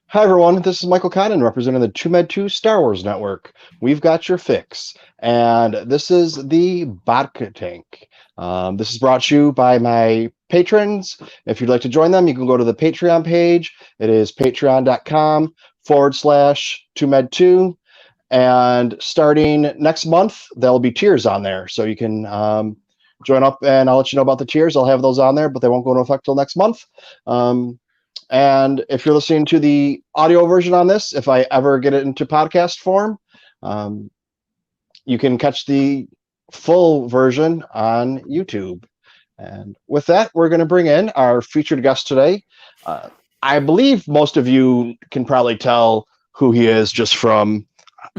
Hi, everyone. This is Michael Connon representing the TooMedToo's Star Wars Network. We've got your fix, and this is the Bacta tank. This is brought to you by my patrons. If you'd like to join them, you can go to the Patreon page. It is patreon.com/TooMed2. And starting next month, there'll be tiers on there. So you can join up, and I'll let you know about the tiers. I'll have those on there, but they won't go into effect till next month. And if you're listening to the audio version on this, if I ever get it into podcast form, you can catch the full version on YouTube. And with that, we're going to bring in our featured guest today. I believe most of you can probably tell who he is just from,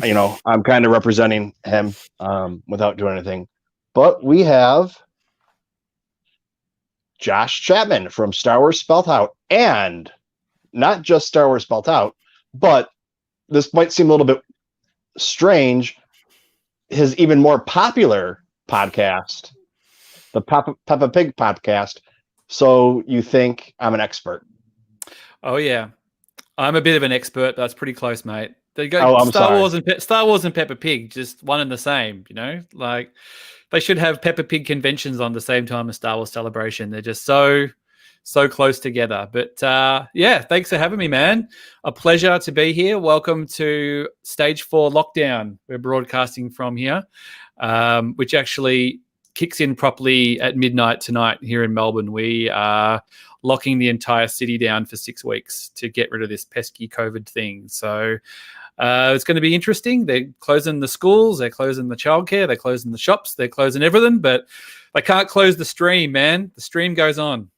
I'm kind of representing him without doing anything. But we have Josh Chapman from Star Wars Spelt Out, and not just Star Wars Spelt Out, but this might seem a little bit strange, his even more popular podcast, the Peppa Pig podcast. So you think I'm an expert? Oh yeah, I'm a bit of an expert. But that's pretty close, mate. They go I'm Star sorry. Star Wars and Peppa Pig, just one and the same. Like they should have Peppa Pig conventions on the same time as Star Wars Celebration. They're just so close together. But yeah, thanks for having me, man. A pleasure to be here. Welcome to Stage 4 Lockdown. We're broadcasting from here, which actually kicks in properly at midnight tonight here in Melbourne. We are locking the entire city down for 6 weeks to get rid of this pesky COVID thing. So it's going to be interesting. They're closing the schools, they're closing the childcare, they're closing the shops, they're closing everything, but they can't close the stream, man. The stream goes on.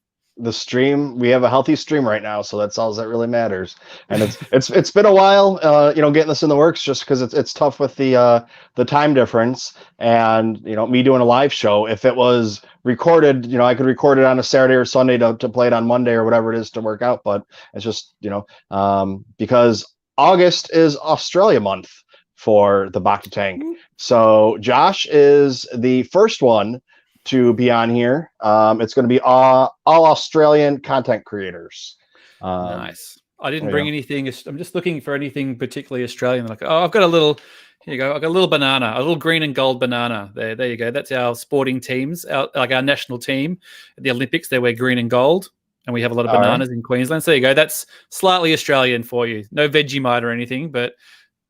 The stream, we have a healthy stream right now, so that's all that really matters. And it's been a while, getting this in the works, just because it's tough with the time difference, and me doing a live show. If it was recorded, I could record it on a Saturday or Sunday to play it on Monday or whatever it is to work out. But it's just because August is Australia month for the Bacta tank. So Josh is the first one to be on here. It's going to be all Australian content creators. Nice. I didn't bring anything. I'm just looking for anything particularly Australian. Like, I've got a little. Here you go. I've got a little banana, a little green and gold banana. There you go. That's our sporting teams, our national team at the Olympics. They wear green and gold, and we have a lot of bananas in Queensland. So there you go. That's slightly Australian for you. No Vegemite or anything, but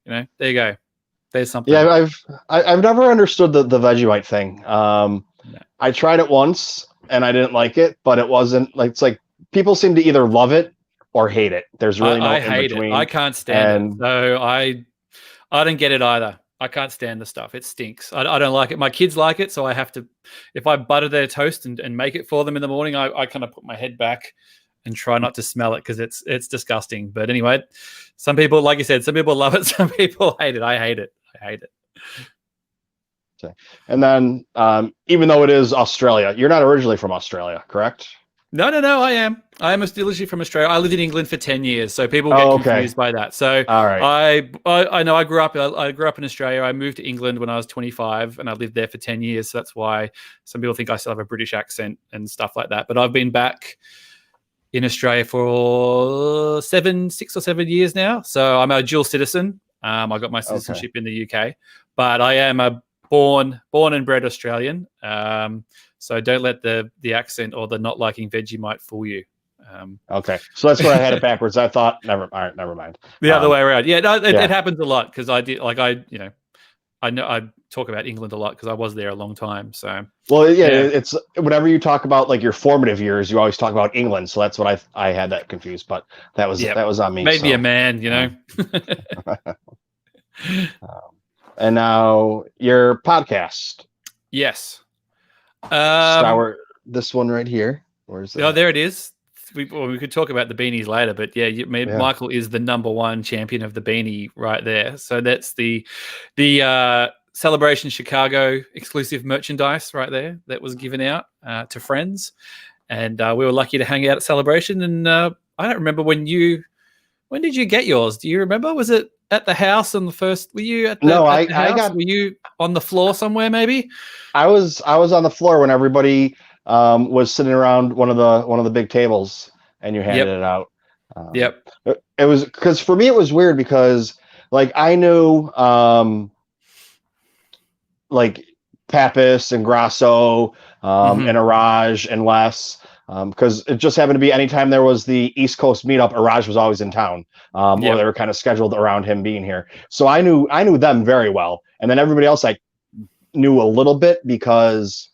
there you go. There's something. Yeah, I've never understood the Vegemite thing. No. I tried it once and I didn't like it, but it wasn't like, it's like people seem to either love it or hate it. There's really no in between. I can't stand it. So I don't get it either. I can't stand the stuff. It stinks. I don't like it. My kids like it, so I have to, if I butter their toast and make it for them in the morning, I kind of put my head back and try not to smell it because it's disgusting. But anyway, some people, like you said, some people love it, some people hate it. I hate it. And then, even though it is Australia, you're not originally from Australia, correct? No, I am. I am originally from Australia. I lived in England for 10 years, so people get confused by that. So all right. I know I grew up in Australia. I moved to England when I was 25, and I lived there for 10 years. So that's why some people think I still have a British accent and stuff like that. But I've been back in Australia for 6 or 7 years now. So I'm a dual citizen. I got my citizenship in the UK, but I am a born and bred Australian. So don't let the accent or the not liking Vegemite fool you. Okay, so that's where I had it backwards. I thought never mind. The other way around. Yeah, no, it happens a lot because I know I talk about England a lot because I was there a long time. So it's whenever you talk about like your formative years, you always talk about England. So that's what I had that confused, but that was on me. Made me a man, And now your podcast. Yes. This one right here. Where's that? Oh, there it is. We could talk about the beanies later, but Michael is the #1 champion of the beanie right there. So that's the Celebration Chicago exclusive merchandise right there that was given out to friends, and we were lucky to hang out at Celebration. And I don't remember when did you get yours? Do you remember? Was it at the house on the first? Were you at the? No, I got. Were you on the floor somewhere? Maybe. I was on the floor when everybody was sitting around one of the big tables, and you handed it out. Yep. It was because for me it was weird because like I knew like Pappas and Grasso and Araj and Les because it just happened to be anytime there was the East Coast meetup, Araj was always in town or they were kind of scheduled around him being here. So I knew them very well, and then everybody else I knew a little bit because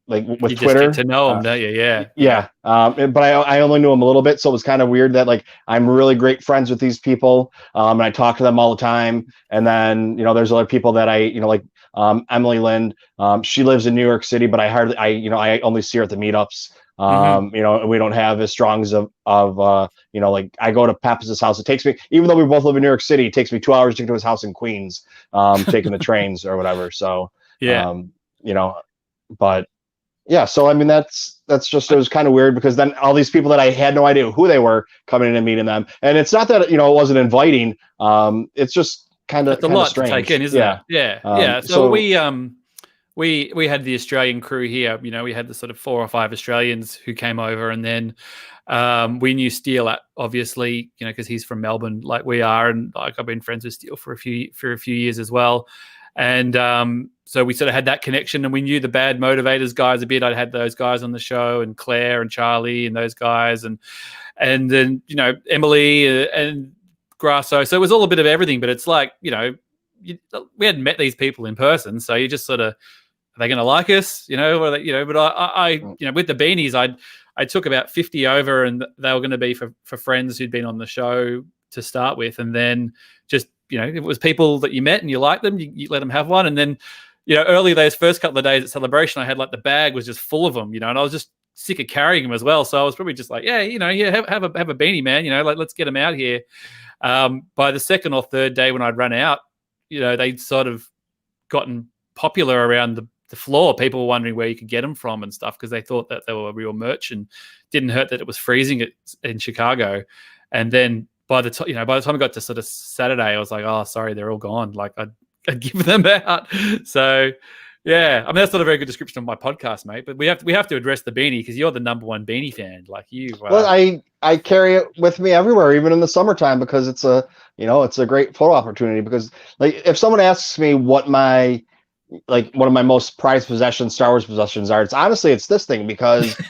like with you Twitter. Just get to know them, don't you? Yeah. Yeah. But I only knew them a little bit, so it was kind of weird that like I'm really great friends with these people, and I talk to them all the time. And then there's other people that I like Emily Lind. She lives in New York City, but I only see her at the meetups. And we don't have as strong of like I go to Pappas's house. It takes me, even though we both live in New York City, it takes me 2 hours to get to his house in Queens, taking the trains or whatever. So but. Yeah, so I mean that's just, it was kind of weird because then all these people that I had no idea who they were coming in and meeting them, and it's not that it wasn't inviting. It's just kind of a lot strange. to take in, isn't it? Yeah. So we had the Australian crew here. We had the sort of 4 or 5 Australians who came over, and then we knew Steele obviously, because he's from Melbourne, like we are, and like I've been friends with Steele for a few years as well. And so we sort of had that connection, and we knew the Bad Motivators guys a bit. I'd had those guys on the show, and Claire and Charlie and those guys, and then Emily and Grasso. So it was all a bit of everything. But it's like we hadn't met these people in person, so you just sort of, are they going to like us? But I with the beanies, I took about 50 over, and they were going to be for friends who'd been on the show to start with, and then just. It was people that you met and you liked them, you let them have one. And then, early those first couple of days at Celebration, I had like the bag was just full of them, and I was just sick of carrying them as well. So I was probably just like, have a beanie, man, like let's get them out here. By the second or third day when I'd run out, they'd sort of gotten popular around the floor. People were wondering where you could get them from and stuff because they thought that they were real merch, and didn't hurt that it was freezing in Chicago. And then by the time I got to sort of Saturday, I was like, oh, sorry, they're all gone. Like I'd give them out. So yeah, I mean that's not a very good description of my podcast, mate. But we have to address the beanie because you're the number one beanie fan. Like you. Well, I carry it with me everywhere, even in the summertime, because it's a great photo opportunity. Because like if someone asks me what my one of my most prized possessions, Star Wars possessions are, it's this thing because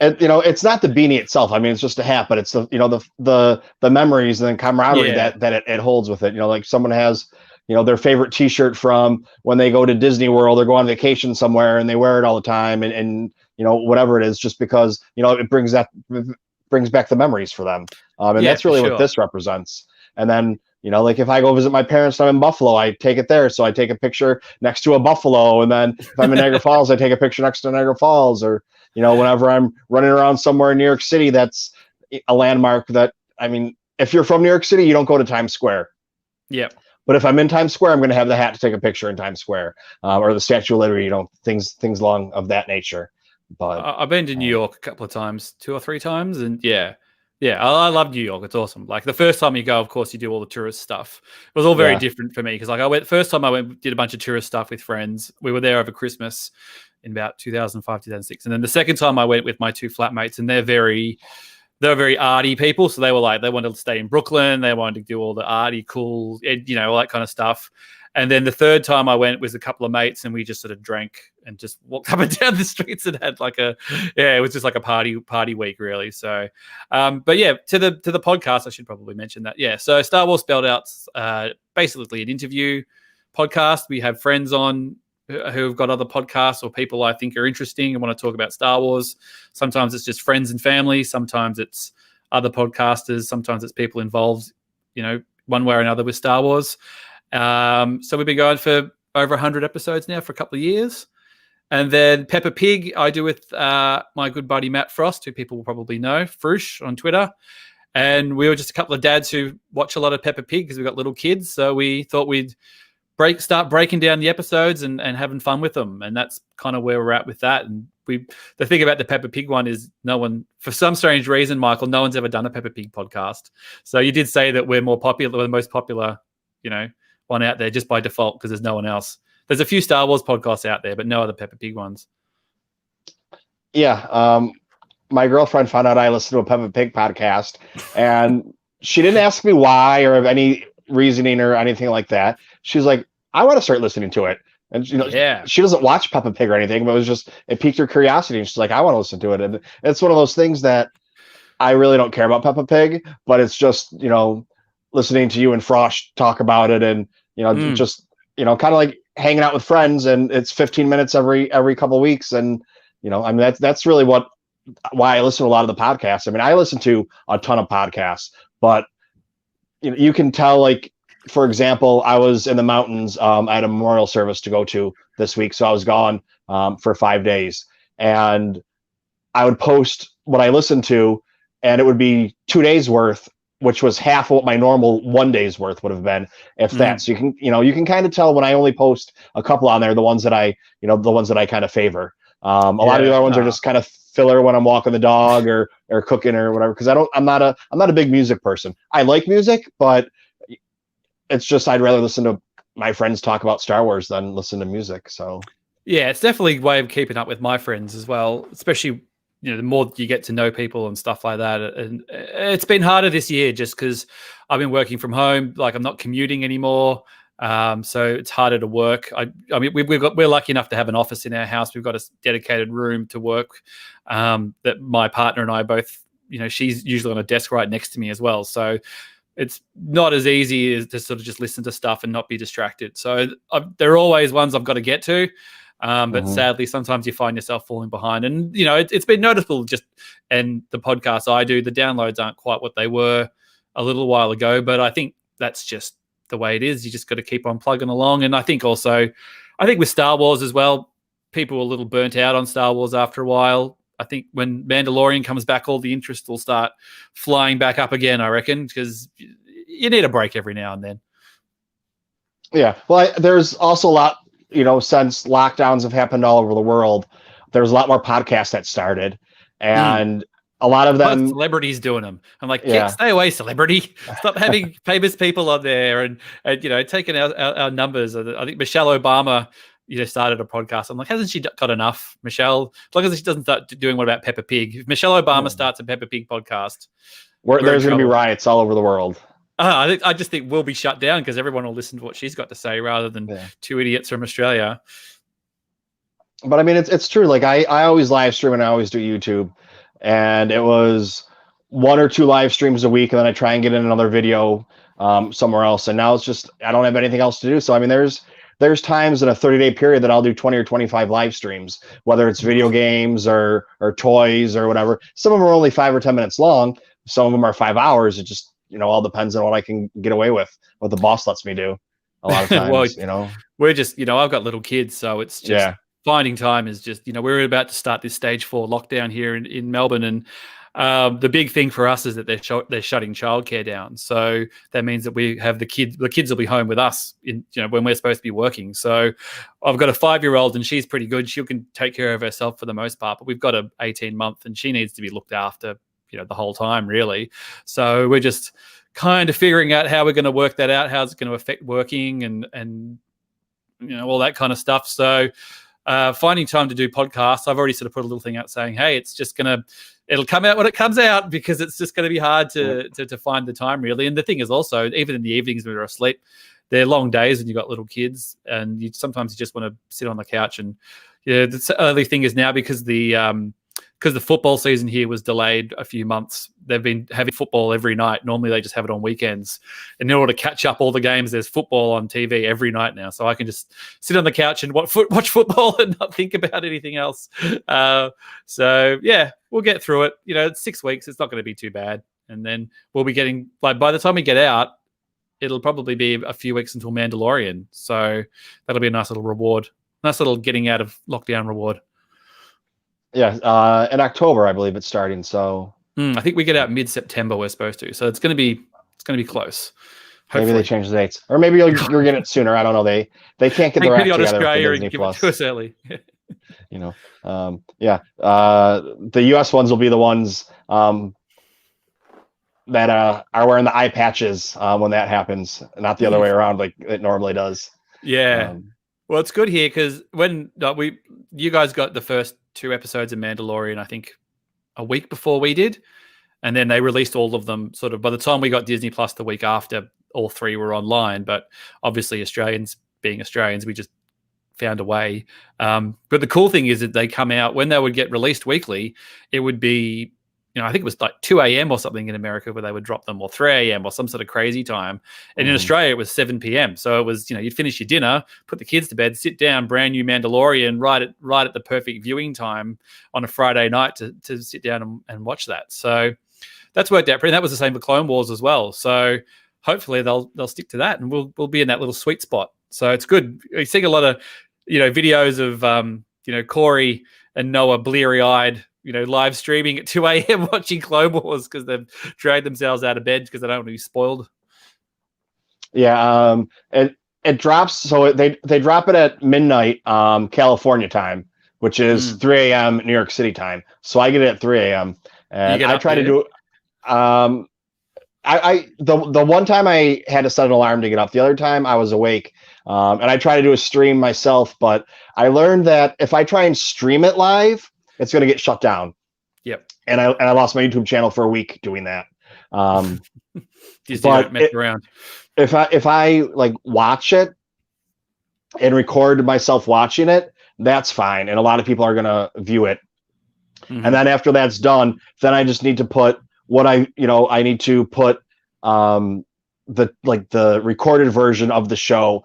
it's not the beanie itself. I mean, it's just a hat, but it's the memories and the camaraderie that it holds with it. Like someone has their favorite T-shirt from when they go to Disney World or go on vacation somewhere, and they wear it all the time, and whatever it is, just because it brings back the memories for them, and that's really what this represents. And then like if I go visit my parents and I'm in Buffalo, I take it there. So I take a picture next to a buffalo. And then if I'm in Niagara Falls, I take a picture next to Niagara Falls. Or, whenever I'm running around somewhere in New York City, that's a landmark that, I mean, if you're from New York City, you don't go to Times Square. Yep. But if I'm in Times Square, I'm going to have the hat to take a picture in Times Square or the Statue of Liberty, things along of that nature. But I've been to New York a couple of times, 2 or 3 times. And yeah, I love New York. It's awesome. Like the first time you go, of course, you do all the tourist stuff. It was all very different for me because like first time I went, did a bunch of tourist stuff with friends. We were there over Christmas in about 2005, 2006. And then the second time I went with my 2 flatmates, and they're very arty people. So they wanted to stay in Brooklyn. They wanted to do all the arty, cool, all that kind of stuff. And then the third time I went was a couple of mates, and we just sort of drank and just walked up and down the streets and had it was just like a party week really. So, but yeah, to the podcast, I should probably mention that. Yeah. So Star Wars Spelled Out's basically an interview podcast. We have friends on who have got other podcasts or people I think are interesting and want to talk about Star Wars. Sometimes it's just friends and family. Sometimes it's other podcasters. Sometimes it's people involved, one way or another with Star Wars. So we've been going for over 100 episodes now for a couple of years. And then Peppa Pig, I do with my good buddy Matt Frost, who people will probably know, Froosh on Twitter. And we were just a couple of dads who watch a lot of Peppa Pig because we've got little kids. So we thought we'd start breaking down the episodes and having fun with them. And that's kind of where we're at with that. And the thing about the Peppa Pig one is no one, for some strange reason, Michael, no one's ever done a Peppa Pig podcast. So you did say that we're the most popular, one out there just by default because there's no one else. There's a few Star Wars podcasts out there, but no other Peppa Pig ones. Yeah. my girlfriend found out I listened to a Peppa Pig podcast, and she didn't ask me why or any reasoning or anything like that. She's like, I want to start listening to it. And Yeah. she doesn't watch Peppa Pig or anything, but it piqued her curiosity. And she's like, I want to listen to it. And it's one of those things that I really don't care about Peppa Pig, but it's just, listening to you and Frosh talk about it, and, just, kind of like hanging out with friends, and it's 15 minutes every couple of weeks. And, I mean, that's really why I listen to a lot of the podcasts. I mean, I listen to a ton of podcasts, but you can tell, like, for example, I was in the mountains. I had a memorial service to go to this week, so I was gone for 5 days, and I would post what I listened to, and it would be 2 days worth, which was half of what my normal 1 day's worth would have been, if that. So you can kind of tell when I only post a couple on there, the ones that I kind of favor. A lot of the other ones are just kind of filler when I'm walking the dog or cooking or whatever, because I'm not a big music person. I like music, but it's just I'd rather listen to my friends talk about Star Wars than listen to music. So yeah, it's definitely a way of keeping up with my friends as well, especially the more you get to know people and stuff like that. And it's been harder this year just because I've been working from home. Like, I'm not commuting anymore. So it's harder to work. I mean, we're lucky enough to have an office in our house. We've got a dedicated room to work that my partner and I both, she's usually on a desk right next to me as well. So it's not as easy as to sort of just listen to stuff and not be distracted. So there are always ones I've got to get to. But sadly, sometimes you find yourself falling behind. And, it's been noticeable and the podcasts I do, the downloads aren't quite what they were a little while ago. But I think that's just the way it is. You just got to keep on plugging along. And I think with Star Wars as well, people are a little burnt out on Star Wars after a while. I think when Mandalorian comes back, all the interest will start flying back up again, I reckon, because you need a break every now and then. Yeah. Well, there's also a lot, since lockdowns have happened all over the world, there's a lot more podcasts that started, and a lot of them celebrities doing them. I'm like, stay away, celebrity. Stop having famous people on there and taking our numbers. I think Michelle Obama, started a podcast. I'm like, hasn't she got enough, Michelle? As long as she doesn't start doing what about Peppa Pig. If Michelle Obama starts a Peppa Pig podcast, there's going to be riots all over the world. I just think we'll be shut down because everyone will listen to what she's got to say rather than two idiots from Australia. But I mean, it's true. Like I always live stream and I always do YouTube, and it was 1 or 2 live streams a week, and then I try and get in another video somewhere else. And now it's just I don't have anything else to do. So I mean, there's times in a 30-day period that I'll do 20 or 25 live streams, whether it's video games or toys or whatever. Some of them are only 5 or 10 minutes long. Some of them are 5 hours. It just all depends on what I can get away with, what the boss lets me do a lot of times. We're just, I've got little kids, so it's just finding time is just, we're about to start this stage 4 lockdown here in Melbourne. And the big thing for us is that they're shutting childcare down. So that means that we have the kids will be home with us when we're supposed to be working. So I've got a 5-year-old and she's pretty good. She can take care of herself for the most part, but we've got a 18-month and she needs to be looked after the whole time, really. So we're just kind of figuring out how we're going to work that out, how it's going to affect working and all that kind of stuff. So finding time to do podcasts, I've already sort of put a little thing out saying, hey, it'll come out when it comes out, because it's just going to be hard to find the time, really. And the thing is also, even in the evenings when we're asleep, they're long days when you've got little kids, and sometimes you just want to sit on the couch. And the only thing is now, because the football season here was delayed a few months, they've been having football every night. Normally they just have it on weekends. And in order to catch up all the games, there's football on TV every night now. So I can just sit on the couch and watch football and not think about anything else. So yeah, we'll get through it. It's 6 weeks. It's not going to be too bad. And then we'll be getting, by the time we get out, it'll probably be a few weeks until Mandalorian. So that'll be a nice little reward. Nice little getting out of lockdown reward. Yeah, in October, I believe it's starting. So I think we get out mid-September. We're supposed to, so it's going to be close. Hopefully. Maybe they change the dates, or maybe you're getting it sooner. I don't know. They can't get their act together. Australia and give it to us early. The U.S. ones will be the ones that are wearing the eye patches when that happens, not the other way around like it normally does. Yeah. Well, it's good here because when you guys got the first 2 episodes of Mandalorian, I think a week before we did. And then they released all of them sort of by the time we got Disney Plus the week after, all 3 were online. But obviously Australians being Australians, we just found a way. But the cool thing is that they come out when they would get released weekly, it would be, I think it was like 2 a.m. or something in America where they would drop them, or 3 a.m. or some sort of crazy time. And in Australia, it was 7 p.m. So it was, you'd finish your dinner, put the kids to bed, sit down, brand new Mandalorian, right at the perfect viewing time on a Friday night to sit down and watch that. So that's worked out pretty. That was the same for Clone Wars as well. So hopefully they'll stick to that, and we'll be in that little sweet spot. So it's good. You're seeing a lot of videos of Corey and Noah bleary-eyed, live streaming at 2 a.m. watching Clone Wars because they've dragged themselves out of bed because they don't want to be spoiled. Yeah, it drops. So they drop it at midnight California time, which is 3 a.m. New York City time. So I get it at 3 a.m. and I try to do. The one time I had to set an alarm to get up. The other time I was awake, and I try to do a stream myself. But I learned that if I try and stream it live, it's going to get shut down. Yep. And I lost my YouTube channel for a week doing that. Just don't mess around. If I like watch it and record myself watching it, that's fine. And a lot of people are going to view it. And then after that's done, then I just need to put what I need to put the recorded version of the show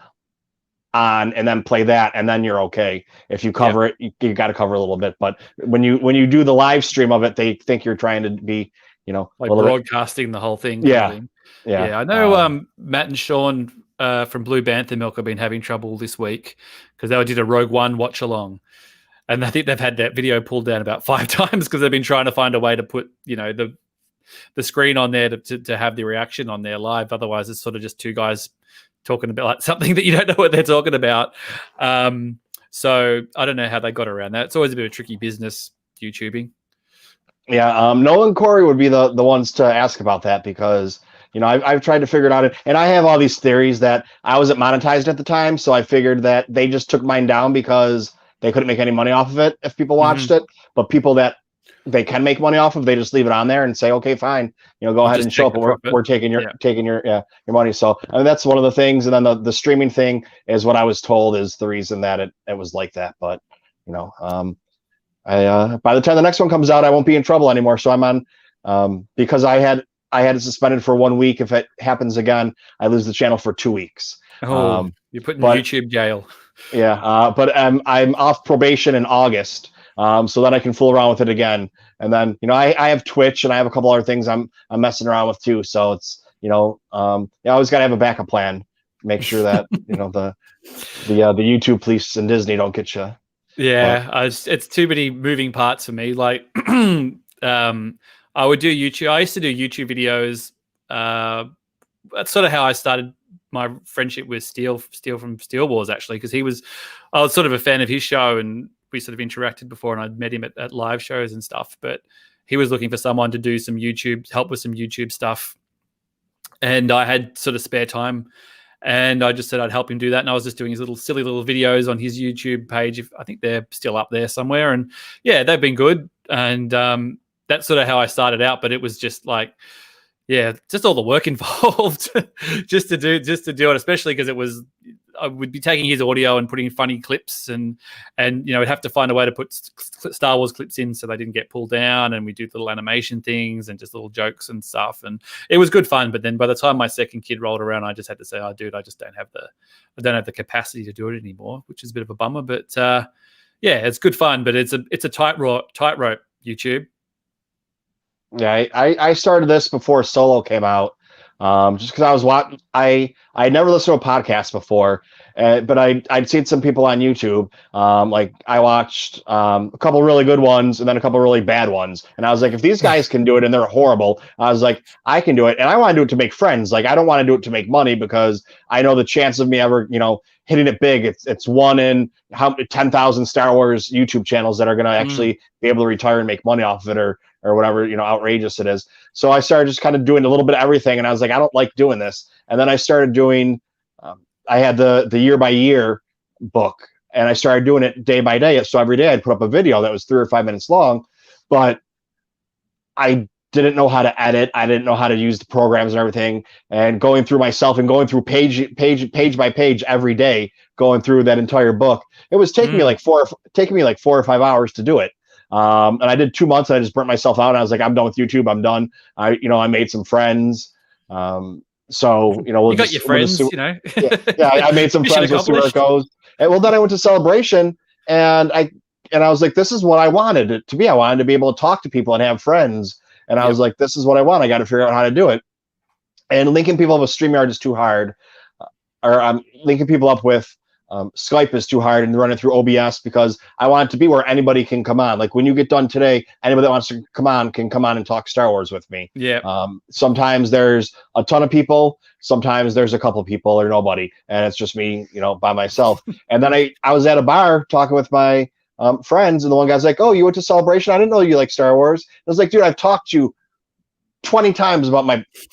on, and then play that, and then you're okay. If you cover it, you got to cover a little bit. But when you do the live stream of it, they think you're trying to be, like broadcasting the whole thing. Yeah. I know Matt and Sean from Blue Bantha Milk have been having trouble this week because they did a Rogue One watch along. And I think they've had that video pulled down about 5 times because they've been trying to find a way to put, the screen on there to have the reaction on there live. Otherwise, it's sort of just 2 guys talking about like something that you don't know what they're talking about. So I don't know how they got around that. It's always a bit of a tricky business, YouTubing. Yeah, Noah and Corey would be the ones to ask about that because, I've tried to figure it out. And I have all these theories that I wasn't monetized at the time. So I figured that they just took mine down because they couldn't make any money off of it if people watched it. But people that they can make money off of, they just leave it on there and say, okay, fine, go ahead and show up. We're taking your money. So I mean, that's one of the things. And then the streaming thing is what I was told is the reason that it was like that. But, by the time the next one comes out, I won't be in trouble anymore. So I'm on, because I had it suspended for 1 week. If it happens again, I lose the channel for 2 weeks. You're putting YouTube jail. Yeah. But I'm off probation in August. So then I can fool around with it again. And then, I have Twitch and I have a couple other things I'm messing around with too. So it's, you always got to have a backup plan. Make sure that, the YouTube police and Disney don't get you. Yeah. It's too many moving parts for me. Like, I would do YouTube. I used to do YouTube videos. That's sort of how I started my friendship with Steel from Steel Wars, actually, because I was sort of a fan of his show and we sort of interacted before, and I'd met him at live shows and stuff, but he was looking for someone to do some help with some YouTube stuff. And I had sort of spare time and I just said I'd help him do that. And I was just doing his silly little videos on his YouTube page. I think they're still up there somewhere. And yeah, they've been good. And that's sort of how I started out, but it was just like, yeah, just all the work involved just to do it, especially because I would be taking his audio and putting funny clips and I'd have to find a way to put Star Wars clips in so they didn't get pulled down, and we do little animation things and just little jokes and stuff, and it was good fun. But then by the time my second kid rolled around, I just had to say, oh dude, I just don't have the capacity to do it anymore, which is a bit of a bummer. But yeah, it's good fun, but it's a tightrope YouTube. Yeah, I started this before Solo came out, just because I never listened to a podcast before, but I'd seen some people on YouTube. Like I watched a couple really good ones and then a couple really bad ones, and I was like, if these guys can do it and they're horrible, I was like, I can do it, and I want to do it to make friends. Like I don't want to do it to make money because I know the chance of me ever hitting it big, it's 1 in 10,000 Star Wars YouTube channels that are going to actually be able to retire and make money off of it, or whatever, outrageous it is. So I started just kind of doing a little bit of everything, and I was like, I don't like doing this. And then I started doing, I had the year by year book, and I started doing it day by day. So every day I'd put up a video that was 3 or 5 minutes long, but I didn't know how to edit. I didn't know how to use the programs and everything. And going through myself and going through page by page every day, going through that entire book, it was taking me like 4 or 5 hours to do it. And I did 2 months and I just burnt myself out. And I was like, I'm done with YouTube. I'm done. I made some friends. So, you got your friends, I made some friends. We'll see where it goes. And well, then I went to Celebration and I was like, this is what I wanted it to be. I wanted to be able to talk to people and have friends. And I was like, this is what I want. I got to figure out how to do it. And linking people up with StreamYard is too hard. Or linking people up with Skype is too hard, and running through OBS, because I want it to be where anybody can come on. Like when you get done today, anybody that wants to come on can come on and talk Star Wars with me. Yeah. Sometimes there's a ton of people. Sometimes there's a couple of people or nobody, and it's just me, by myself. And then I was at a bar talking with my friends, and the one guy's like, "Oh, you went to Celebration? I didn't know you like Star Wars." I was like, "Dude, I've talked to you 20 times about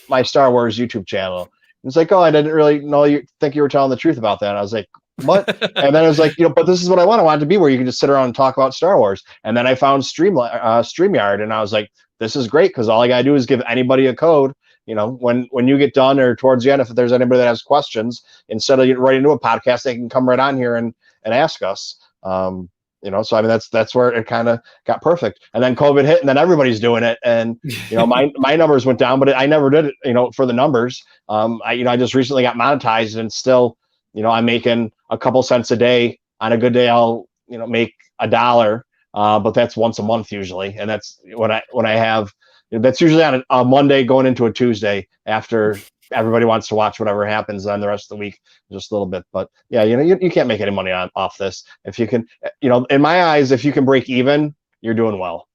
my Star Wars YouTube channel." It's like, "Oh, I didn't really know think you were telling the truth about that." And I was like, "What?" And then I was like, but this is what I want. I want it to be where you can just sit around and talk about Star Wars. And then I found StreamYard, and I was like, this is great, because all I gotta do is give anybody a code. When you get done or towards the end, if there's anybody that has questions, instead of getting right into a podcast, they can come right on here and ask us. So I mean that's where it kind of got perfect. And then COVID hit, and then everybody's doing it, and my numbers went down, but I never did it for the numbers. I just recently got monetized, and still I'm making a couple cents a day. On a good day, I'll make $1, but that's once a month usually, and that's when I have that's usually on a Monday going into a Tuesday after everybody wants to watch whatever happens on the rest of the week, just a little bit. But yeah, you can't make any money off this. If you can, in my eyes, if you can break even, you're doing well.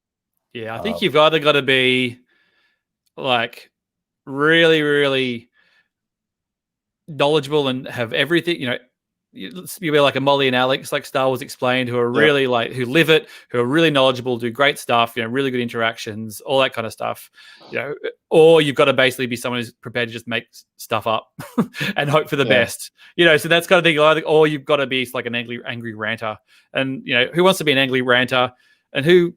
Yeah, I think you've either got to be like really, really knowledgeable and have everything, you'll be like a Molly and Alex, like Star Wars Explained, who are really who live it, who are really knowledgeable, do great stuff, really good interactions, all that kind of stuff, or you've got to basically be someone who's prepared to just make stuff up and hope for the best, so that's kind of thing. Or you've got to be like an angry ranter, and who wants to be an angry ranter, and who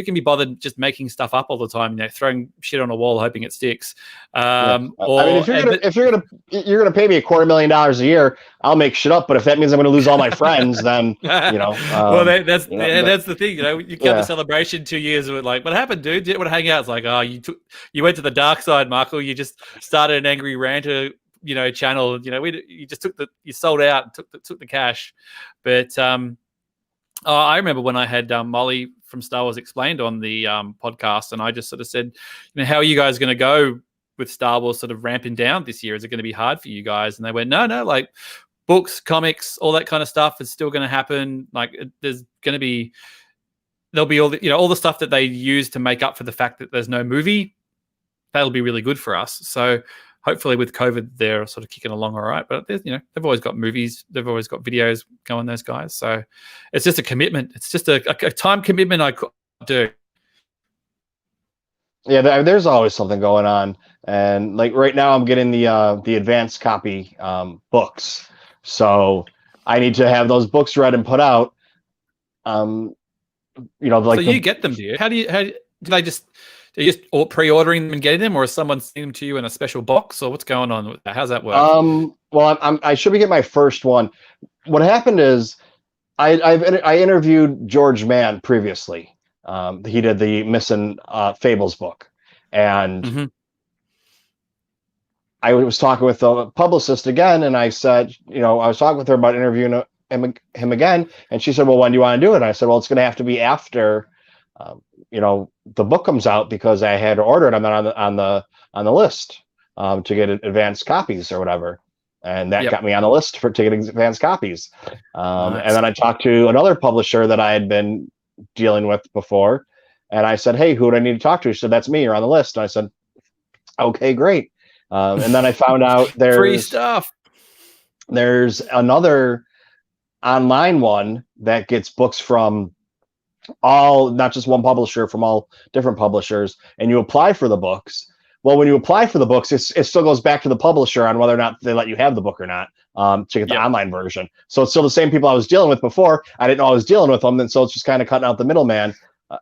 can be bothered just making stuff up all the time, throwing shit on a wall hoping it sticks. Or, I mean, if you're gonna pay me $250,000 a year, I'll make shit up. But if that means I'm gonna lose all my friends, then well, that's the thing. You got the Celebration 2 years of it. Like, what happened, dude? Didn't want to hang out. It's like, oh, you went to the dark side, Michael. You just started an angry ranter, channel. You just you sold out, and took the cash. But I remember when I had Molly from Star Wars Explained on the podcast, and I just sort of said, how are you guys going to go with Star Wars sort of ramping down this year? Is it going to be hard for you guys? And they went, no, like books, comics, all that kind of stuff is still going to happen. Like there'll be all the, all the stuff that they use to make up for the fact that there's no movie. That'll be really good for us. So hopefully with COVID, they're sort of kicking along all right. But they've always got movies, they've always got videos going, those guys. So it's just a commitment. It's just a time commitment I could do. Yeah, there's always something going on, and like right now, I'm getting the advanced copy books. So I need to have those books read and put out. So you get them, do you? How do they just? Are you just pre-ordering them and getting them, or is someone sending them to you in a special box, or what's going on with that? How's that work? Well, I should be getting my first one. What happened is I interviewed George Mann previously. He did the Missing Fables book, and I was talking with the publicist again, and I said, I was talking with her about interviewing him again, and she said, well, when do you want to do it? And I said, well, it's going to have to be after the book comes out, because I had to order it. I'm not on the list to get advanced copies or whatever, and that got me on the list to get advanced copies. Nice. And then I talked to another publisher that I had been dealing with before, and I said, hey, who do I need to talk to? She said, that's me, you're on the list. And I said, okay, great. And then I found out there's free stuff. There's another online one that gets books from not just one publisher, from all different publishers, and you apply for the books. Well, when you apply for the books, it still goes back to the publisher on whether or not they let you have the book or not, to get the online version. So it's still the same people I was dealing with before. I didn't know I was dealing with them, and so it's just kind of cutting out the middleman.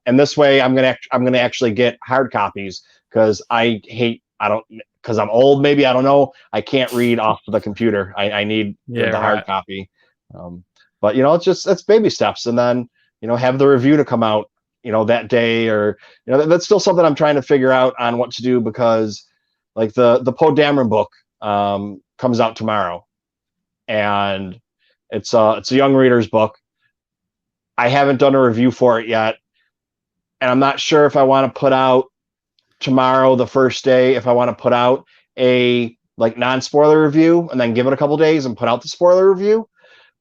And this way, I'm gonna actually get hard copies because because I'm old. Maybe I don't know. I can't read off the computer. I need the hard copy. But it's baby steps, and then have the review to come out that day, or that's still something I'm trying to figure out on what to do, because like the Poe Dameron book comes out tomorrow, and it's a young reader's book. I haven't done a review for it yet, and I'm not sure if I want to put out tomorrow, the first day, if I want to put out a like non-spoiler review and then give it a couple days and put out the spoiler review,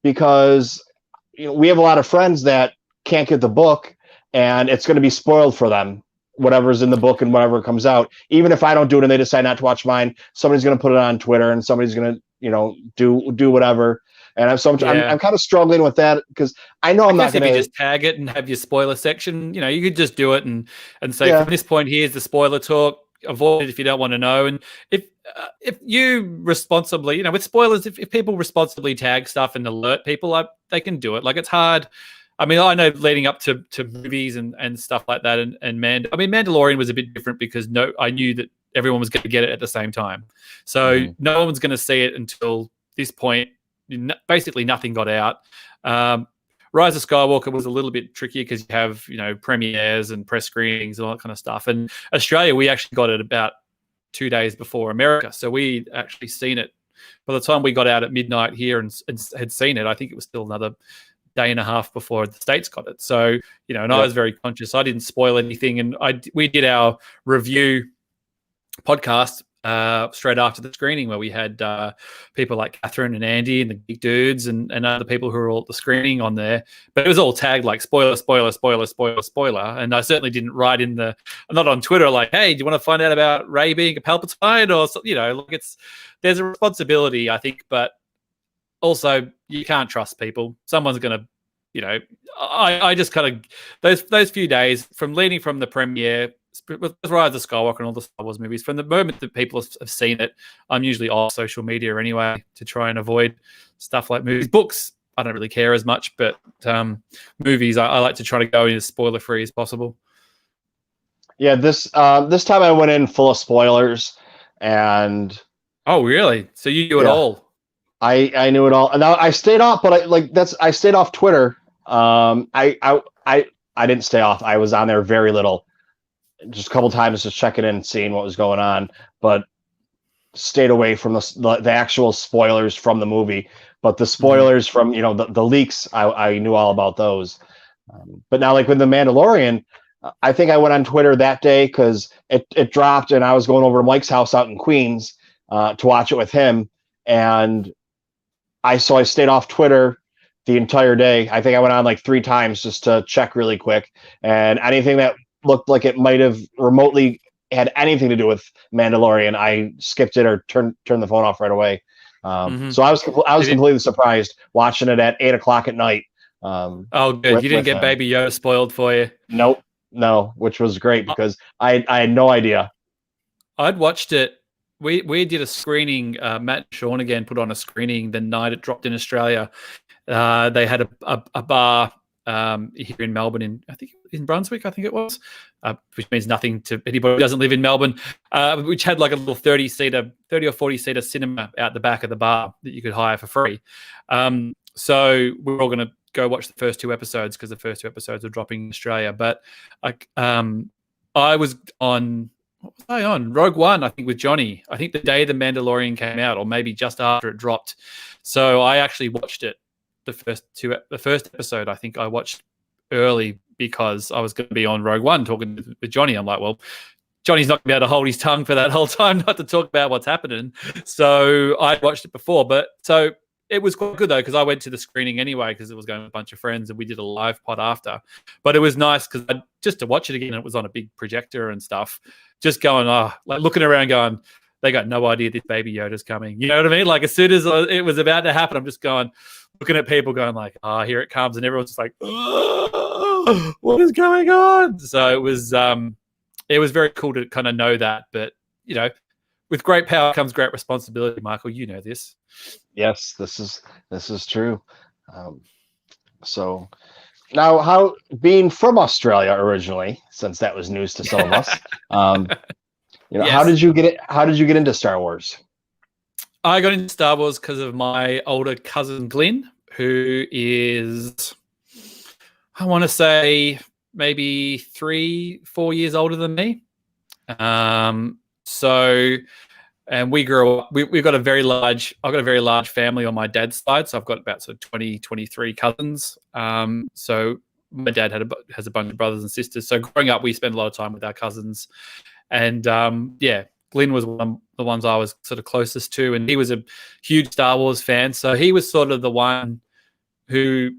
because we have a lot of friends that can't get the book, and it's going to be spoiled for them, whatever's in the book and whatever comes out. Even if I don't do it and they decide not to watch mine, somebody's going to put it on Twitter, and somebody's going to do whatever. And I'm kind of struggling with that, because I know I'm not going to just tag it and have your spoiler section. You could just do it and say, from this point, here's the spoiler talk. Avoid it if you don't want to know. And if you responsibly, with spoilers, if people responsibly tag stuff and alert people, they can do it. Like, it's hard. I mean, I know leading up to movies and stuff like that, and Mandalorian was a bit different, because I knew that everyone was going to get it at the same time. So no one's going to see it until this point. Basically nothing got out. Rise of Skywalker was a little bit trickier, because you have premieres and press screenings and all that kind of stuff. And Australia, we actually got it about 2 days before America, so we actually seen it by the time we got out at midnight here and had seen it. I think it was still another day and a half before the States got it. So I was very conscious. I didn't spoil anything, and we did our review podcast straight after the screening, where we had people like Catherine and Andy and the Geek Dudes and other people who were all at the screening on there. But it was all tagged like spoiler, spoiler, spoiler, spoiler, spoiler. And I certainly didn't write not on Twitter like, hey, do you want to find out about Rey being a Palpatine? Or, there's a responsibility, I think, but also you can't trust people. Someone's going to, I just kind of, those few days from leading from the premiere, with Rise of Skywalker and all the Star Wars movies, from the moment that people have seen it, I'm usually off social media anyway, to try and avoid stuff like movies. Books, I don't really care as much, but movies, I like to try to go in as spoiler-free as possible. Yeah, this time I went in full of spoilers, and oh, really? So you knew it all? I knew it all, and I stayed off, but I stayed off Twitter. I didn't stay off. I was on there very little. Just a couple times, just checking in and seeing what was going on, but stayed away from the actual spoilers from the movie. But the spoilers from the leaks, I knew all about those. But now, like with the Mandalorian, I think I went on Twitter that day because it dropped, and I was going over to Mike's house out in Queens to watch it with him, and I stayed off Twitter the entire day. I think I went on like 3 times just to check really quick, and anything that looked like it might have remotely had anything to do with Mandalorian, I skipped it or turned the phone off right away. So I was completely surprised watching it at 8:00 at night. Oh, good. You didn't get Baby Yoda spoiled for you. Nope. No, which was great, because I had no idea. I'd watched it. We did a screening. Matt and Sean again put on a screening the night it dropped in Australia. They had a bar here in Melbourne, I think in Brunswick, I think it was, which means nothing to anybody who doesn't live in Melbourne, which had like a little 30 or 40 seater cinema out the back of the bar that you could hire for free. So we're all going to go watch the first 2 episodes, because the first 2 episodes are dropping in Australia. But I was on, what was I on? Rogue One, I think, with Johnny. I think the day The Mandalorian came out, or maybe just after it dropped. So I actually watched it. The first episode, I think I watched early, because I was going to be on Rogue One talking with Johnny. I'm like, well, Johnny's not going to be able to hold his tongue for that whole time not to talk about what's happening. So I watched it before, but so it was quite good though, because I went to the screening anyway, because it was going with a bunch of friends, and we did a live pod after. But it was nice because just to watch it again, it was on a big projector and stuff. Just going, like looking around, going, they got no idea this Baby Yoda's coming. You know what I mean? Like as soon as it was about to happen, I'm just going, looking at people going like, oh, here it comes. And everyone's just like, oh, what is going on? So it was very cool to kind of know that. But, with great power comes great responsibility, Michael. You know this. Yes, this is true. So Now, how being from Australia originally, since that was news to some of us, how Yes. did you get it? How did you get into Star Wars? I got into Star Wars because of my older cousin Glenn, who is, I want to say, maybe 3-4 years older than me. So, and we grew up, we've got I've got a very large family on my dad's side. So I've got about sort of 20, 23 cousins. So my dad has a bunch of brothers and sisters. So growing up, we spent a lot of time with our cousins. And Glenn was one of the ones I was sort of closest to. And he was a huge Star Wars fan. So he was sort of the one who,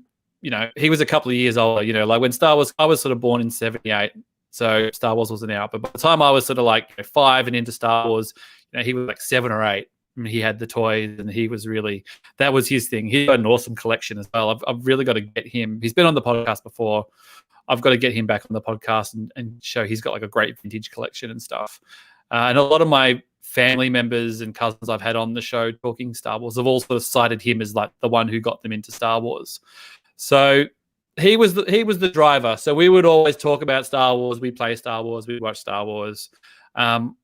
he was a couple of years older, like when Star Wars, I was sort of born in 78. So Star Wars wasn't out. But by the time I was sort of like 5 and into Star Wars, he was like 7 or 8. I mean, he had the toys and he was really, that was his thing. He got an awesome collection as well. I've really got to get him. He's been on the podcast before. I've got to get him back on the podcast and show he's got like a great vintage collection and stuff. And a lot of my family members and cousins I've had on the show talking Star Wars have all sort of cited him as like the one who got them into Star Wars. So he was the driver. So we would always talk about Star Wars. We play Star Wars. We watch Star Wars. And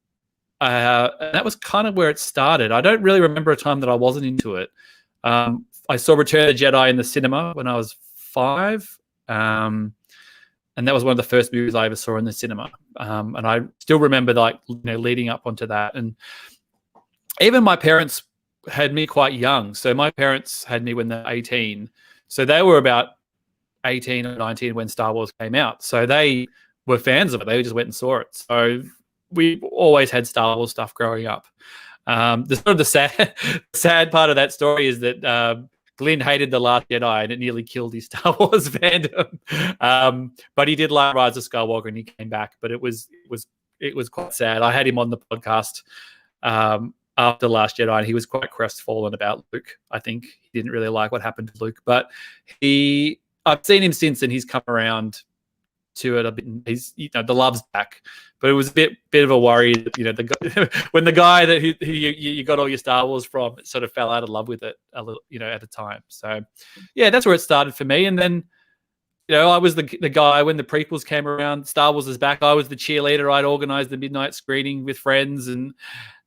that was kind of where it started. I don't really remember a time that I wasn't into it. I saw Return of the Jedi in the cinema when I was 5. And that was one of the first movies I ever saw in the cinema. And I still remember leading up onto that. And even my parents had me quite young. So my parents had me when they were 18. So they were about 18 or 19 when Star Wars came out. So they were fans of it. They just went and saw it. So we always had Star Wars stuff growing up. The sad part of that story is that Glenn hated The Last Jedi and it nearly killed his Star Wars fandom. But he did like Rise of Skywalker and he came back. But it was quite sad. I had him on the podcast after Last Jedi and he was quite crestfallen about Luke. I think he didn't really like what happened to Luke. But I've seen him since and he's come around to it a bit. He's the love's back, but it was a bit of a worry that when the guy that who you got all your Star Wars from sort of fell out of love with it a little at a time. So yeah, that's where it started for me. And then I was the guy when the prequels came around. Star Wars is back. I was the cheerleader. I'd organized the midnight screening with friends, and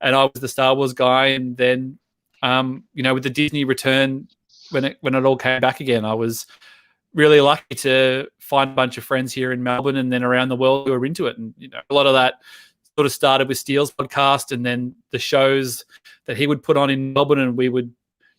I was the Star Wars guy. And then with the Disney return when it all came back again, I was really lucky to find a bunch of friends here in Melbourne and then around the world who are into it. And, a lot of that sort of started with Steele's podcast and then the shows that he would put on in Melbourne. And we would,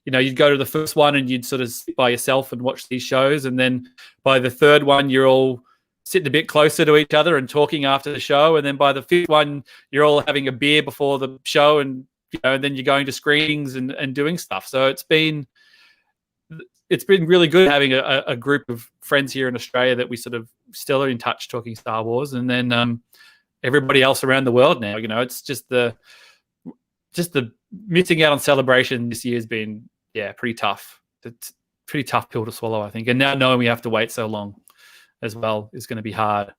you'd go to the first one and you'd sort of sit by yourself and watch these shows. And then by the third one, you're all sitting a bit closer to each other and talking after the show. And then by the fifth one, you're all having a beer before the show and, and then you're going to screenings and doing stuff. So it's been really good having a group of friends here in Australia that we sort of still are in touch talking Star Wars, and then everybody else around the world now. It's just the missing out on Celebration this year has been pretty tough. It's a pretty tough pill to swallow, I think. And now knowing we have to wait so long as well is going to be hard.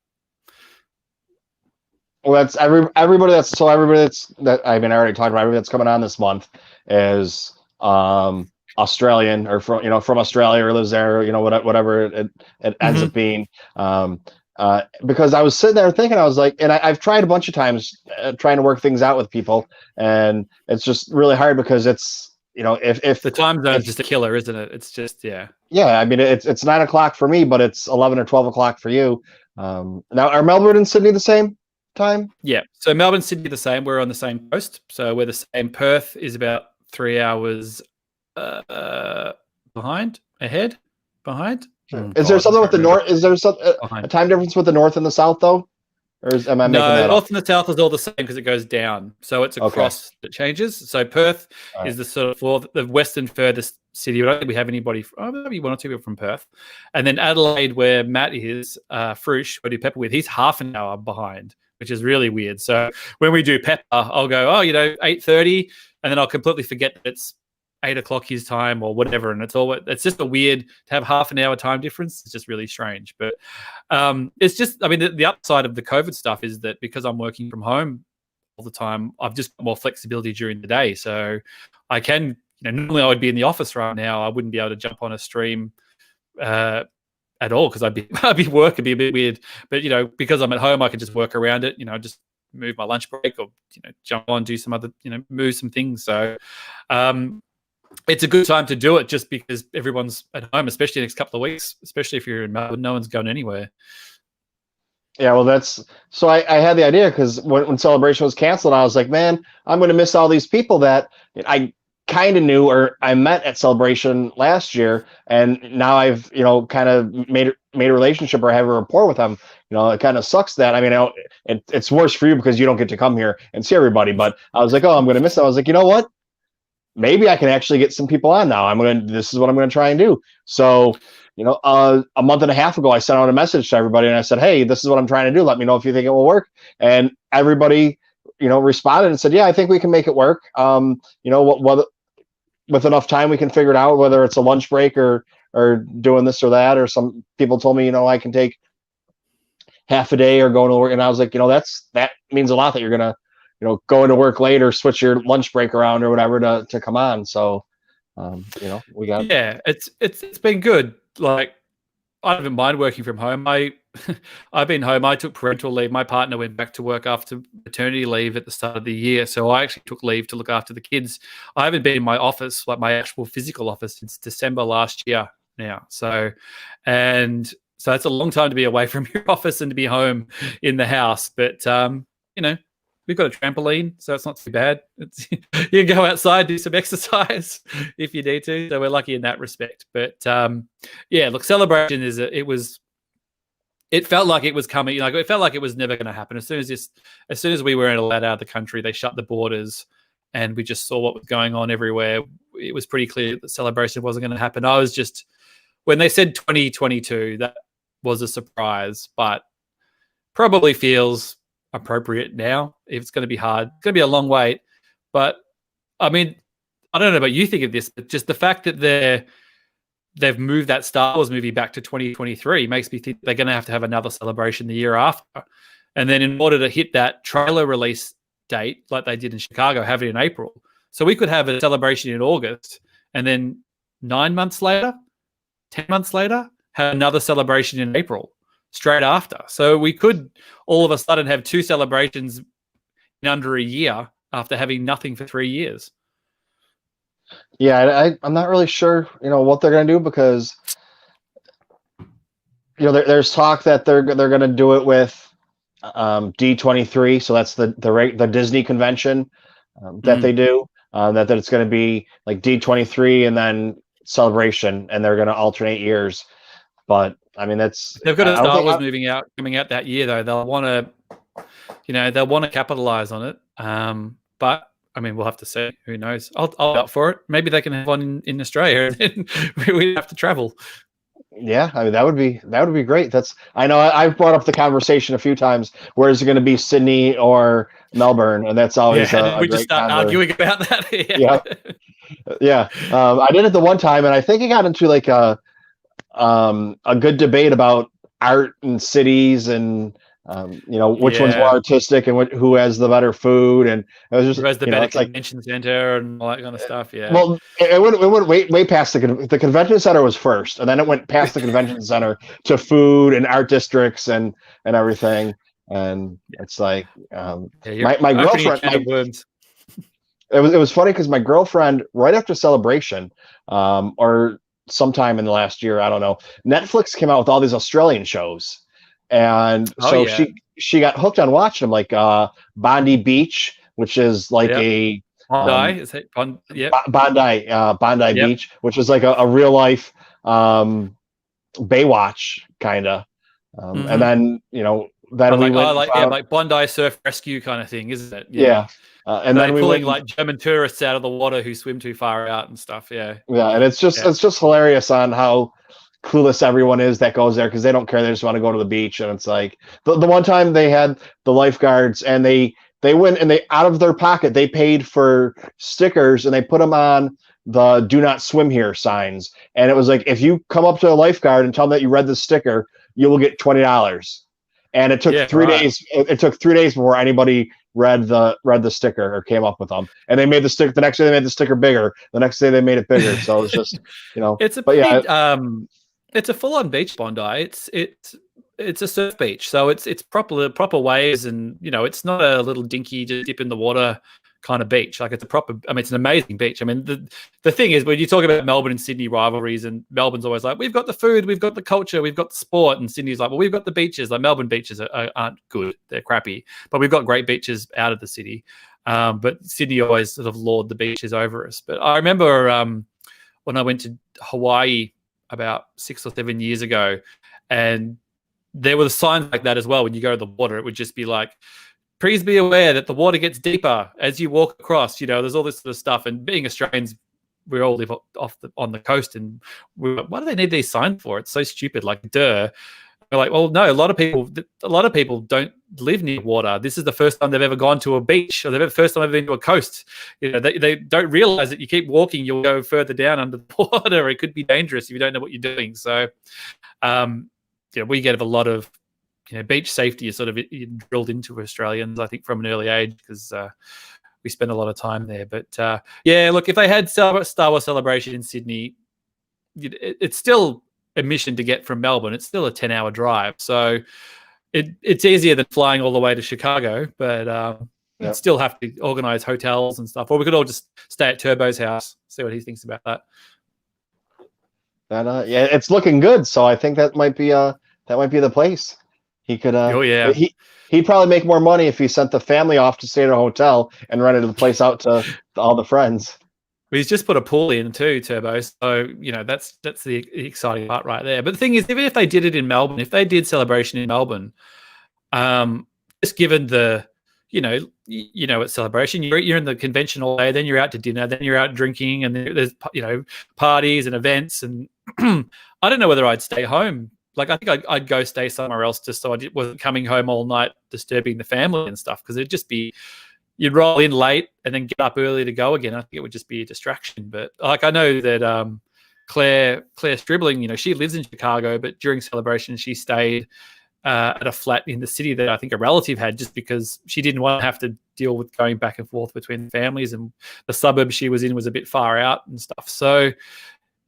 Well, that's everybody that's I already talked about. Everybody that's coming on this month is Australian or from Australia or lives there, whatever it ends up being. Because I was sitting there thinking, I was like, and I've tried a bunch of times trying to work things out with people, and it's just really hard because it's if the time zone is just a killer, isn't it? It's just yeah. I mean it's 9:00 for me, but it's 11 or 12 o'clock for you. Now are Melbourne and Sydney the same time? Yeah, so Melbourne, Sydney the same. We're on the same coast, so we're the same. Perth is about 3 hours behind. Is there something with the north? Is there a time difference with the north and the south though, or am I making that up? No, north and the south is all the same because it goes down, so it's a cross that changes. So Perth is the sort of the western furthest city. I don't think we have anybody. Maybe one or two people from Perth, and then Adelaide, where Matt is, Frush, who I do Pepper with, he's half an hour behind, which is really weird. So when we do Pepper, I'll go 8:30, and then I'll completely forget that it's 8 o'clock his time or whatever, and it's just a weird to have half an hour time difference. It's just really strange, but it's just, I mean, the upside of the COVID stuff is that because I'm working from home all the time, I've just got more flexibility during the day, so I can, normally I would be in the office right now, I wouldn't be able to jump on a stream at at all because I'd be work, it'd be a bit weird. But because I'm at home, I can just work around it. Just move my lunch break or jump on, do some other, move some things. So it's a good time to do it just because everyone's at home, especially the next couple of weeks, especially if you're in Melbourne, no one's going anywhere. Yeah, well, so I had the idea because when Celebration was canceled, I was like, man, I'm going to miss all these people that I kind of knew or I met at Celebration last year, and now I've kind of made a relationship or have a rapport with them. It kind of sucks that. I mean, it's worse for you because you don't get to come here and see everybody. But I was like, oh, I'm going to miss them. I was like, you know what? Maybe I can actually get some people on now. This is what I'm going to try and do. So, a month and a half ago, I sent out a message to everybody and I said, hey, this is what I'm trying to do. Let me know if you think it will work. And everybody, responded and said, yeah, I think we can make it work. What with enough time, we can figure it out, whether it's a lunch break or doing this or that. Or some people told me, I can take half a day or going to work. And I was like, that means a lot that you're going to, go into work late or switch your lunch break around or whatever to come on. So, we got. Yeah, it's been good. Like, I don't even mind working from home. I've been home. I took parental leave. My partner went back to work after maternity leave at the start of the year. So I actually took leave to look after the kids. I haven't been in my office, like my actual physical office, since December last year now. So that's a long time to be away from your office and to be home in the house. But, we've got a trampoline, so it's not too bad. You can go outside, do some exercise if you need to. So we're lucky in that respect. But look, Celebration it felt like it was coming. It felt like it was never going to happen. As soon as we were allowed out of the country, they shut the borders, and we just saw what was going on everywhere. It was pretty clear that Celebration wasn't going to happen. I was just, when they said 2022, that was a surprise, but probably feels appropriate now. If it's going to be hard, it's going to be a long wait. But I mean, I don't know about you think of this, but just the fact that they've moved that Star Wars movie back to 2023 makes me think they're going to have another Celebration the year after. And then in order to hit that trailer release date, like they did in Chicago, have it in April. So we could have a Celebration in August, and then 9 months later, 10 months later, have another Celebration in April straight after. So we could all of a sudden have two celebrations in under a year after having nothing for 3 years. Yeah, I'm not really sure, what they're going to do because, there's talk that they're going to do it with D23. So that's the Disney convention that they do. That it's going to be like D23 and then Celebration, and they're going to alternate years. But I mean, they've got a Star Wars coming out that year though. They'll want to capitalize on it. But I mean, we'll have to see. Who knows? I'll be up for it. Maybe they can have one in Australia, and we have to travel. Yeah, I mean that would be great. I know I've brought up the conversation a few times. Where is it going to be, Sydney or Melbourne? And that's always we just start arguing about that. Yeah. I did it the one time, and I think it got into like a good debate about art and cities and which one's more artistic and who has the better food, and it was just who has the better convention center and all that kind of stuff. Yeah. Well, it went way past the convention center was first, and then it went past the convention center to food and art districts and everything. And it's like my girlfriend. It was funny because my girlfriend, right after Celebration, or sometime in the last year, I don't know, Netflix came out with all these Australian shows. And she got hooked on watching them, like Bondi Beach, which is like a Bondi, is it Bondi? Yeah, Bondi Beach, which is like a real life Baywatch kind of, and then like Bondi Surf Rescue kind of thing, isn't it? Yeah. And then pulling like German tourists out of the water who swim too far out and stuff. Yeah. Yeah, and it's just hilarious on how clueless everyone is that goes there because they don't care. They just want to go to the beach. And it's like the one time they had the lifeguards and they went and they out of their pocket, they paid for stickers and they put them on the "Do not swim here" signs. And it was like, if you come up to a lifeguard and tell them that you read the sticker, you will get $20. And it took 3 days. It took 3 days before anybody read the sticker or came up with them. And they made the sticker. The next day they made the sticker bigger. The next day they made it bigger. So it's just, it's a It's a full-on beach, Bondi. It's a surf beach, so it's proper waves, and it's not a little dinky just dip in the water kind of beach. Like, it's a proper. I mean, it's an amazing beach. I mean, the thing is, when you talk about Melbourne and Sydney rivalries, and Melbourne's always like, we've got the food, we've got the culture, we've got the sport, and Sydney's like, well, we've got the beaches. Like, Melbourne beaches aren't good; they're crappy, but we've got great beaches out of the city. But Sydney always sort of lord the beaches over us. But I remember when I went to Hawaii about 6 or 7 years ago, and there were signs like that as well. When you go to the water, it would just be like, please be aware that the water gets deeper as you walk across. There's all this sort of stuff. And being Australians, we all live on the coast, and we're like, why do they need these signs for? It's so stupid. Like, duh. We're like, well, no, a lot of people don't live near water. This is the first time they've ever gone to a beach, or the first time they've been to a coast. They don't realize that you keep walking, you'll go further down under the water. It could be dangerous if you don't know what you're doing. So, we get a lot of, beach safety is sort of drilled into Australians, I think, from an early age, because we spend a lot of time there. But look, if they had Star Wars Celebration in Sydney, it's still a mission to get from Melbourne. It's still a 10-hour drive, so it's easier than flying all the way to Chicago. But you'd still have to organise hotels and stuff. Or we could all just stay at Turbo's house, see what he thinks about that. It's looking good. So I think that might be the place. He could. He'd probably make more money if he sent the family off to stay at a hotel and rented the place out to all the friends. He's just put a pool in too, Turbo. So that's the exciting part right there. But the thing is, even if they did it in Melbourne, if they did Celebration in Melbourne, just given the it's Celebration, you're in the convention all day, then you're out to dinner, then you're out drinking, and there's parties and events, and I don't know whether I'd stay home. Like, I think I'd go stay somewhere else just so I wasn't coming home all night disturbing the family and stuff, because it'd just be, you'd roll in late and then get up early to go again. I think it would just be a distraction. But like, I know that Claire Stribling, she lives in Chicago, but during Celebration she stayed at a flat in the city that I think a relative had, just because she didn't want to have to deal with going back and forth between the families, and the suburb she was in was a bit far out and stuff. So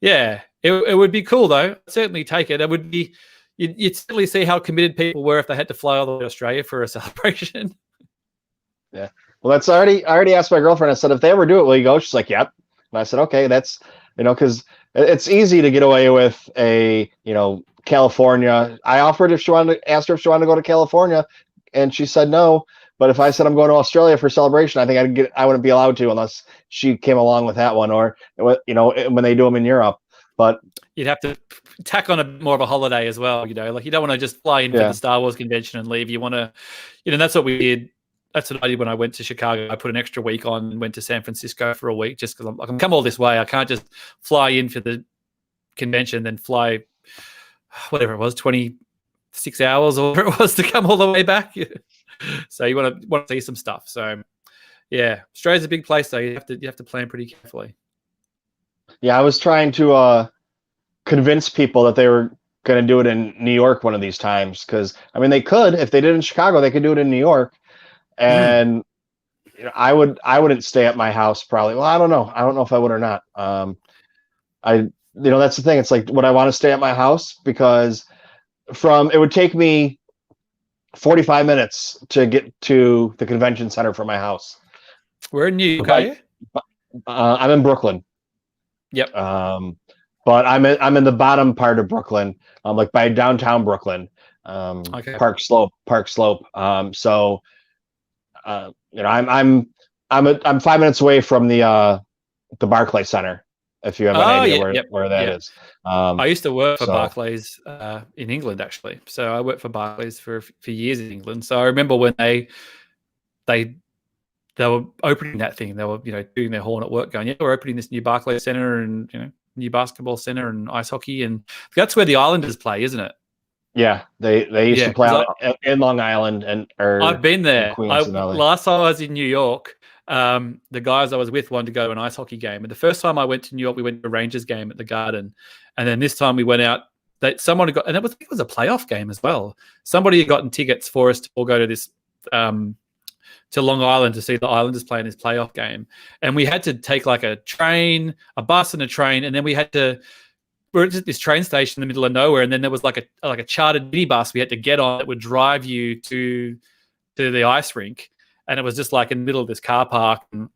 yeah, it would be cool though. I'd certainly take it. It would be, you'd certainly see how committed people were if they had to fly all the way to Australia for a celebration. Yeah. Well, I already asked my girlfriend. I said, if they ever do it, will you go? She's like, yep. And I said, okay, that's, because it's easy to get away with a, California. I asked her if she wanted to go to California, and she said no. But if I said I'm going to Australia for Celebration, I think I wouldn't be allowed to unless she came along with that one, or when they do them in Europe. But you'd have to tack on more of a holiday as well. Like, you don't want to just fly in for the Star Wars convention and leave. You want to, that's what we did. That's what I did when I went to Chicago. I put an extra week on and went to San Francisco for a week, just because I'm come all this way. I can't just fly in for the convention, then fly whatever it was, 26 hours or whatever it was, to come all the way back. So you want to see some stuff. So yeah, Australia's a big place, though. You have to plan pretty carefully. Yeah, I was trying to convince people that they were going to do it in New York one of these times, because they could. If they did it in Chicago, they could do it in New York. And I wouldn't stay at my house probably. Well, I don't know if I would or not. That's the thing. It's like, would I want to stay at my house? Because it would take me 45 minutes to get to the convention center from my house. Where in New York are you? I'm in Brooklyn. Yep. But I'm in the bottom part of Brooklyn. I'm like by downtown Brooklyn. Okay. Park Slope. So I'm 5 minutes away from the Barclays Center, if you have an idea where that is. I used to work for Barclays in England, actually. So I worked for Barclays for years in England. So I remember when they were opening that thing. They were doing their horn at work, going, we're opening this new Barclays Center and new basketball center and ice hockey, and that's where the Islanders play, isn't it? Yeah, they used to play out in Long Island, I've been there. Last time I was in New York, the guys I was with wanted to go to an ice hockey game, and the first time I went to New York, we went to a Rangers game at the Garden, and then this time we went out. Someone had got, and I think it was a playoff game as well. Somebody had gotten tickets for us to all go to this to Long Island to see the Islanders play in this playoff game, and we had to take like a bus and a train, and then we had to we're at this train station in the middle of nowhere, and then there was like a chartered minibus we had to get on that would drive you to the ice rink, and it was just like in the middle of this car park. And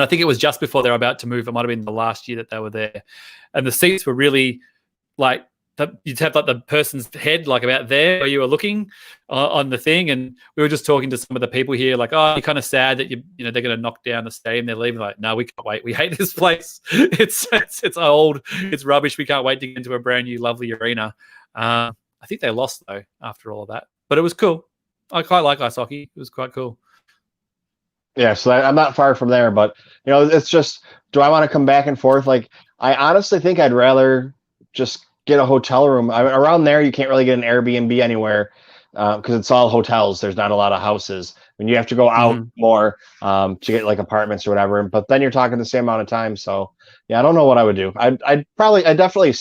I think it was just before they were about to move. It might have been the last year that they were there, and the seats were really like you'd have like the person's head like about there where you were looking on the thing. And we were just talking to some of the people here, like, oh, you're kind of sad that you know they're going to knock down the stadium. They're leaving. Like, no, we can't wait. We hate this place. It's old. It's rubbish. We can't wait to get into a brand new lovely arena. I think they lost though after all of that, but it was cool. I quite like ice hockey. It was quite cool. Yeah, so I'm not far from there, but it's just, do I want to come back and forth? Like, I honestly think I'd rather just get a hotel room. Around there, you can't really get an Airbnb anywhere because it's all hotels. There's not a lot of houses. I mean, you have to go out more to get like apartments or whatever. But then you're talking the same amount of time. So yeah, I don't know what I would do. I definitely,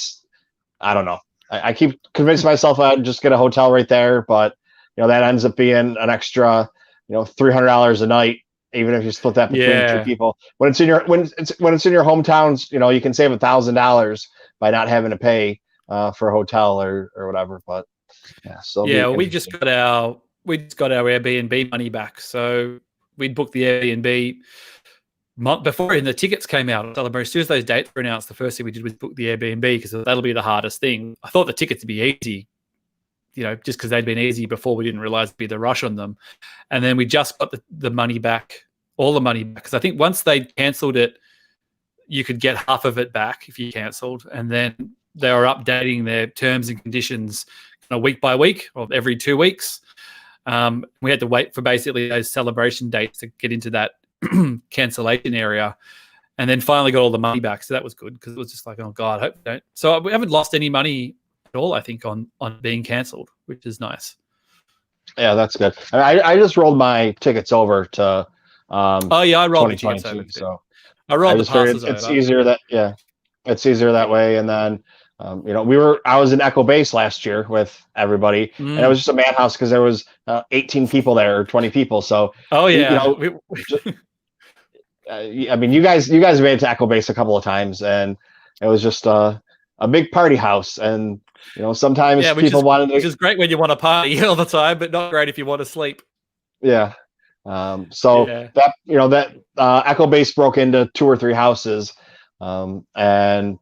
I don't know. I keep convincing myself I'd just get a hotel right there, but that ends up being an extra, $300 a night, even if you split that between two people. When it's in your hometowns, you can save $1,000 by not having to pay for a hotel or whatever. But yeah, so we just got our Airbnb money back. So we'd booked the Airbnb before the tickets came out. As soon as those dates were announced, the first thing we did was book the Airbnb because that'll be the hardest thing. I thought the tickets would be easy, just because they'd been easy before. We didn't realize there'd be the rush on them. And then we just got the money back, all the money back. Because I think once they cancelled it, you could get half of it back if you cancelled. And then they were updating their terms and conditions week by week or every 2 weeks. We had to wait for basically those celebration dates to get into that cancellation area, and then finally got all the money back. So that was good because it was just like, oh God, I hope we don't. So we haven't lost any money at all, I think, on being cancelled, which is nice. Yeah, that's good. I just rolled my tickets over to I rolled the tickets over too. So I rolled the passes over. It's easier it's easier that way. And then I was in Echo Base last year with everybody, and it was just a madhouse because there was 18 people there or 20 people. So I mean, you guys made it to Echo Base a couple of times, and it was just a big party house. And sometimes people wanted to, which is great when you want to party all the time, but not great if you want to sleep. Yeah. That Echo Base broke into 2 or 3 houses, and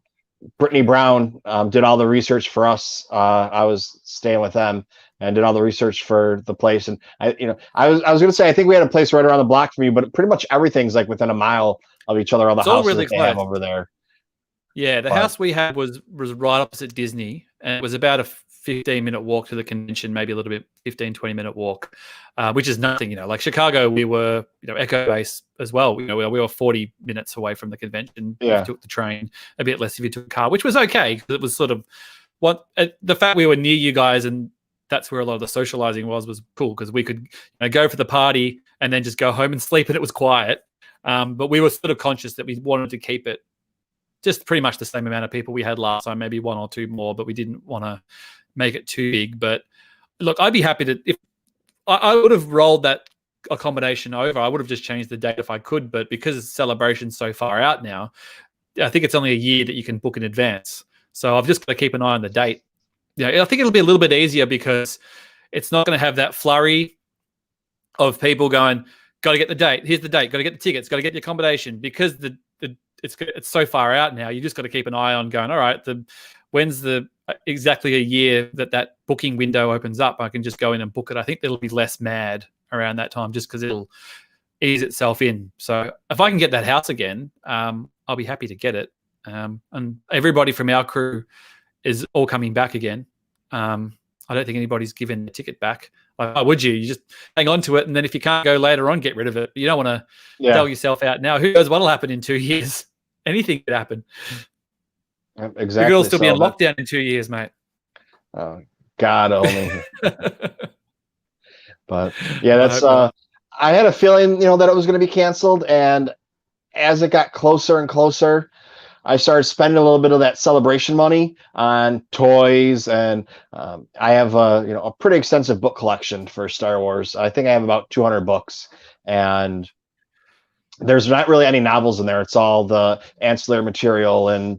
Brittany Brown did all the research for us. I was staying with them and did all the research for the place. And I was going to say, I think we had a place right around the block from you, but pretty much everything's like within a mile of each other. All the houses really that they have over there. Yeah, the house we had was right opposite Disney, and it was about a 15-minute walk to the convention, maybe a little bit, 15-20-minute walk, which is nothing. Like Chicago, we were Echo Base as well. We were 40 minutes away from the convention. If you took the train, a bit less if you took a car, which was okay because it was sort of the fact we were near you guys, and that's where a lot of the socializing was cool because we could go for the party and then just go home and sleep, and it was quiet. But we were sort of conscious that we wanted to keep it just pretty much the same amount of people we had last time, maybe 1 or 2 more, but we didn't want to make it too big. But look, I'd be happy to, if I would have rolled that accommodation over, I would have just changed the date if I could, but because Celebration's so far out now, I think it's only a year that you can book in advance. So I've just got to keep an eye on the date. I think it'll be a little bit easier because it's not going to have that flurry of people going, got to get the date. Here's the date. Got to get the tickets. Got to get the accommodation, because it's so far out now. You just got to keep an eye on going, all right, when's exactly a year that booking window opens up. I can just go in and book it. I think it'll be less mad around that time just because it'll ease itself in. So if I can get that house again, I'll be happy to get it. And everybody from our crew is all coming back again. I don't think anybody's given the ticket back. Like, why would you? You just hang on to it, and then if you can't go later on, get rid of it. You don't want to sell yourself out now. Who knows what'll happen in 2 years? Anything could happen. Exactly. You'll still be in lockdown in 2 years, mate. Oh, God only. But yeah, that's. I had a feeling, that it was going to be canceled, and as it got closer and closer, I started spending a little bit of that celebration money on toys, and I have a pretty extensive book collection for Star Wars. I think I have about 200 books, and there's not really any novels in there. It's all the ancillary material and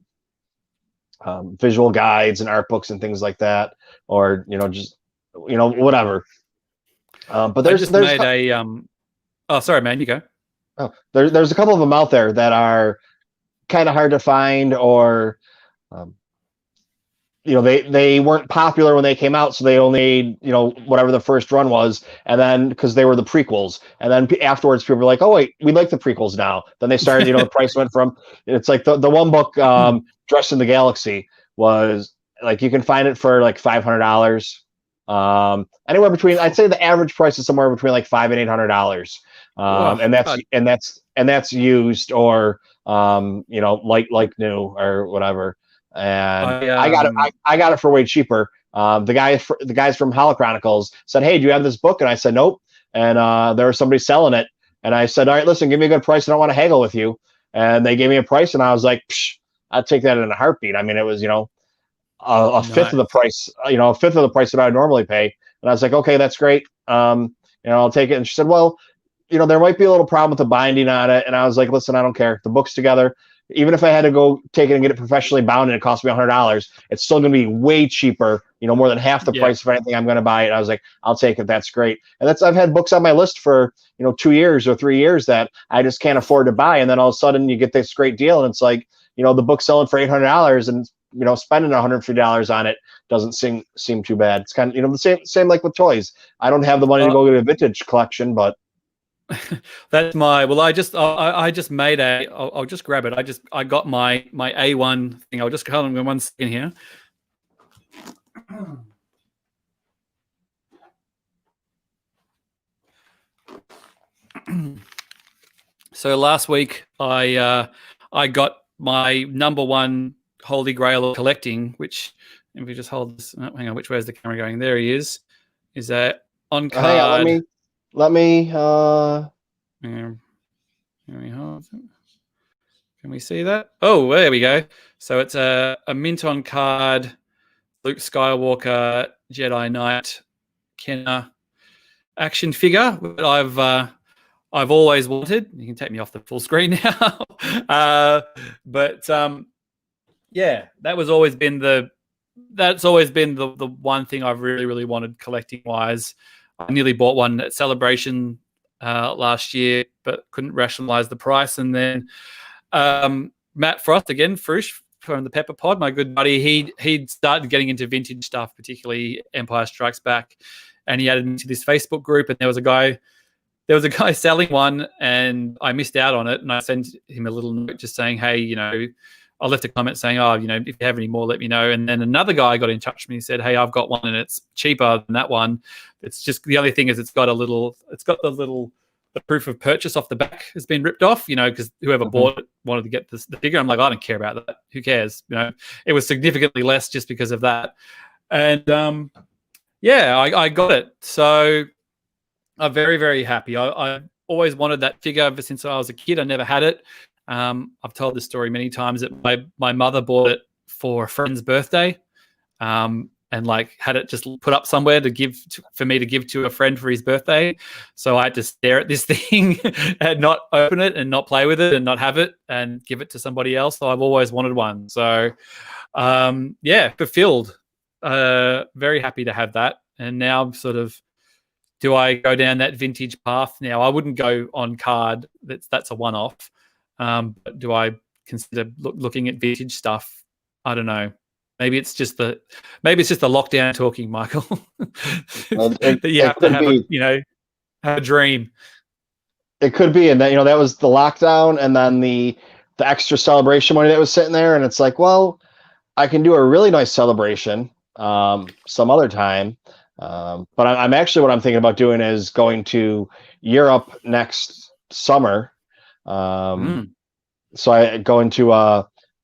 visual guides and art books and things like that, or just whatever. But I there's just made a Oh, sorry, man. You go. there's a couple of them out there that are kind of hard to find, or um, they weren't popular when they came out, so they only whatever the first run was, and then because they were the prequels, and then afterwards people were like, oh wait, we like the prequels now. Then they started, the price went from, it's like the one book, Dressed in the Galaxy, was like, you can find it for like $500. Anywhere between, I'd say the average price is somewhere between like $500 and $800. Wow, And God. that's used, or like new or whatever. And I got it for way cheaper. The guys from Hollow Chronicles said, hey, do you have this book? And I said, nope. And there was somebody selling it, and I said, all right, listen, give me a good price. I don't want to haggle with you. And they gave me a price, and I was like, psh, I'd take that in a heartbeat. I mean, it was a fifth of the price, a fifth of the price that I would normally pay. And I was like, okay, that's great. I'll take it. And she said, well, there might be a little problem with the binding on it. And I was like, listen, I don't care. The book's together. Even if I had to go take it and get it professionally bound and it cost me $100, it's still going to be way cheaper, more than half the price of anything I'm going to buy it. And I was like, I'll take it. That's great. And I've had books on my list for, 2 years or 3 years that I just can't afford to buy. And then all of a sudden you get this great deal, and it's like, the book's selling for $800, and, spending $150 on it doesn't seem too bad. It's kind of, the same like with toys. I don't have the money to go get a vintage collection, but that's I just made I'll just grab it. I got my A1 thing. I'll just hold on 1 second here. So last week I got my number one holy grail of collecting, which, if we just hold this, hang on, which way is the camera going? There he is. Is that on card? Hang on, let me Can we see that? Oh, there we go. So it's a mint on card Luke Skywalker Jedi Knight Kenner action figure that I've always wanted. You can take me off the full screen now. Yeah, that's always been the one thing I've really, really wanted collecting wise. I nearly bought one at Celebration last year, but couldn't rationalize the price. And then Matt Frost, again, Frush from the Pepper Pod, my good buddy, he'd started getting into vintage stuff, particularly Empire Strikes Back, and he added me to this Facebook group, and there was a guy selling one, and I missed out on it, and I sent him a little note just saying, hey, I left a comment saying, oh, if you have any more, let me know. And then another guy got in touch with me and said, hey, I've got one and it's cheaper than that one. It's just, the only thing is it's got the proof of purchase off the back has been ripped off, because whoever bought it wanted to get the figure. I'm like, I don't care about that. Who cares? It was significantly less just because of that. And I got it. So I'm very, very happy. I always wanted that figure ever since I was a kid. I never had it. I've told this story many times that my mother bought it for a friend's birthday, and had it just put up somewhere for me to give to a friend for his birthday. So I had to stare at this thing and not open it and not play with it and not have it and give it to somebody else. So I've always wanted one. So fulfilled. Very happy to have that. And now sort of, do I go down that vintage path now? I wouldn't go on card. That's a one-off. But do I consider looking at vintage stuff? I don't know. Maybe it's just the lockdown talking, Michael. That you have to have a dream. It could be, and that was the lockdown, and then the extra celebration money that was sitting there, and it's like, well, I can do a really nice celebration some other time. But I'm actually, what I'm thinking about doing is going to Europe next summer. So I go into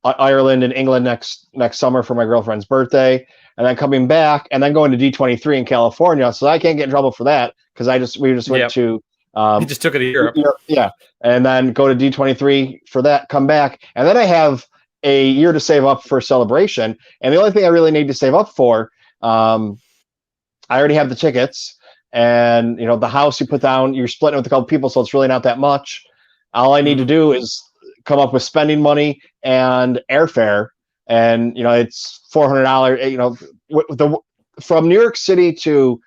Ireland and England next summer for my girlfriend's birthday, and then coming back and then going to D23 in California. So I can't get in trouble for that, because we just went to you just took it to Europe. Yeah, and then go to D23 for that, come back, and then I have a year to save up for Celebration. And the only thing I really need to save up for, I already have the tickets, and the house you put down, you're splitting it with a couple people, so it's really not that much. All I need to do is come up with spending money and airfare, and it's $400. From New York City to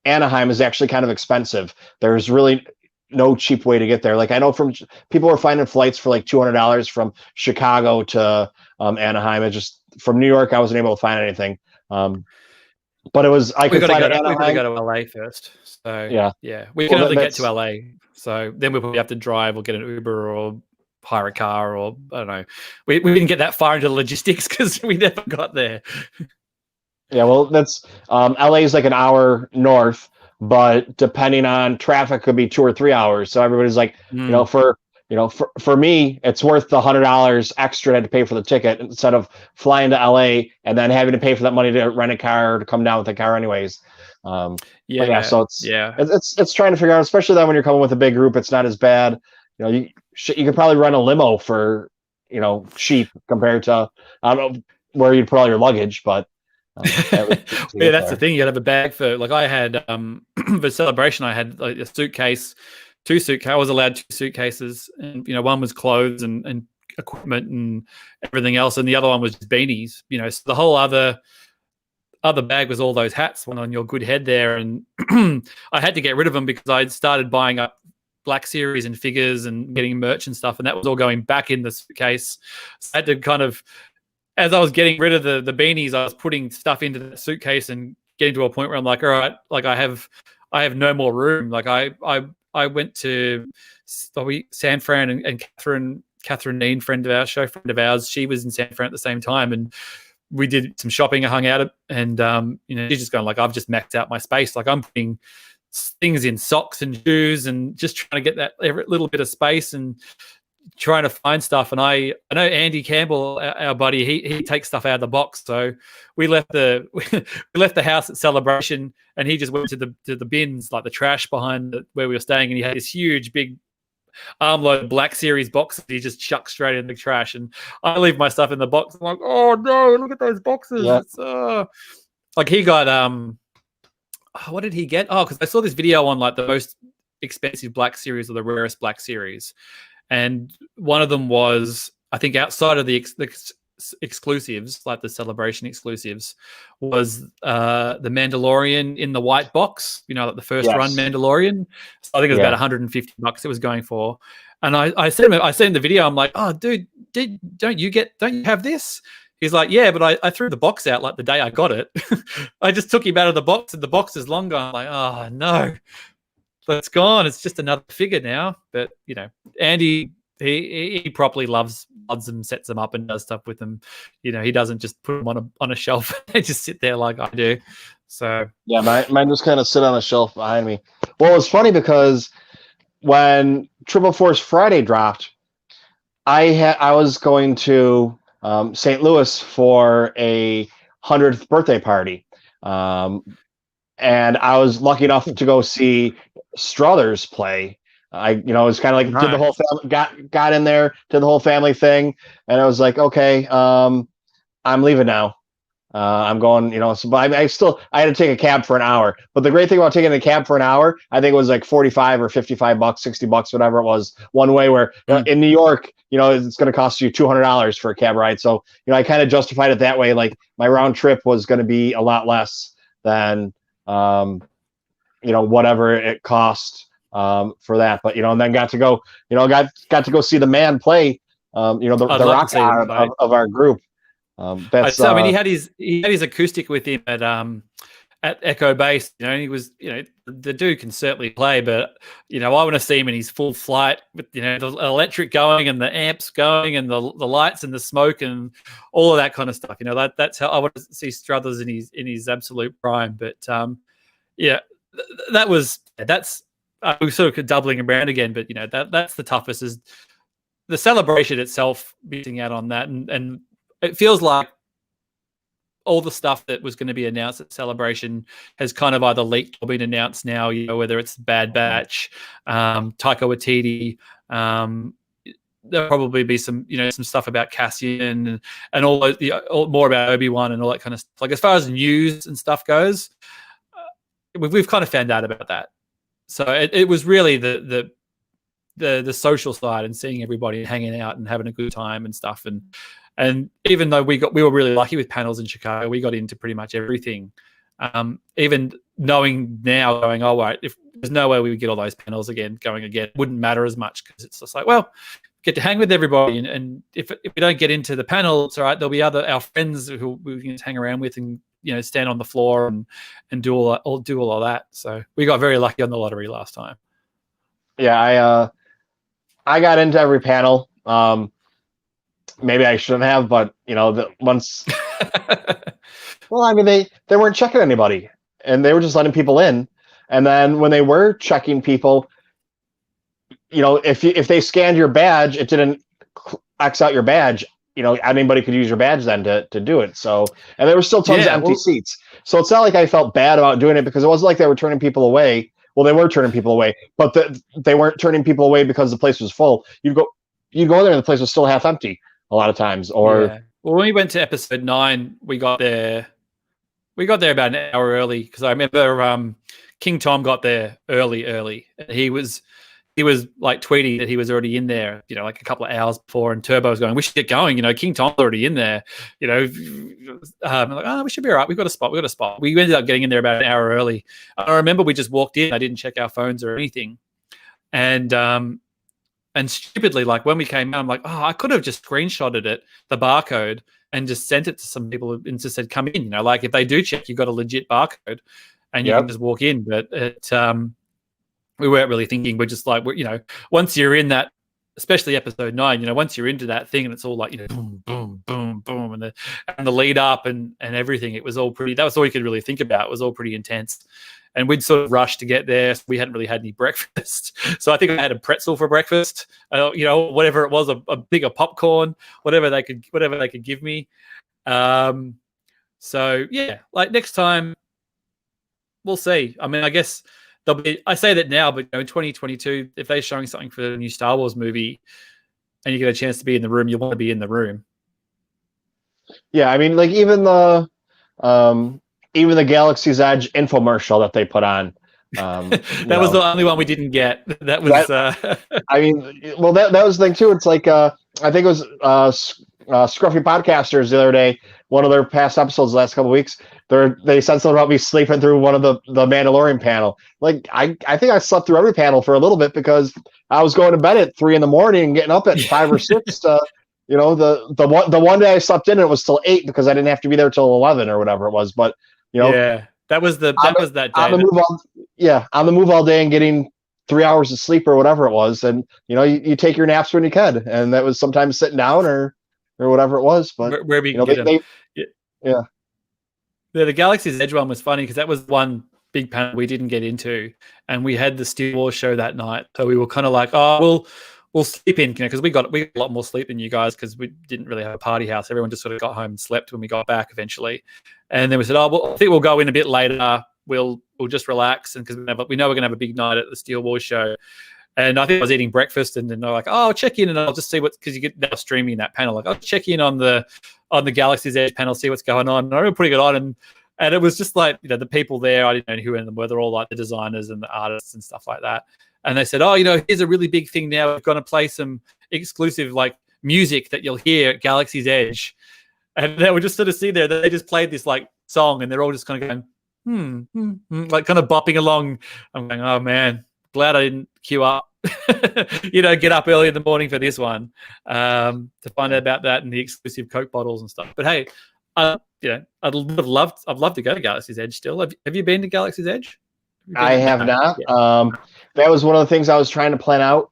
Anaheim is actually kind of expensive. There's really no cheap way to get there. Like I know from people are finding flights for like $200 from Chicago to Anaheim. It just from New York, I wasn't able to find anything. But it was I could fly to Anaheim. We've got to go to LA first. So yeah, we can only get to LA. So then we'll probably have to drive or get an Uber or hire a car, or I don't know. We didn't get that far into the logistics because we never got there. Yeah, well, that's LA is like an hour north, but depending on traffic, could be 2 or 3 hours. So everybody's like, for me, it's worth the $100 extra I had to pay for the ticket instead of flying to LA and then having to pay for that money to rent a car or to come down with a car anyways. So it's trying to figure out, especially that when you're coming with a big group, it's not as bad. You could probably rent a limo for cheap compared to I don't know where you'd put all your luggage, but. That's the thing. You gotta have a bag for. Like I had the celebration. I had like a suitcase, 2 suitcases. I was allowed 2 suitcases, and one was clothes and equipment and everything else, and the other one was just beanies. So the whole other bag was all those hats, one on your good head there, and I had to get rid of them because I'd started buying up Black Series and figures and getting merch and stuff, and that was all going back in the suitcase. So I had to kind of. As I was getting rid of the beanies, I was putting stuff into the suitcase and getting to a point where I'm like, all right, like I have no more room. Like I went to San Fran and Catherine Neen, friend of ours, she was in San Fran at the same time, and we did some shopping. I hung out, and she's just going like, I've just maxed out my space. Like I'm putting things in socks and shoes and just trying to get that every little bit of space and trying to find stuff. And I know Andy Campbell, our buddy, he takes stuff out of the box. So we left the house at Celebration, and he just went to the bins, like the trash behind where we were staying, and he had this huge big armload Black Series box that he just chucked straight in the trash. And I leave my stuff in the box. I'm like, oh no, look at those boxes. Yeah. It's like he got what did he get? Oh, because I saw this video on like the most expensive Black Series or the rarest Black Series. And one of them was, I think, outside of the exclusives, like the Celebration exclusives, was the Mandalorian in the white box. Like the first run Mandalorian. So I think it was about $150 it was going for. And I sent him the video. I'm like, oh, dude, don't you have this? He's like, yeah, but I threw the box out like the day I got it. I just took him out of the box, and the box is long gone. I'm like, oh no. It's gone. It's just another figure now. But Andy, he properly loves them, sets them up, and does stuff with them. He doesn't just put them on a shelf and just sit there like I do. So yeah, mine just kind of sit on a shelf behind me. Well, it's funny because when Triple Force Friday dropped, I was going to St. Louis for a 100th birthday party. And I was lucky enough to go see Struthers play. It was kind of like did the whole family, got in there, did the whole family thing, and I was like, okay, I'm leaving now. I'm going, but I had to take a cab for an hour. But the great thing about taking a cab for an hour, I think it was like $45 or $55, $60, whatever it was, one way. Where in New York, it's going to cost you $200 for a cab ride. So I kind of justified it that way. Like my round trip was going to be a lot less than whatever it cost for that. But and then got to go see the man play. The rock star of our group. He had his acoustic with him at Echo Base. He was the dude can certainly play, but I want to see him in his full flight with the electric going and the amps going and the lights and the smoke and all of that kind of stuff. That's how I want to see Struthers in his absolute prime. But that's we're sort of doubling around again. But that's the toughest, is the celebration itself, missing out on that, and it feels like all the stuff that was going to be announced at Celebration has kind of either leaked or been announced now, whether it's Bad Batch, Taika Waititi, there'll probably be some stuff about Cassian and all those, more about Obi-Wan and all that kind of stuff. Like as far as news and stuff goes, we've kind of found out about that. So it was really the the social side and seeing everybody and hanging out and having a good time and stuff. And even though we were really lucky with panels in Chicago, we got into pretty much everything. Even knowing now, going, oh, right, if there's no way we would get all those panels going again, it wouldn't matter as much, because it's just like, well, get to hang with everybody, and if we don't get into the panel, it's all right. There'll be our friends who we can hang around with, and stand on the floor and do all of that. So we got very lucky on the lottery last time. Yeah, I got into every panel. Maybe I shouldn't have, but once. Well, I mean, they weren't checking anybody, and they were just letting people in. And then when they were checking people, if they scanned your badge, it didn't X out your badge. Anybody could use your badge then to do it. So, and there were still tons of empty seats. So it's not like I felt bad about doing it, because it wasn't like they were turning people away. Well, they were turning people away, but they weren't turning people away because the place was full. You'd go there and the place was still half empty a lot of times. Or well, when we went to episode 9, we got there about an hour early, because I remember King Tom got there early. He was like tweeting that he was already in there, like a couple of hours before, and Turbo was going, we should get going, King Tom's already in there, I'm like, oh, we should be all right, we got a spot. We ended up getting in there about an hour early. I remember we just walked in, I didn't check our phones or anything, and stupidly, like when we came out, I'm like, oh, I could have just screenshotted the barcode, and just sent it to some people and just said, come in, like if they do check, you've got a legit barcode and you can just walk in. But we weren't really thinking. We're just like, once you're in that, especially episode 9, once you're into that thing and it's all like, boom, boom, boom, boom, and the lead up and everything, it was all pretty, that was all you could really think about. It was all pretty intense. And we'd sort of rushed to get there. So we hadn't really had any breakfast. So I think I had a pretzel for breakfast, whatever it was, a bigger popcorn, whatever they could give me. So yeah, like next time we'll see. I mean, I guess I say that now, but in 2022, if they're showing something for the new Star Wars movie and you get a chance to be in the room, you want to be in the room. Yeah. I mean, like even the Galaxy's Edge infomercial that they put on. That was the only one we didn't get. That was. I mean, well, that was the thing too. It's like I think it was Scruffy Podcasters the other day. One of their past episodes, the last couple of weeks, they said something about me sleeping through one of the Mandalorian panel. Like I think I slept through every panel for a little bit, because I was going to bed at 3 a.m. and getting up at 5 or 6 to. The one day I slept in, it was till 8 because I didn't have to be there till 11 or whatever it was. But yeah, that was that day. On the move all day and getting 3 hours of sleep or whatever it was, and you take your naps when you can, and that was sometimes sitting down or whatever it was. But where we yeah. The Galaxy's Edge one was funny because that was one big panel we didn't get into, and we had the Star Wars show that night, so we were kind of like, oh, we'll sleep in, because we got a lot more sleep than you guys, because we didn't really have a party house. Everyone just sort of got home and slept when we got back eventually. And then we said, I think we'll go in a bit later. We'll just relax, and because we know we're going to have a big night at the Steel Wars show. And I think I was eating breakfast, and then they're like, oh, I'll check in and I'll just see because you get now streaming that panel. Like, I'll check in on the Galaxy's Edge panel, see what's going on. And I remember putting it on, and it was just like, the people there, I didn't know who them were. They're all like the designers and the artists and stuff like that. And they said, oh, here's a really big thing now. We're going to play some exclusive like music that you'll hear at Galaxy's Edge. And they were just sort of sitting there. They just played this like song, and they're all just kind of going, like kind of bopping along. I'm going, oh man, glad I didn't queue up, get up early in the morning for this one, to find out about that and the exclusive Coke bottles and stuff. But hey, I'd love to go to Galaxy's Edge still. Have you been to Galaxy's Edge? I have not. That was one of the things I was trying to plan out.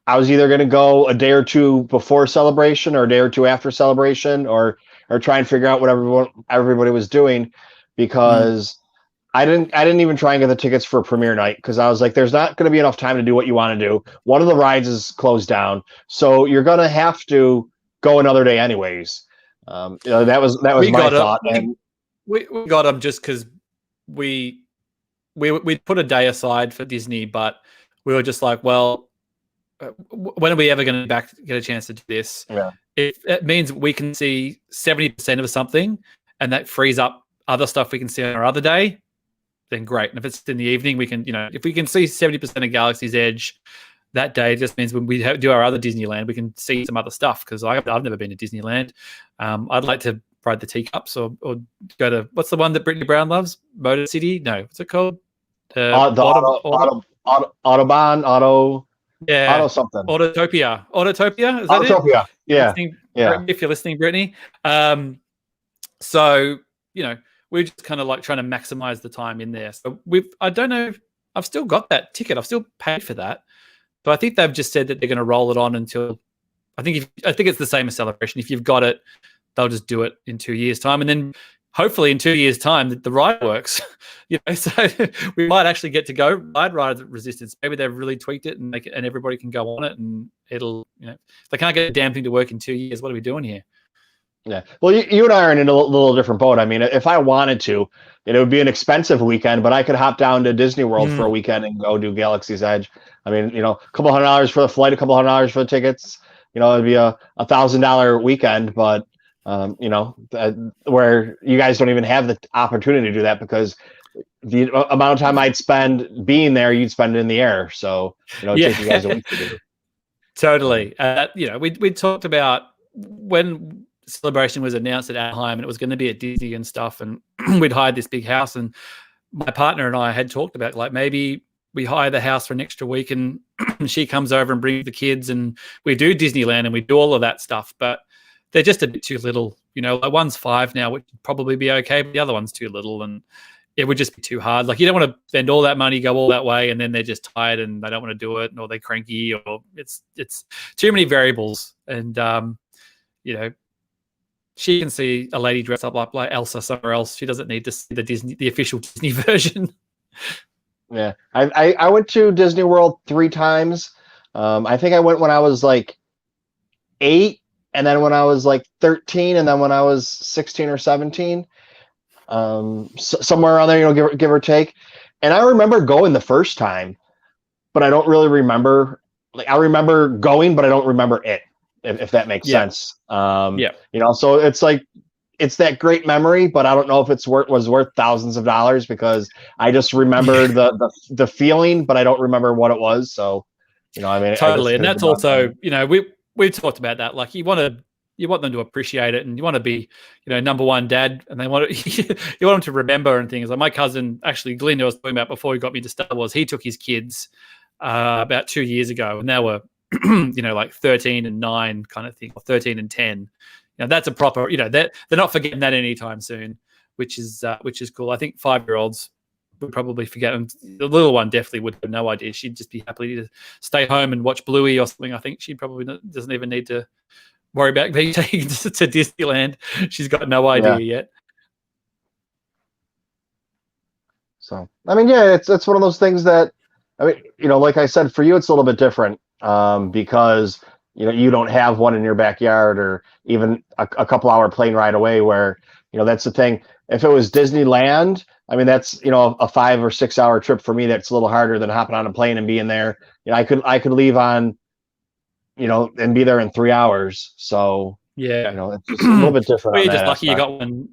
I was either going to go a day or two before Celebration or a day or two after Celebration, or try and figure out what everybody was doing, because I didn't even try and get the tickets for premiere night, because I was like, there's not going to be enough time to do what you want to do. One of the rides is closed down, so you're going to have to go another day anyways. That was my thought. We got them just because we put a day aside for Disney, but we were just like, well, when are we ever going to get a chance to do this? Yeah. It means we can see 70% of something, and that frees up other stuff we can see on our other day. then great. And if it's in the evening, we can, if we can see 70% of Galaxy's Edge that day, it just means when we do our other Disneyland, we can see some other stuff, because I've never been to Disneyland. I'd like to ride the teacups or go to, what's the one that Brittany Brown loves? Motor City? No, what's it called? Autobahn, auto something. Autotopia, is that Autotopia. it? Yeah. If you're listening, Brittany. So, we're just kind of like trying to maximize the time in there. So I don't know, I've still got that ticket. I've still paid for that. But I think they've just said that they're going to roll it on until, I think it's the same as Celebration. If you've got it, they'll just do it in 2 years' time. And then hopefully in 2 years' time, the ride works. So we might actually get to go ride Resistance. Maybe they've really tweaked it and and everybody can go on it, and it'll, if they can't get a damn thing to work in 2 years, what are we doing here? Yeah. Well, you and I are in a little different boat. I mean, if I wanted to, it would be an expensive weekend, but I could hop down to Disney World for a weekend and go do Galaxy's Edge. I mean, a couple $100 for the flight, a couple $100 for the tickets. It'd be a $1,000 weekend, but where you guys don't even have the opportunity to do that, because the amount of time I'd spend being there, you'd spend it in the air. So, it takes you guys a week to do. Totally. We talked about when Celebration was announced at Anaheim and it was going to be at Disney and stuff, and we'd hired this big house, and my partner and I had talked about, like, maybe we hire the house for an extra week and she comes over and brings the kids and we do Disneyland and we do all of that stuff, but they're just a bit too little. Like one's 5 now, which would probably be okay, but the other one's too little, and it would just be too hard. Like, you don't want to spend all that money, go all that way, and then they're just tired and they don't want to do it, or they're cranky, or it's too many variables. And she can see a lady dressed up like Elsa somewhere else. She doesn't need to see the official Disney version. Yeah, I went to Disney World 3 times. I think I went when I was like 8, and then when I was like 13, and then when I was 16 or 17, somewhere around there, give or take. And I remember going the first time, but I don't really remember. Like, I remember going, but I don't remember it. If that makes sense. So it's like, it's that great memory, but I don't know if was worth thousands of dollars, because I just remember the feeling, but I don't remember what it was. So, I mean, totally. And that's also, we talked about that. Like, you want them to appreciate it, and you want to be, number one dad, and they want to, you want them to remember and things. Like my cousin, actually, Glenn, I was talking about before he got me to Star Wars, he took his kids about 2 years ago, and they were, like 13 and 9 kind of thing, or 13 and 10. That's a proper, they're not forgetting that anytime soon, which is cool. I think 5-year-olds would probably forget, and the little one definitely would have no idea. She'd just be happy to stay home and watch Bluey or something. I think she probably doesn't even need to worry about being taken to Disneyland. She's got no idea yet. So, I mean, it's one of those things that, I mean, like I said, for you, it's a little bit different, because you don't have one in your backyard, or even a couple hour plane ride away, where that's the thing. If it was Disneyland, I mean, that's a 5 or 6 hour trip for me. That's a little harder than hopping on a plane and being there. I could leave on and be there in 3 hours. So it's just a little bit different. We're just lucky aspect. You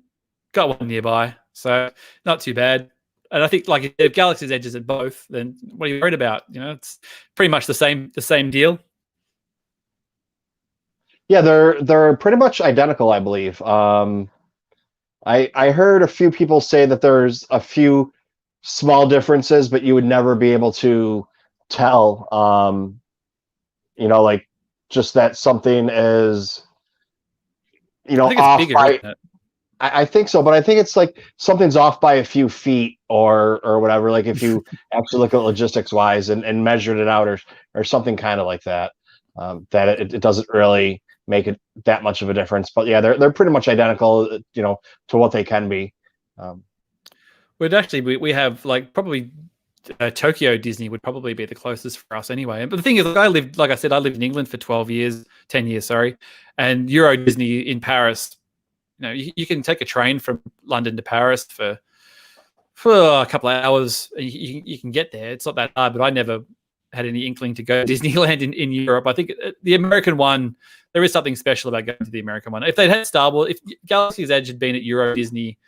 got one nearby, so not too bad. And I think, like, if Galaxy's Edge is at both, then what are you worried about? It's pretty much the same deal. Yeah, they're pretty much identical, I believe. I heard a few people say that there's a few small differences, but you would never be able to tell. Like, just that something is, I think it's off bigger, by. Isn't it? I think so, but I think it's like something's off by a few feet or whatever. Like, if you actually look at logistics wise and measured it out, or something kind of like that, that it doesn't really make it that much of a difference. But yeah, they're pretty much identical, to what they can be. We have, like, probably Tokyo Disney would probably be the closest for us anyway. But the thing is, I lived in England for 10 years, and Euro Disney in Paris. You can take a train from London to Paris for a couple of hours. You can get there. It's not that hard, but I never had any inkling to go to Disneyland in Europe. I think the American one, there is something special about going to the American one. If they'd had Star Wars, if Galaxy's Edge had been at Euro Disney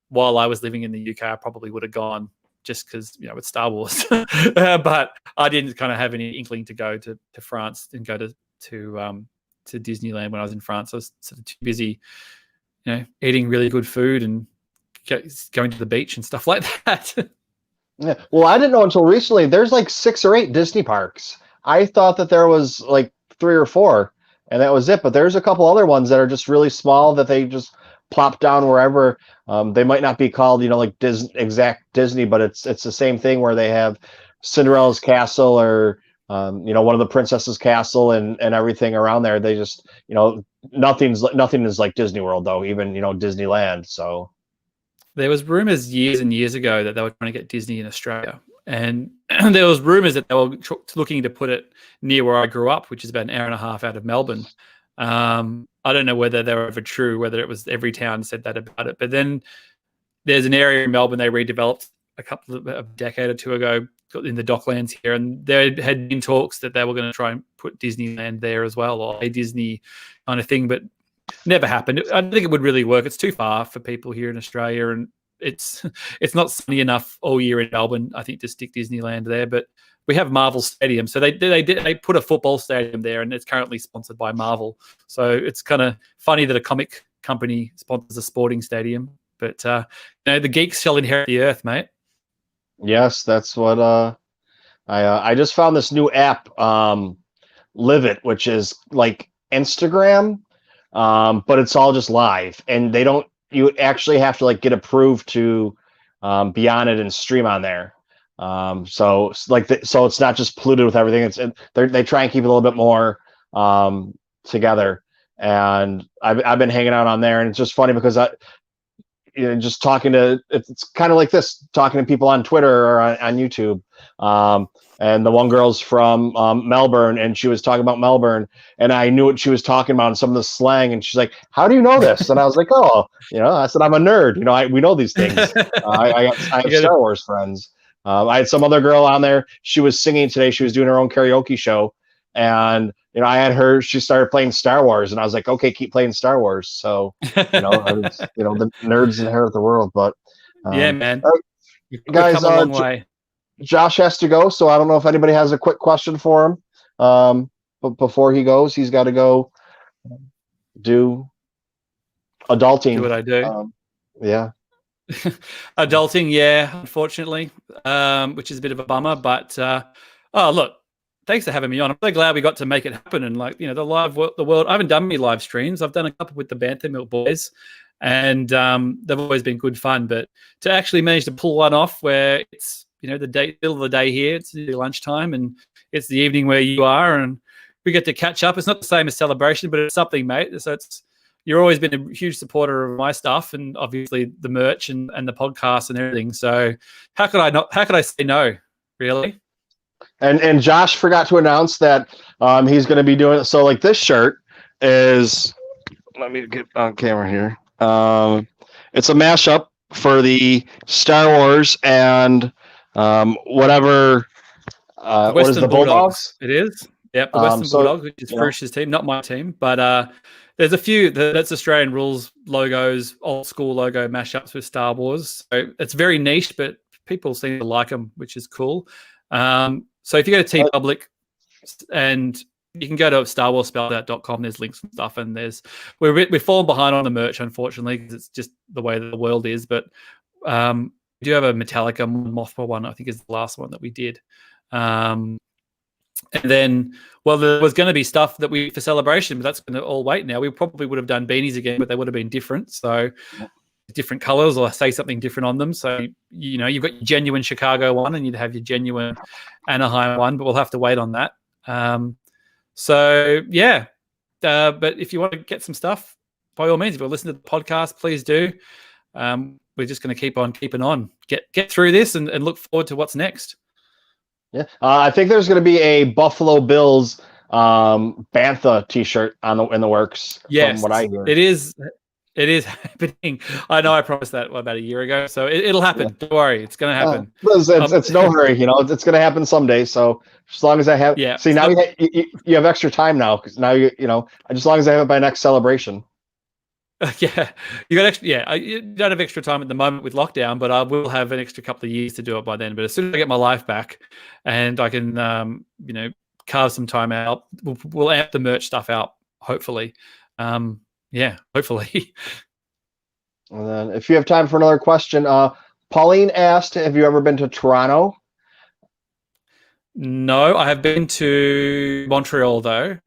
while I was living in the UK, I probably would have gone. just because it's Star Wars. But I didn't kind of have any inkling to go to France and go to Disneyland when I was in France. I was sort of too busy, eating really good food and going to the beach and stuff like that. Yeah. Well, I didn't know until recently. There's like 6 or 8 Disney parks. I thought that there was like 3 or 4, and that was it. But there's a couple other ones that are just really small that they just plop down wherever. They might not be called, like exact Disney, but it's the same thing where they have Cinderella's castle or one of the princesses' castle and everything around there. They just, nothing is like Disney World though, even Disneyland. So there was rumors years and years ago that they were trying to get Disney in Australia, and there was rumors that they were looking to put it near where I grew up, which is about an hour and a half out of Melbourne. I don't know whether they were ever true, whether it was every town said that about it. But then there's an area in Melbourne they redeveloped a decade or 2 ago in the Docklands here, and there had been talks that they were going to try and put Disneyland there as well, or a Disney kind of thing, but never happened. I don't think it would really work. It's too far for people here in Australia, and it's not sunny enough all year in Melbourne, I think, to stick Disneyland there. But we have Marvel Stadium, so they put a football stadium there, and it's currently sponsored by Marvel. So it's kind of funny that a comic company sponsors a sporting stadium. But the geeks shall inherit the earth, mate. Yes, that's what I just found this new app, Live It, which is like Instagram, but it's all just live, and you actually have to like get approved to be on it and stream on there. So it's not just polluted with everything. They try and keep it a little bit more together, and I've been hanging out on there, and it's just funny because just talking to, it's kind of like this, talking to people on Twitter or on YouTube. And the one girl's from Melbourne, and she was talking about Melbourne, and I knew what she was talking about and some of the slang, and she's like, "How do you know this?" And I was like, "Oh, I said, I'm a nerd. We know these things. I have Star Wars friends." I had some other girl on there. She was singing today. She was doing her own karaoke show, and I had her. She started playing Star Wars, and I was like, "Okay, keep playing Star Wars." So the nerds inherit the world. But yeah, man, guys, come a long way. Josh has to go, so I don't know if anybody has a quick question for him. But before he goes, he's got to go do adulting. Do what I do. Yeah. Adulting, yeah, unfortunately, which is a bit of a bummer. But look, thanks for having me on. I'm so glad we got to make it happen. And the world. I haven't done any live streams. I've done a couple with the Bantha Milk Boys, and they've always been good fun. But to actually manage to pull one off where it's middle of the day here, it's lunchtime, and it's the evening where you are, and we get to catch up. It's not the same as Celebration, but it's something, mate. So you've always been a huge supporter of my stuff, and obviously the merch and the podcast and everything. So how could I say no, really? And Josh forgot to announce that he's going to be doing it. So like this shirt is, let me get on camera here. It's a mashup for the Star Wars and whatever. What is the Bulldogs? It is. Yep, the Western Bulldogs, which is Frush's team, not my team, but there's a few that's Australian rules logos, old school logo mashups with Star Wars. So it's very niche, but people seem to like them, which is cool. So if you go to TeePublic, and you can go to StarWarsSpelledout.com, there's links and stuff, and we've fallen behind on the merch, unfortunately, because it's just the way the world is. But we do have a Metallica Mothra one, I think is the last one that we did. And then, there was going to be stuff that for Celebration, but that's going to all wait now. We probably would have done beanies again, but they would have been different. So different colors, or say something different on them. So, you've got your genuine Chicago one, and you'd have your genuine Anaheim one, but we'll have to wait on that. But if you want to get some stuff, by all means, if you're listening to the podcast, please do. We're just going to keep on keeping on. Get through this and look forward to what's next. Yeah, I think there's going to be a Buffalo Bills Bantha T-shirt in the works. Yes, from what I hear. It is happening. I know I promised that about a year ago, so it'll happen. Yeah. Don't worry, it's going to happen. It's no hurry, it's going to happen someday. So as long as I have, see now you have extra time now, because now as long as I have it by next Celebration. Yeah, you got extra. Yeah, you don't have extra time at the moment with lockdown, but I will have an extra couple of years to do it by then. But as soon as I get my life back, and I can, carve some time out, we'll amp the merch stuff out. Hopefully, yeah, hopefully. And then, if you have time for another question, Pauline asked, "Have you ever been to Toronto?" No, I have been to Montreal though,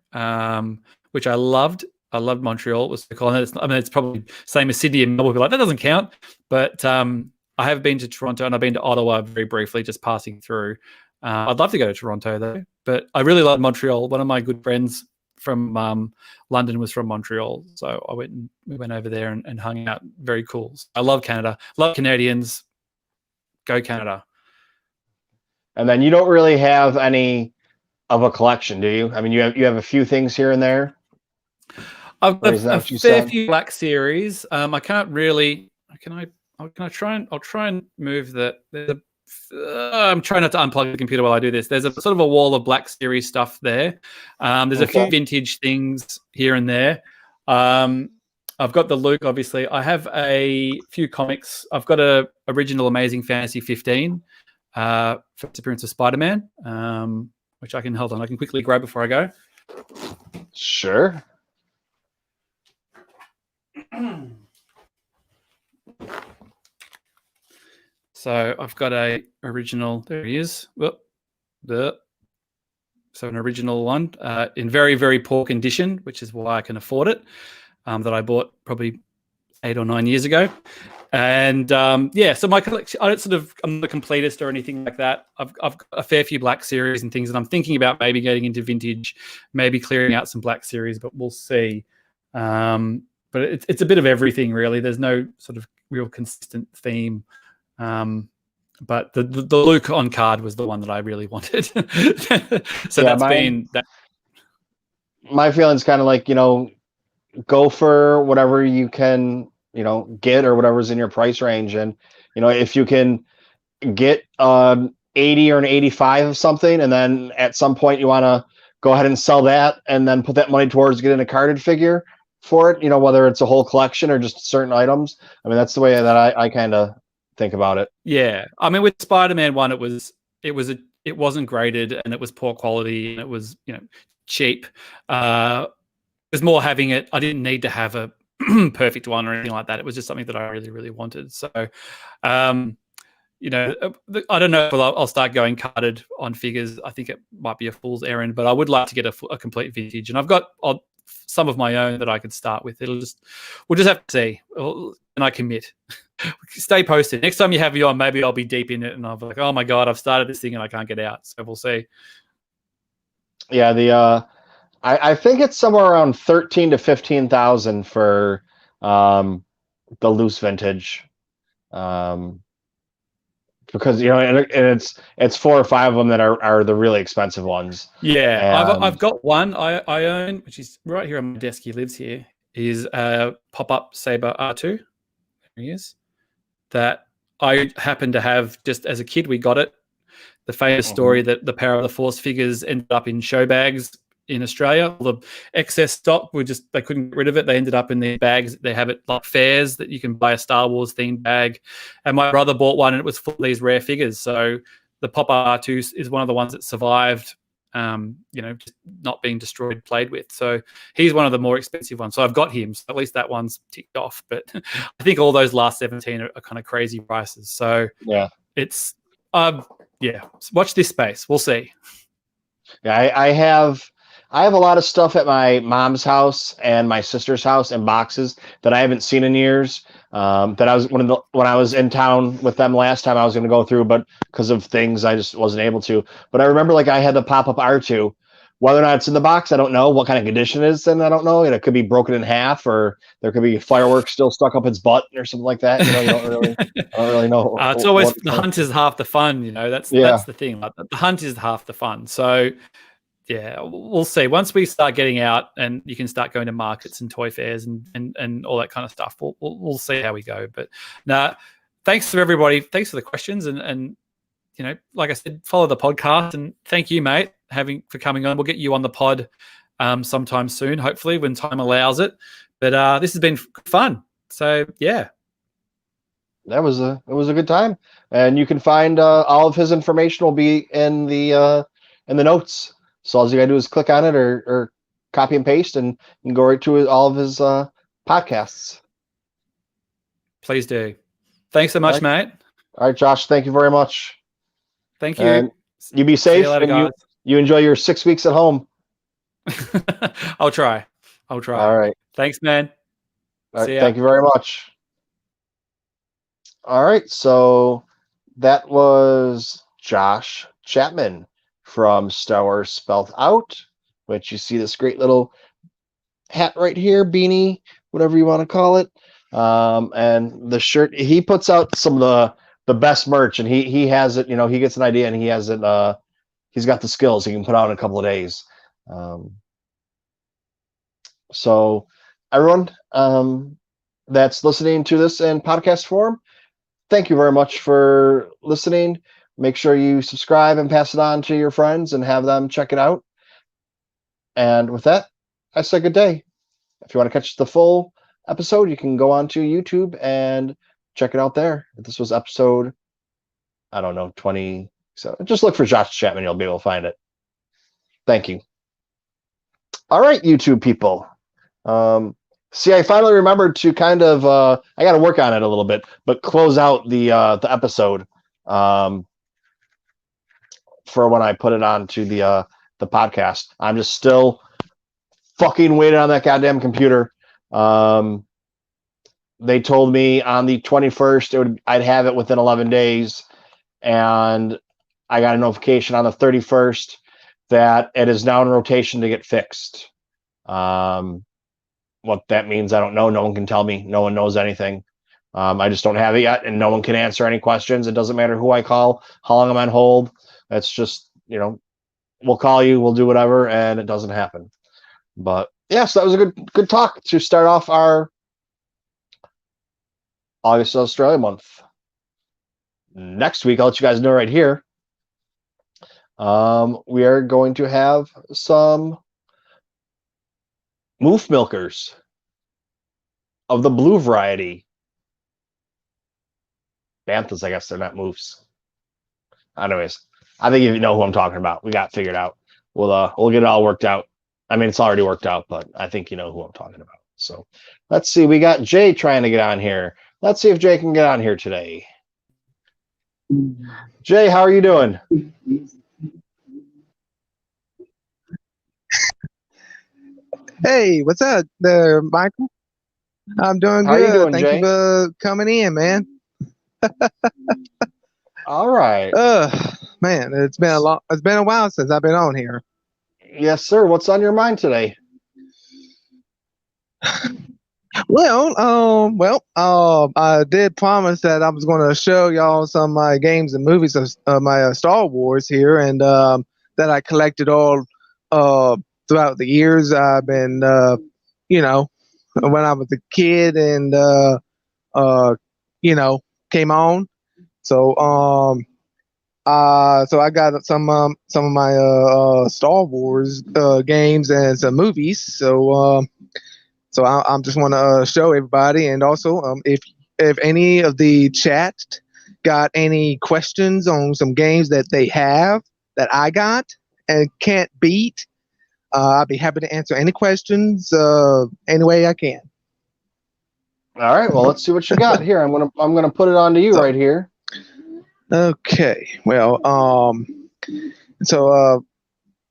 which I loved. I loved Montreal. It was cool. It's probably same as Sydney and Melbourne. Like that doesn't count, but I have been to Toronto and I've been to Ottawa very briefly, just passing through. I'd love to go to Toronto though, but I really love Montreal. One of my good friends from London was from Montreal, so we went over there and hung out. Very cool. I love Canada. Love Canadians. Go Canada. And then you don't really have any of a collection, do you? I mean, you have a few things here and there. I've got a fair few Black Series. I can't really. I'll try and move that. I'm trying not to unplug the computer while I do this. There's a sort of a wall of Black Series stuff there. There's a few vintage things here and there. I've got the Luke, obviously. I have a few comics. I've got a original Amazing Fantasy 15, first appearance of Spider-Man, which I can quickly grab before I go. Sure. So I've got a original. There he is. So an original one in very, very poor condition, which is why I can afford it. That I bought probably 8 or 9 years ago. And so my collection, I'm not a completist or anything like that. I've got a fair few Black Series and things, and I'm thinking about maybe getting into vintage, maybe clearing out some Black Series, but we'll see. But it's a bit of everything, really. There's no sort of real consistent theme. But the Luke on card was the one that I really wanted. So yeah, my feeling's kind of like, go for whatever you can, get, or whatever's in your price range. And, if you can get 80 or an 85 of something, and then at some point you want to go ahead and sell that and then put that money towards getting a carded figure for it, whether it's a whole collection or just certain items. I mean, that's the way that I kind of think about it. Yeah. I mean, with Spider-Man 1, it wasn't graded and it was poor quality and it was, cheap. It was more having it. I didn't need to have a perfect one or anything like that. It was just something that I really, really wanted. So, I don't know if I'll start going carded on figures. I think it might be a fool's errand, but I would like to get a complete vintage. And I've got some of my own that I could start with. We'll just have to see. And I commit. Stay posted. Next time you have me on, maybe I'll be deep in it and I'll be like, oh my God, I've started this thing and I can't get out. So we'll see. Yeah, I think it's somewhere around 13 to 15,000 for the loose vintage. Because and it's 4 or 5 of them that are the really expensive ones. Yeah, I've got one I own, which is right here on my desk. He lives here. Is a pop-up Saber R2. There he is. That I happen to have just as a kid. We got it. The famous story that the Power of the Force figures ended up in show bags in Australia. All the excess stock they couldn't get rid of it. They ended up in their bags. They have it like fairs that you can buy a Star Wars themed bag. And my brother bought one and it was full of these rare figures. So the pop-up R2 is one of the ones that survived, just not being destroyed, played with. So he's one of the more expensive ones. So I've got him. So at least that one's ticked off. But I think all those last 17 are kind of crazy prices. So yeah, it's watch this space. We'll see. Yeah, I have a lot of stuff at my mom's house and my sister's house in boxes that I haven't seen in years. That I was when I was in town with them last time, I was going to go through, but because of things, I just wasn't able to. But I remember I had the pop-up R2. Whether or not it's in the box, I don't know. What kind of condition it is in, I don't know. It could be broken in half, or there could be fireworks still stuck up its butt or something like that. You don't really know. It's always the hunt is half the fun. That's the thing. Like, the hunt is half the fun. So yeah, we'll see. Once we start getting out and you can start going to markets and toy fairs and all that kind of stuff, we'll see how we go. But now, thanks to everybody. Thanks for the questions and like I said, follow the podcast, and thank you, mate, for coming on. We'll get you on the pod sometime soon, hopefully when time allows it. But this has been fun. So yeah. It was a good time, and you can find all of his information will be in the notes. So all you gotta do is click on it or copy and paste, and you can go right to all of his podcasts. Please do. Thanks so much, mate. All right, Josh. Thank you very much. Thank you. And you be safe, See you later, and guys. you enjoy your 6 weeks at home. I'll try. All right. Thanks, man. All right. See ya. Thank you very much. All right. So that was Josh Chapman from Star Wars Spelled Out, which you see this great little hat right here, beanie, whatever you want to call it. And the shirt, he puts out some of the best merch, and he has it, he gets an idea and he has it, he's got the skills he can put out in a couple of days. So everyone that's listening to this in podcast form, thank you very much for listening. Make sure you subscribe and pass it on to your friends and have them check it out. And with that, I say good day. If you want to catch the full episode, you can go on to YouTube and check it out there. This was episode, 20. So just look for Josh Chapman. You'll be able to find it. Thank you. All right, YouTube people. See, I finally remembered to kind of, I got to work on it a little bit, but close out the episode for when I put it onto the podcast. I'm just still fucking waiting on that goddamn computer. They told me on the 21st I'd have it within 11 days, and I got a notification on the 31st that it is now in rotation to get fixed. What that means, I don't know. No one can tell me. No one knows anything. I just don't have it yet, and no one can answer any questions. It doesn't matter who I call, how long I'm on hold. It's just, we'll call you, we'll do whatever, and it doesn't happen. But yes, that was a good talk to start off our August Australia month. Next week, I'll let you guys know right here. We are going to have some moof milkers of the blue variety. Banthas, I guess they're not moofs. Anyways, I think you know who I'm talking about. We got it figured out. We'll get it all worked out. I mean, it's already worked out, but I think you know who I'm talking about. So let's see. We got Jay trying to get on here. Let's see if Jay can get on here today. Jay, how are you doing? Hey, what's up there, Michael? I'm doing How good. you doing, Thank Jay? you for coming in, man. All right. Man, it's been a while since I've been on here. Yes, sir. What's on your mind today? I did promise that I was going to show y'all some of my games and movies of my Star Wars here, and that I collected all throughout the years. I've been, when I was a kid and came on. So so I got some of my Star Wars games and some movies. So I'm just want to show everybody, and also if any of the chat got any questions on some games that they have that I got and can't beat, I'll be happy to answer any questions any way I can. All right. Well, let's see what you got here. I'm gonna put it on to you right here. Okay. Well,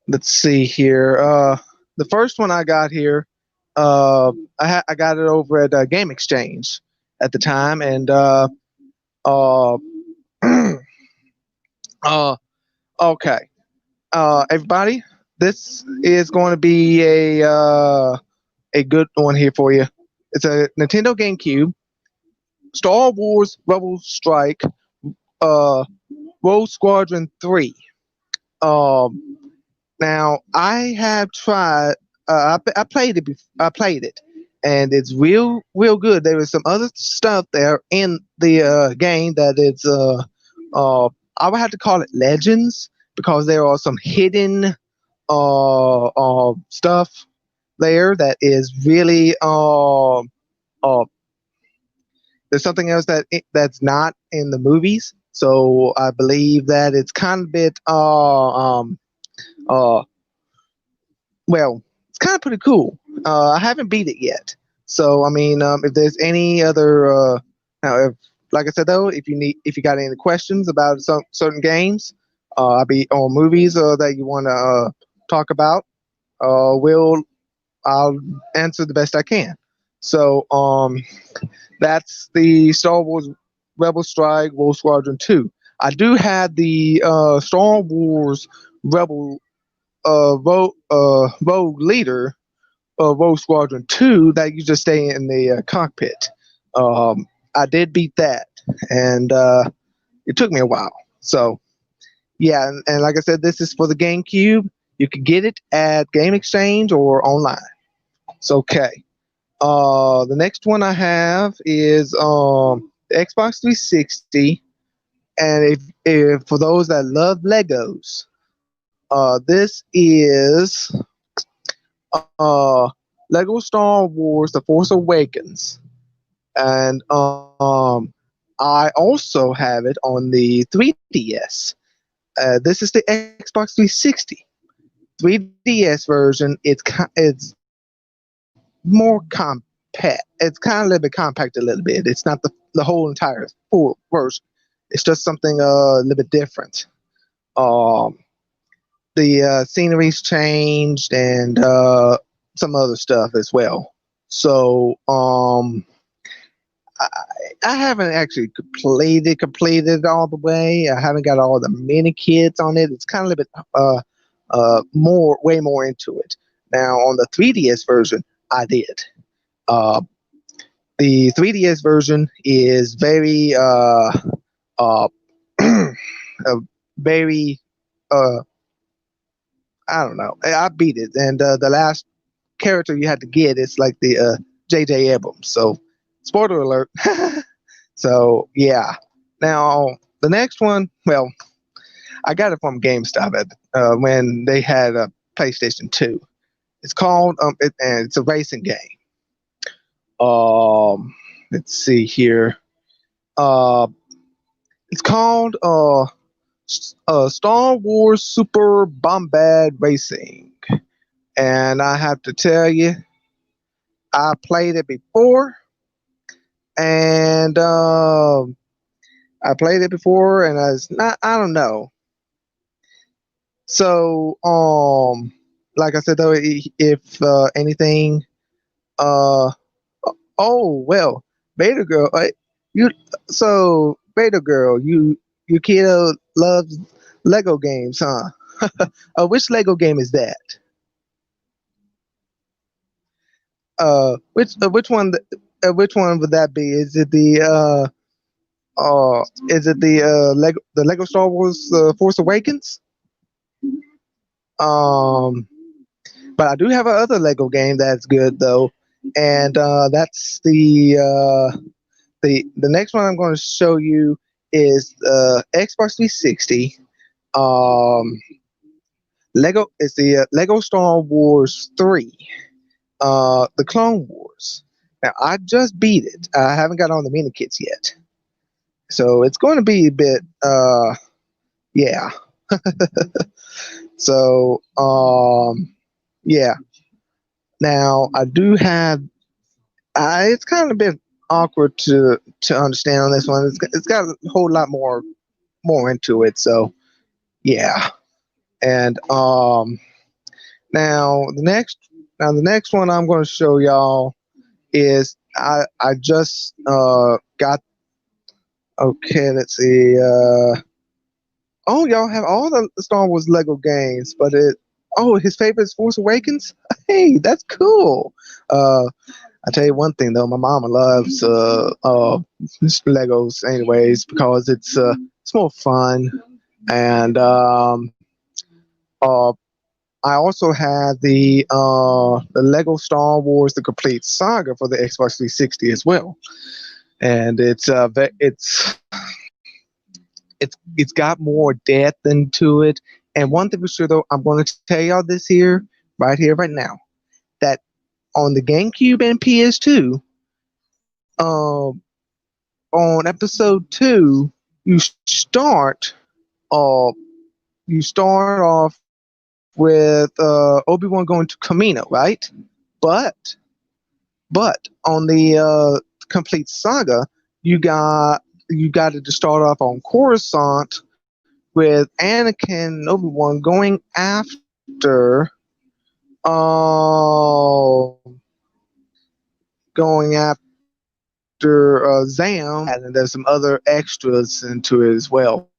let's see here. The first one I got here, I got it over at Game Exchange at the time, and okay. Everybody, this is going to be a good one here for you. It's a Nintendo GameCube, Star Wars Rebel Strike, Rogue Squadron 3. Now I have tried. I played it. I played it, and it's real good. There is some other stuff there in the game that is I would have to call it legends, because there are some hidden stuff there that is really there's something else that's not in the movies. So I believe that it's kind of a bit well, it's kind of pretty cool. I haven't beat it yet. So I mean, if there's any other now, like I said though, if you got any questions about some certain games, or movies that you want to talk about, I'll answer the best I can. So that's the Star Wars Rebel Strike Rogue Squadron 2. I do have the Star Wars Rebel Rogue Leader Rogue Squadron 2 that you just stay in the cockpit. I did beat that, and it took me a while. So yeah, and like I said, this is for the GameCube. You can get it at Game Exchange or online. It's okay. The next one I have is the Xbox 360, and if for those that love Legos, this is Lego Star Wars: The Force Awakens, and I also have it on the 3DS. This is the Xbox 360. 3DS version. It's more compact. It's kind of a little bit compact a little bit. It's not the whole entire full version. It's just something a little bit different. The scenery's changed and some other stuff as well. So I haven't actually completed it all the way. I haven't got all the mini kits on it. It's kind of a little bit way more into it. Now on the 3DS version, I did. The 3DS version is very very I don't know. I beat it, and the last character you had to get is like the J.J. Abrams. So, spoiler alert. So yeah. Now the next one, well, I got it from GameStop when they had a PlayStation 2. It's called and it's a racing game. Let's see here. It's called Star Wars Super Bombad Racing, and I have to tell you, I played it before, and I don't know. So like I said though, if anything, oh well, Beta Girl, Beta Girl, your kiddo loves Lego games, huh? Which Lego game is that? Which one would that be? Is it the Lego Star Wars Force Awakens? But I do have another Lego game that's good though, and that's the next one I'm going to show you is Xbox 360. Lego is the Lego Star Wars 3, the Clone Wars. Now I just beat it. I haven't got on the mini kits yet, so it's going to be a bit yeah. So yeah. Now I do have. It's kind of a bit awkward to understand on this one. It's got a whole lot more into it. So yeah. And now the next one I'm going to show y'all is I just got. Okay, let's see. Oh, y'all have all the Star Wars Lego games, but his favorite is Force Awakens. Hey, that's cool. I tell you one thing though, my mama loves Legos anyways because it's more fun, and I also have the Lego Star Wars: The Complete Saga for the Xbox 360 as well, and it's got more depth into it. And one thing for sure though, I'm going to tell y'all this right here, right now, that on the GameCube and PS2, on episode 2, you start off with Obi-Wan going to Kamino, right? But on the complete saga, you got to start off on Coruscant with Anakin and Obi-Wan going after Zam, and there's some other extras into it as well.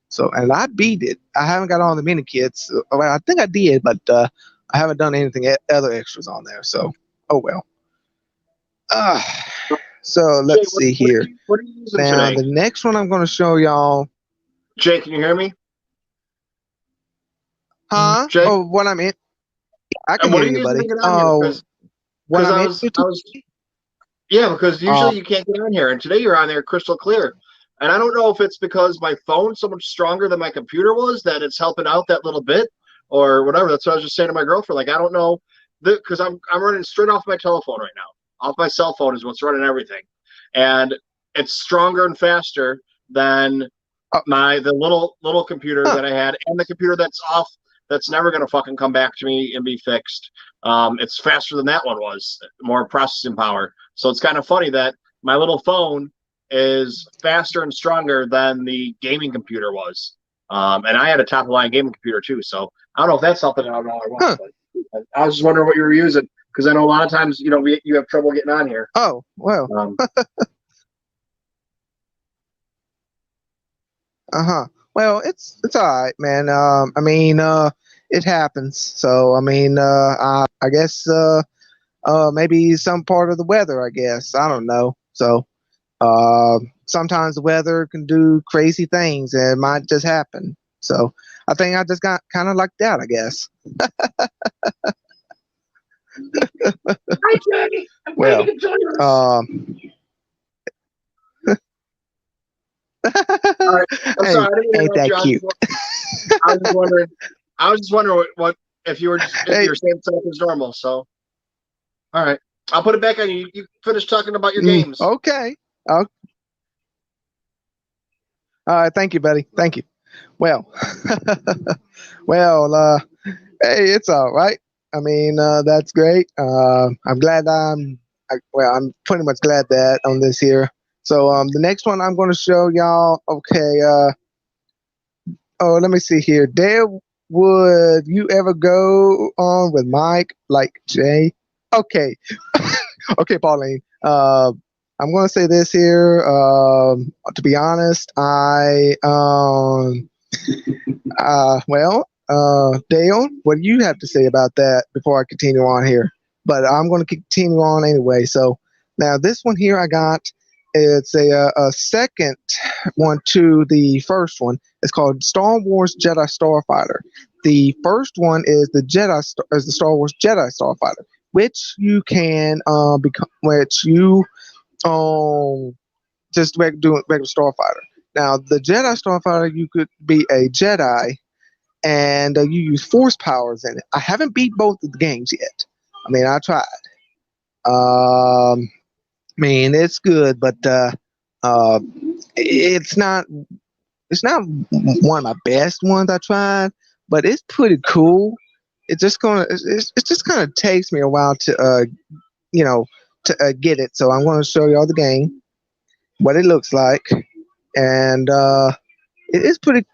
So, and I beat it. I haven't got all the mini kits. Well, I think I did, but I haven't done anything other extras on there. So, oh well. So let's see here. What are you using Now, today? the next one I'm going to show y'all. Jay, can you hear me? Huh? Jay? Oh, what I meant. I can What hear are you you, using buddy. to get on here? What I Because meant. yeah, because usually you can't get on here, and today you're on there crystal clear. And I don't know if it's because my phone's so much stronger than my computer was that it's helping out that little bit, or whatever. That's what I was just saying to my girlfriend. Like, I don't know, because I'm running straight off my telephone right now. Off my cell phone is what's running everything, and it's stronger and faster than the little computer that I had, and the computer that's off. That's never going to fucking come back to me and be fixed. It's faster than that one was, more processing power. So it's kind of funny that my little phone is faster and stronger than the gaming computer was. And I had a top-of-line gaming computer too. So I don't know if that's something I don't know. But I was just wondering what you were using, because I know a lot of times you have trouble getting on here. Oh, well. Well, it's all right, man. I mean, it happens. So I mean, I guess maybe some part of the weather. I guess I don't know. So sometimes the weather can do crazy things, and it might just happen. So I think I just got kind of like that. I guess. Hi, Jay. Well, all right. I'm sorry, I didn't ain't that cute? I was just wondering what if you were your same stuff as normal. So, all right, I'll put it back on you. You finish talking about your games. Okay. All right. Thank you, buddy. Thank you. Well, well, hey, it's all right. I mean, that's great. I'm glad I'm pretty much glad that on this here. So the next one I'm going to show y'all. Okay. Oh, let me see here. Dale, would you ever go on with Mike like Jay? Okay. Okay, Pauline. I'm going to say this here. To be honest, Dale, what do you have to say about that before I continue on here? But I'm going to continue on anyway. So now this one here I got, it's a second one to the first one. It's called Star Wars Jedi Starfighter. The first one is the Star Wars Jedi Starfighter, which you can just doing regular Starfighter. Now the Jedi Starfighter, you could be a Jedi, and you use force powers in it. I haven't beat both of the games yet. I mean, I tried. I mean, it's good, but it's not one of my best ones I tried, but it's pretty cool. It just kind of takes me a while to get it. So I'm going to show y'all the game, what it looks like, and it's pretty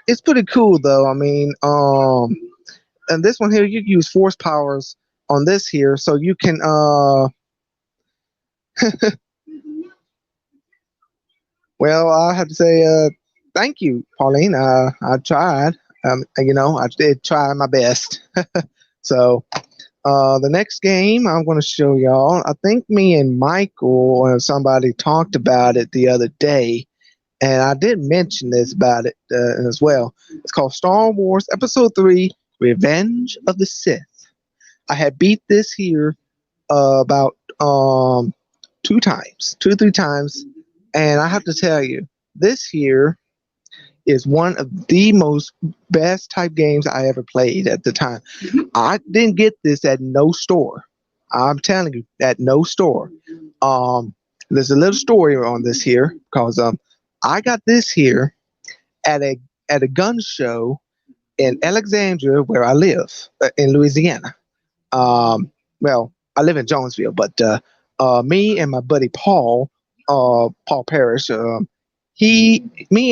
cool though. I mean, and this one here, you use force powers on this here, so you can well, I have to say thank you, Pauline. I tried. I did try my best. So the next game I'm going to show y'all, I think me and Michael or somebody talked about it the other day, and I did mention this about it as well. It's called Star Wars Episode 3, Revenge of the Sith. I had beat this here about 2 times, 2-3 times, and I have to tell you, this here is one of the most best type games I ever played at the time. I didn't get this at no store. I'm telling you that no store. There's a little story on this here because I got this here at a gun show in Alexandria, where I live in Louisiana. Well, I live in Jonesville, but me and my buddy Paul, Paul Parrish, me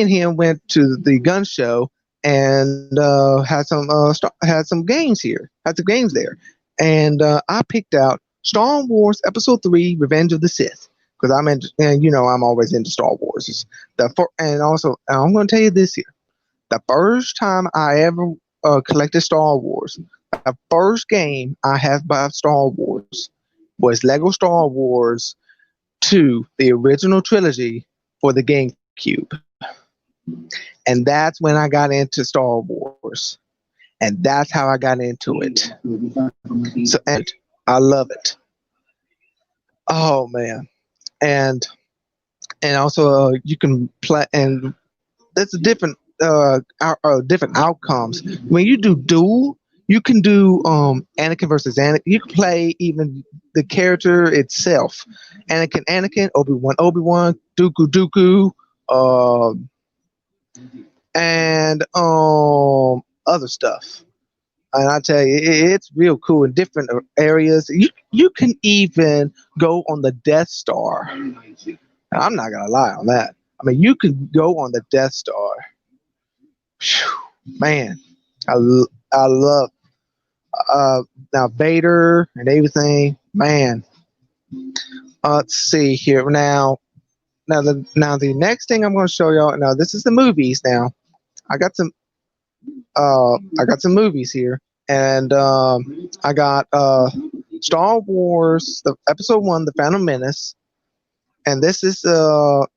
and him went to the gun show and had some games here, had some games there, and I picked out Star Wars Episode 3: Revenge of the Sith because and I'm always into Star Wars. And also I'm going to tell you this here: the first time I ever collected Star Wars, the first game I have by Star Wars was Lego Star Wars 2, the original trilogy for the GameCube. And that's when I got into Star Wars. And that's how I got into it. So, and I love it. Oh man. And also you can play, and that's a different different outcomes. When you do duel, you can do Anakin versus Anakin. You can play even the character itself. Anakin, Obi-Wan, Dooku, and other stuff. And I tell you, it's real cool in different areas. You can even go on the Death Star. I'm not gonna lie on that. I mean, you can go on the Death Star. Whew, man, I love now Vader and everything. Man, let's see here now. The next thing I'm going to show y'all. Now this is the movies. Now I got some movies here, and I got Star Wars, the Episode 1, The Phantom Menace, and this is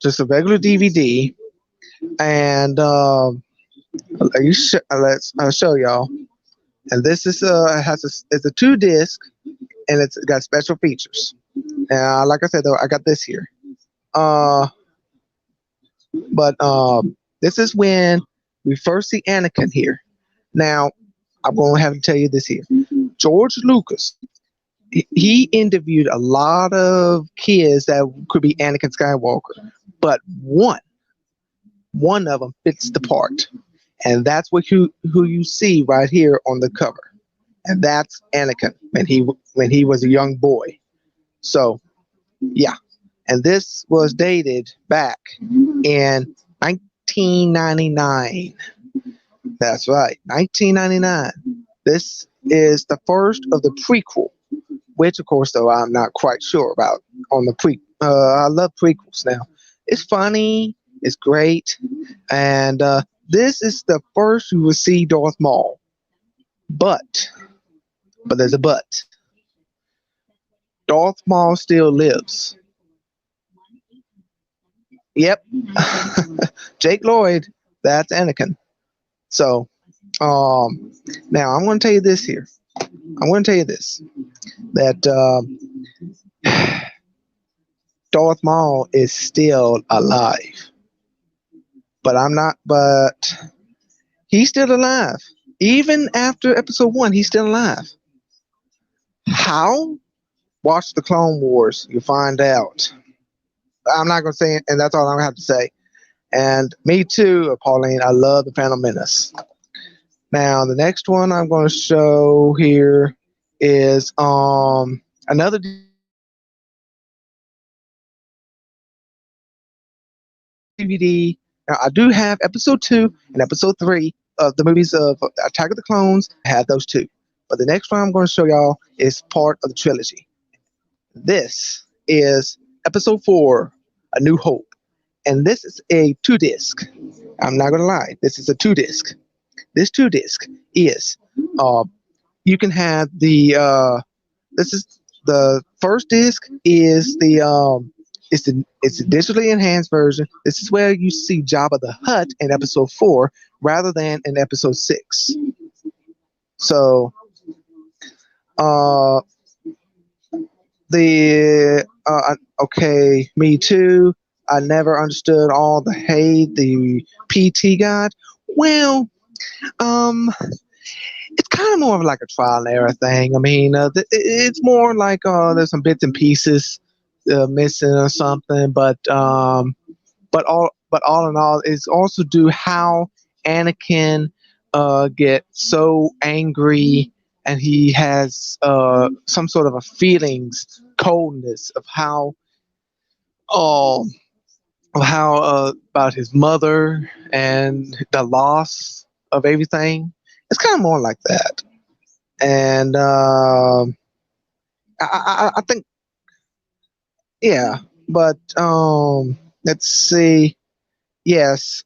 just a regular DVD, and I'll show y'all. And this is it's a 2-disc, and it's got special features. And like I said, though, I got this here. But this is when we first see Anakin here. Now, I'm going to have to tell you this here. George Lucas, he interviewed a lot of kids that could be Anakin Skywalker, but one of them fits the part. And that's who you see right here on the cover, and that's Anakin when he was a young boy. So, yeah, and this was dated back in 1999. That's right, 1999. This is the first of the prequel, which of course, though, I'm not quite sure about on the pre. I love prequels. Now, it's funny, it's great, and this is the first you will see Darth Maul. But there's a but. Darth Maul still lives. Yep. Jake Lloyd, that's Anakin. So, now I'm going to tell you this here. I'm going to tell you this. That Darth Maul is still alive. But he's still alive. Even after Episode 1, he's still alive. How? Watch the Clone Wars. You'll find out. I'm not going to say it, and that's all I'm going to have to say. And me too, Pauline. I love The Phantom Menace. Now, the next one I'm going to show here is another DVD. Now, I do have Episode 2 and Episode 3 of the movies of Attack of the Clones. I have those two. But the next one I'm going to show y'all is part of the trilogy. This is Episode 4, A New Hope. And this is a 2-disc. I'm not going to lie. This is a 2-disc. This 2-disc is, you can have this is the first disc is it's a digitally enhanced version. This is where you see Jabba the Hutt in Episode 4 rather than in Episode 6. So, okay, me too. I never understood all the hate the PT got. Well, it's kind of of more of like a trial and error thing. I mean, it's more like there's some bits and pieces missing or something, but all in all, it's also due how Anakin get so angry, and he has some sort of a feelings coldness um of how about his mother and the loss of everything. It's kind of more like that, and I think yeah, but let's see. Yes,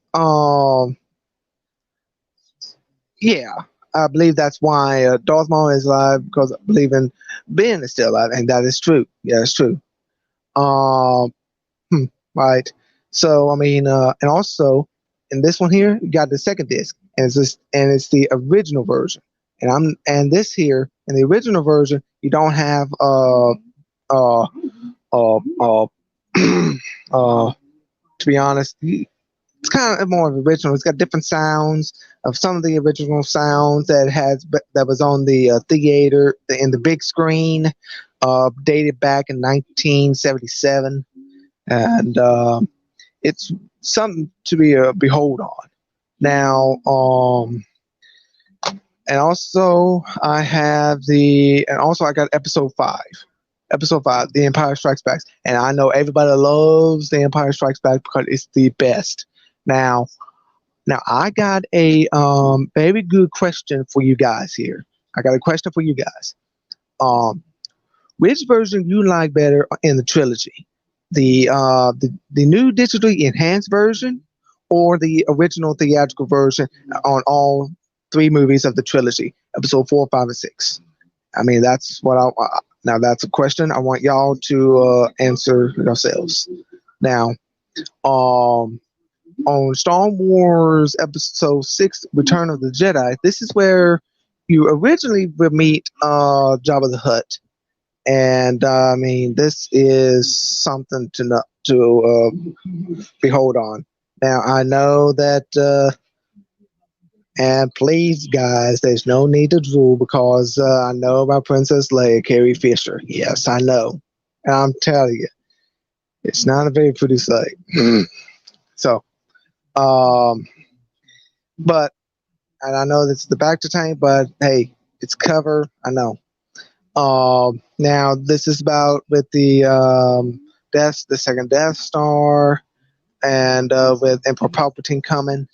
yeah, I believe that's why Darth Maul is alive, because I believe in Ben is still alive, and that is true. Yeah, it's true. Um, right. So I mean, and also in this one here, you got the second disc, and it's the original version. And this here in the original version, you don't have uh uh uh to be honest, it's kind of more of original. It's got different sounds of some of the original sounds that was on the theater in the big screen, dated back in 1977, and it's something to be behold on. Now, and also I got Episode 5, The Empire Strikes Back. And I know everybody loves The Empire Strikes Back because it's the best. Now I got a very good question for you guys here. I got a question for you guys. Which version you like better in the trilogy? The new digitally enhanced version, or the original theatrical version on all three movies of the trilogy, episode 4, 5, and 6? I mean, that's what now that's a question I want y'all to answer yourselves. Now, on Star Wars Episode 6, Return of the Jedi, this is where you originally would meet Jabba the Hutt. And I mean, this is something to behold on. Now, I know that, and please, guys, there's no need to drool, because I know about Princess Leia, Carrie Fisher. Yes, I know. And I'm telling you, it's not a very pretty sight. So, but, and I know that's the Bacta tank, but hey, it's cover. I know. Now this is about with the the second Death Star, and with Emperor Palpatine coming.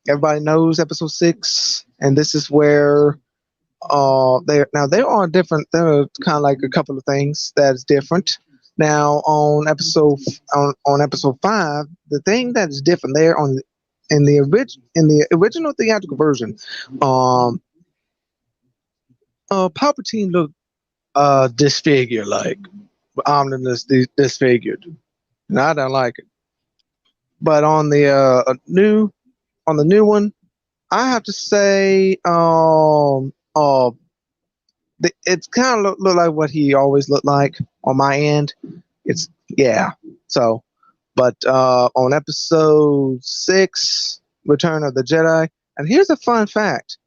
Everybody knows Episode 6, and this is where there are different. There are kind of like a couple of things that is different. Now on episode 5, the thing that is different there in the original theatrical version, Palpatine looked disfigured, like Omnibus disfigured, and I don't like it. But on the new one, I have to say, it's kind of look like what he always looked like on my end. It's yeah. So, but on Episode 6, Return of the Jedi, and here's a fun fact.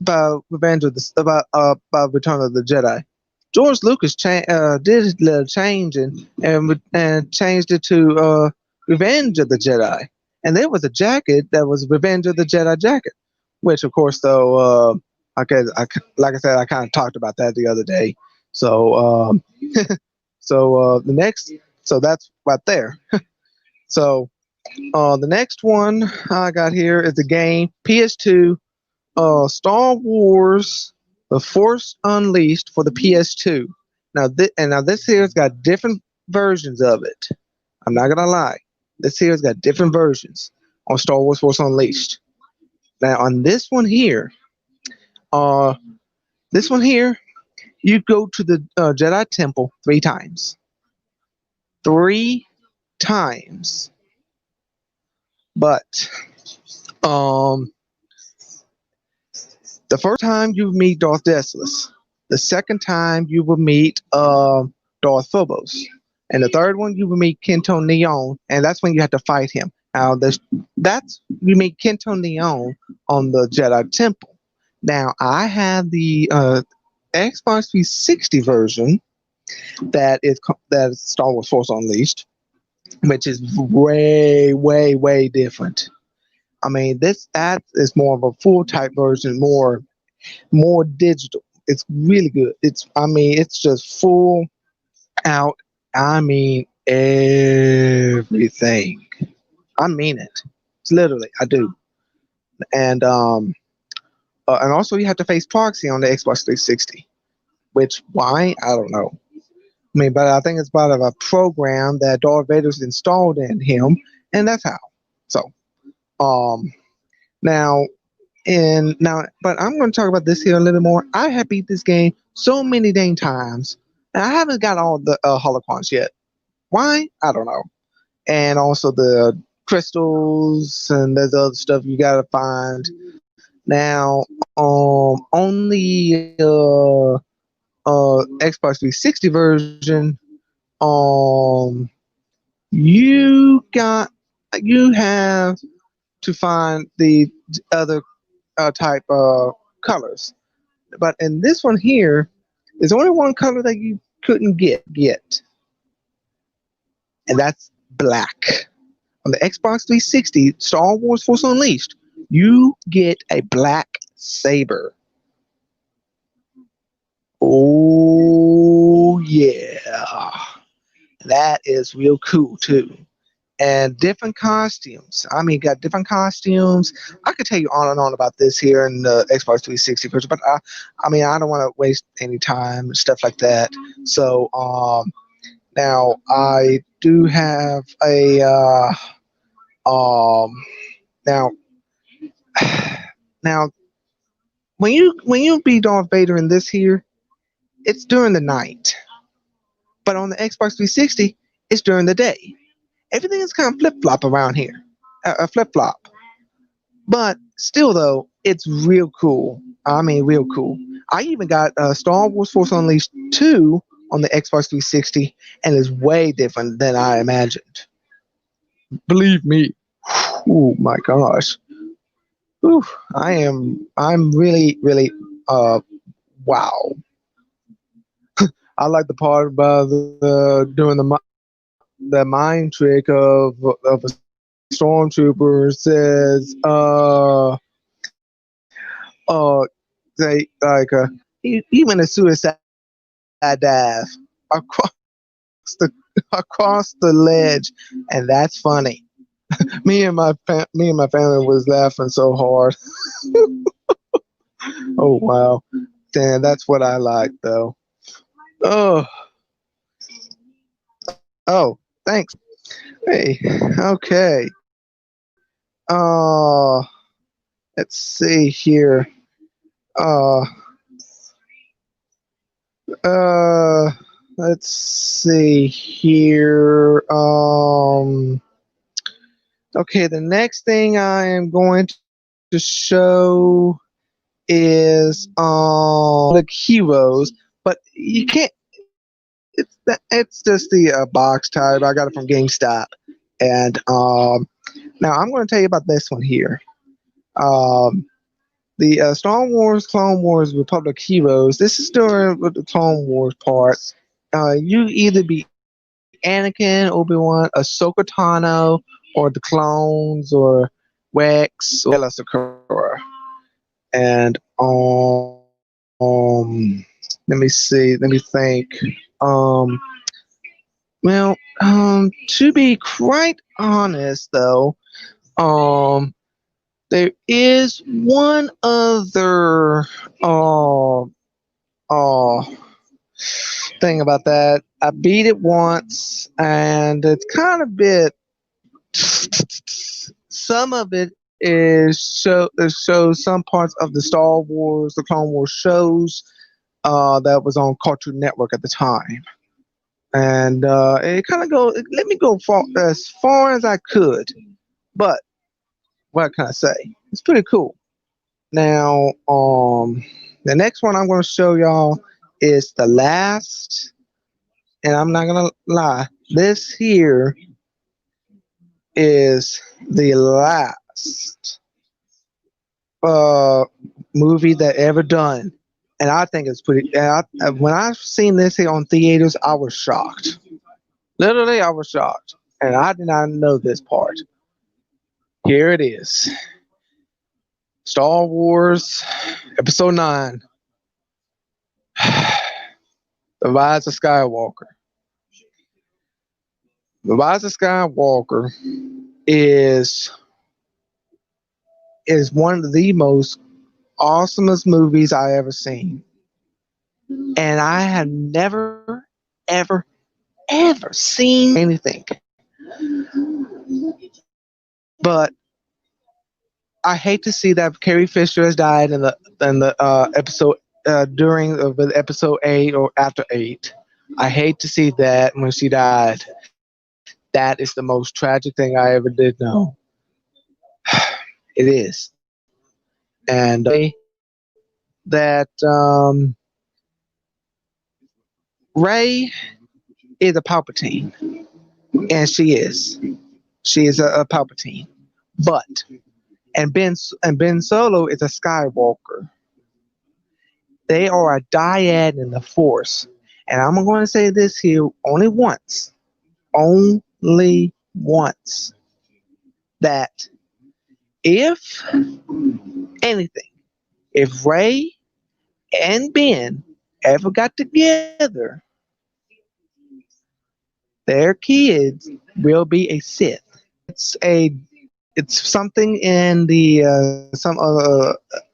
About Return of the Jedi. George Lucas did a little changing and changed it to Revenge of the Jedi, and there was a jacket that was Revenge of the Jedi jacket, which of course though like I said, I kind of talked about that the other day. So the next, so that's right there. So the next one I got here is the game PS2. Star Wars: The Force Unleashed for the PS2. Now, this here's got different versions of it. I'm not gonna lie. This here's got different versions on Star Wars: Force Unleashed. Now, on this one here, you go to the Jedi Temple 3 times. 3 times. But, the first time you meet Darth Decimus. The second time you will meet Darth Phobos. And the third one you will meet Kenton Neon, and that's when you have to fight him. Now, that's you make Kento Neon on the Jedi Temple. Now, I have the Xbox 360 version that is Star Wars Force Unleashed, which is way, way, way different. I mean, that is more of a full type version, more digital. It's really good. It's just full out. I mean, everything. I mean it. It's literally, I do. And also you have to face proxy on the Xbox 360, which why I don't know. I mean, but I think it's part of a program that Darth Vader's installed in him, and that's how. So, um, now but I'm going to talk about this here a little more. I have beat this game so many dang times, and I haven't got all the holocrons yet. Why? I don't know. And also the crystals and there's other stuff you gotta find. Now, on the Xbox 360 version, you have to find the other type of colors. But in this one here, there's only one color that you couldn't get, and that's black. On the Xbox 360, Star Wars Force Unleashed, you get a black saber. Oh yeah, that is real cool too. And different costumes. I mean, got different costumes. I could tell you on and on about this here in the Xbox 360 version, but I mean, I don't want to waste any time and stuff like that. So, now I do have a now now when you beat Darth Vader in this here, it's during the night, but on the Xbox 360, it's during the day. Everything is kind of flip flop around here, a flip flop. But still, though, it's real cool. I mean, real cool. I even got Star Wars Force Unleashed 2 on the Xbox 360, and it's way different than I imagined. Believe me. Oh my gosh. Whew, I'm really, really, wow. I like the part about doing the mind trick of a stormtrooper says, they like, he went a suicide dive across the across the ledge, and that's funny. Me and my family was laughing so hard. Oh wow, damn, that's what I like though. Oh, oh, thanks. Hey, okay. Uh, let's see here. Uh, let's see here. Okay, the next thing I am going to show is the heroes, but you can't. It's just the box type. I got it from GameStop, and now I'm going to tell you about this one here. The Star Wars Clone Wars Republic Heroes. This is during the Clone Wars part. You either be Anakin, Obi-Wan, Ahsoka Tano, or the clones, or Rex, or Sakura. And let me see. Let me think. Well, to be quite honest, though, there is one other thing about that. I beat it once, and it's kind of bit. Some of it shows some parts of the Star Wars, the Clone Wars shows that was on Cartoon Network at the time, and it kind of let me go as far as I could, but what can I say? It's pretty cool. Now, the next one I'm going to show y'all is the last, and I'm not gonna lie, this here is the last uh movie that ever done, and I think it's pretty. When I've seen this here on theaters, I was shocked. Literally, I was shocked, and I did not know this part. Here it is: Star Wars Episode 9, The Rise of Skywalker. The Rise of Skywalker is one of the most awesomest movies I ever seen. And I had never, ever, ever seen anything. But I hate to see that Carrie Fisher has died in the episode during episode 8 or after 8. I hate to see that when she died. That is the most tragic thing I ever did know. It is. And that Rey is a Palpatine, and she is a Palpatine. But Ben Solo is a Skywalker. They are a dyad in the Force, and I'm going to say this here only once, that if anything, if Rey and Ben ever got together, their kids will be a Sith. It's something in the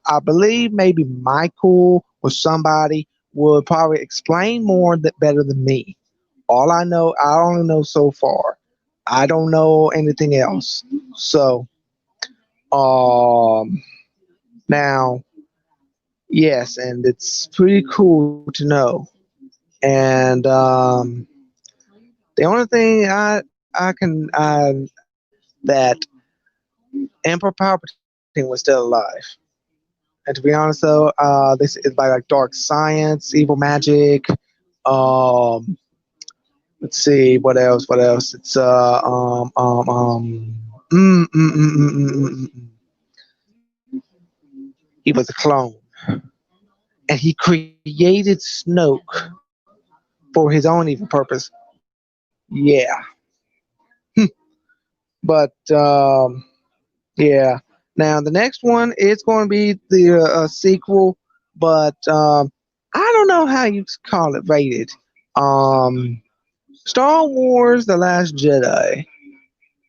I believe maybe Michael or somebody would probably explain more better than me. I only know so far. I don't know anything else. So, now, yes, and it's pretty cool to know. And the only thing I can that Emperor Palpatine was still alive. And to be honest, though, this is by like dark science, evil magic. Let's see what else. What else? It's He was a clone, and he created Snoke for his own evil purpose. Yeah, but yeah. Now the next one is going to be the sequel, but I don't know how you call it rated. Star Wars: The Last Jedi.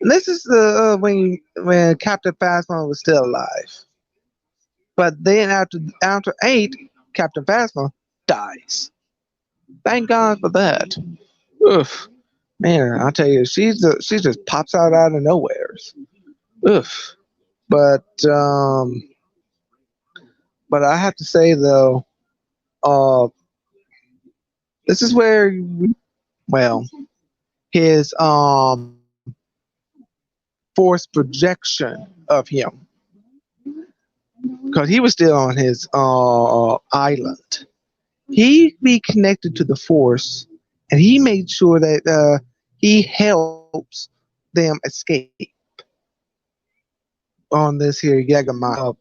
And this is the when Captain Phasma was still alive. But then after 8, Captain Phasma dies. Thank God for that. Oof, man, I tell you, she just pops out of nowhere. Oof. But I have to say though, this is where his force projection of him, because he was still on his island. He be connected to the force, and he made sure that he helps them escape on this here Yagamai.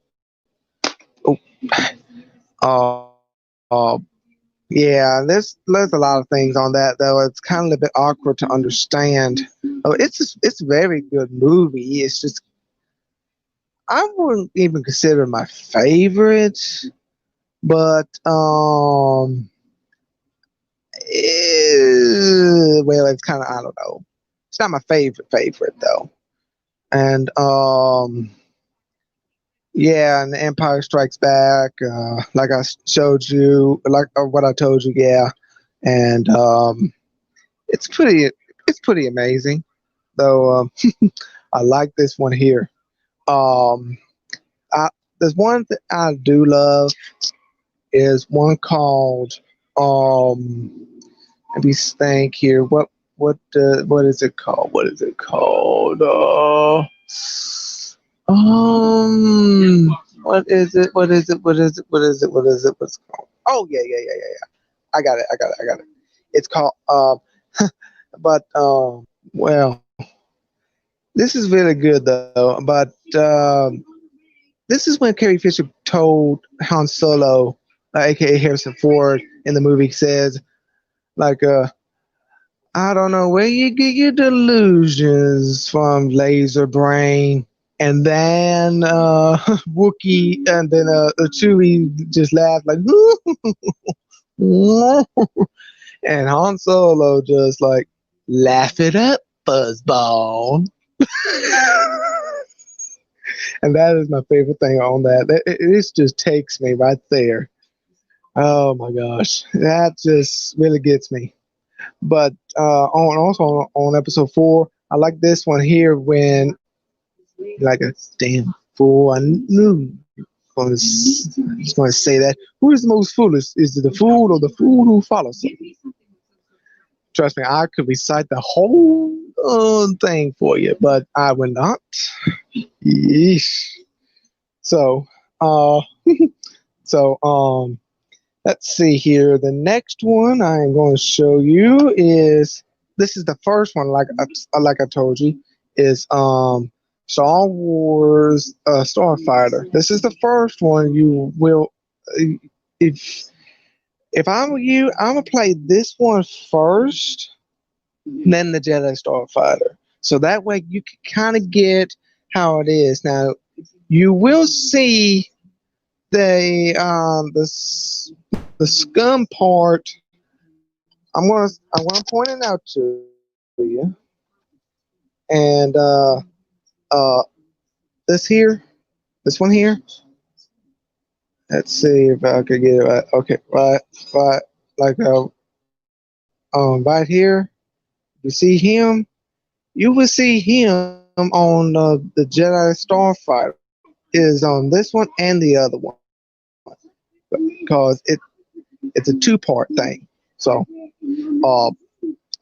Yeah, there's a lot of things on that though. It's kind of a bit awkward to understand. It's a very good movie. It's just I wouldn't even consider it my favorite, but well, it's kind of I don't know. It's not my favorite though, and yeah, and Empire Strikes Back, like I showed you, like what I told you, yeah, and it's pretty amazing, though. I like this one here. I, there's one that I do love is one called let me think here. What is it called? What is it called? What is it? What is it? What is it? What is it? What is it? What's it called? Oh yeah. I got it. It's called but well, this is really good though. But this is when Carrie Fisher told Han Solo, aka Harrison Ford, in the movie, says like, I don't know where you get your delusions from, laser brain. And then Wookie, and then Chewie just laughed like, and Han Solo just like, laugh it up, Fuzzball. And that is my favorite thing on that. It just takes me right there. Oh my gosh, that just really gets me. But on episode 4, I like this one here when like a damn fool, I knew. Just going to say that. Who is the most foolish? Is it the fool or the fool who follows him? Trust me, I could recite the whole thing for you, but I will not. Yeesh. So, uh, let's see here. The next one I am going to show you is, this is the first one, like I told you, is Star Wars Starfighter. This is the first one you will. If I were you, I'm gonna play this one first, then the Jedi Starfighter. So that way you can kind of get how it is. Now you will see the scum part. I'm gonna point it out to you, and this one here. Let's see if I could get it right. Okay, right, like right here. You see him? You will see him on the Jedi Starfighter. Is on this one and the other one, because it's a two-part thing. So,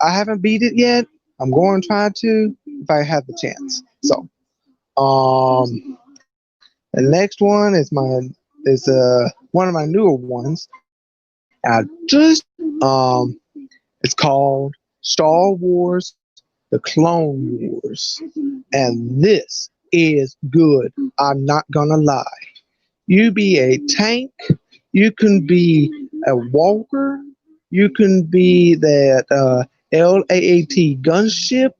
I haven't beat it yet. I'm going to try to if I have the chance. So, the next one is one of my newer ones. I just it's called Star Wars: The Clone Wars, and this is good. I'm not gonna lie. You be a tank. You can be a walker. You can be that LAAT gunship.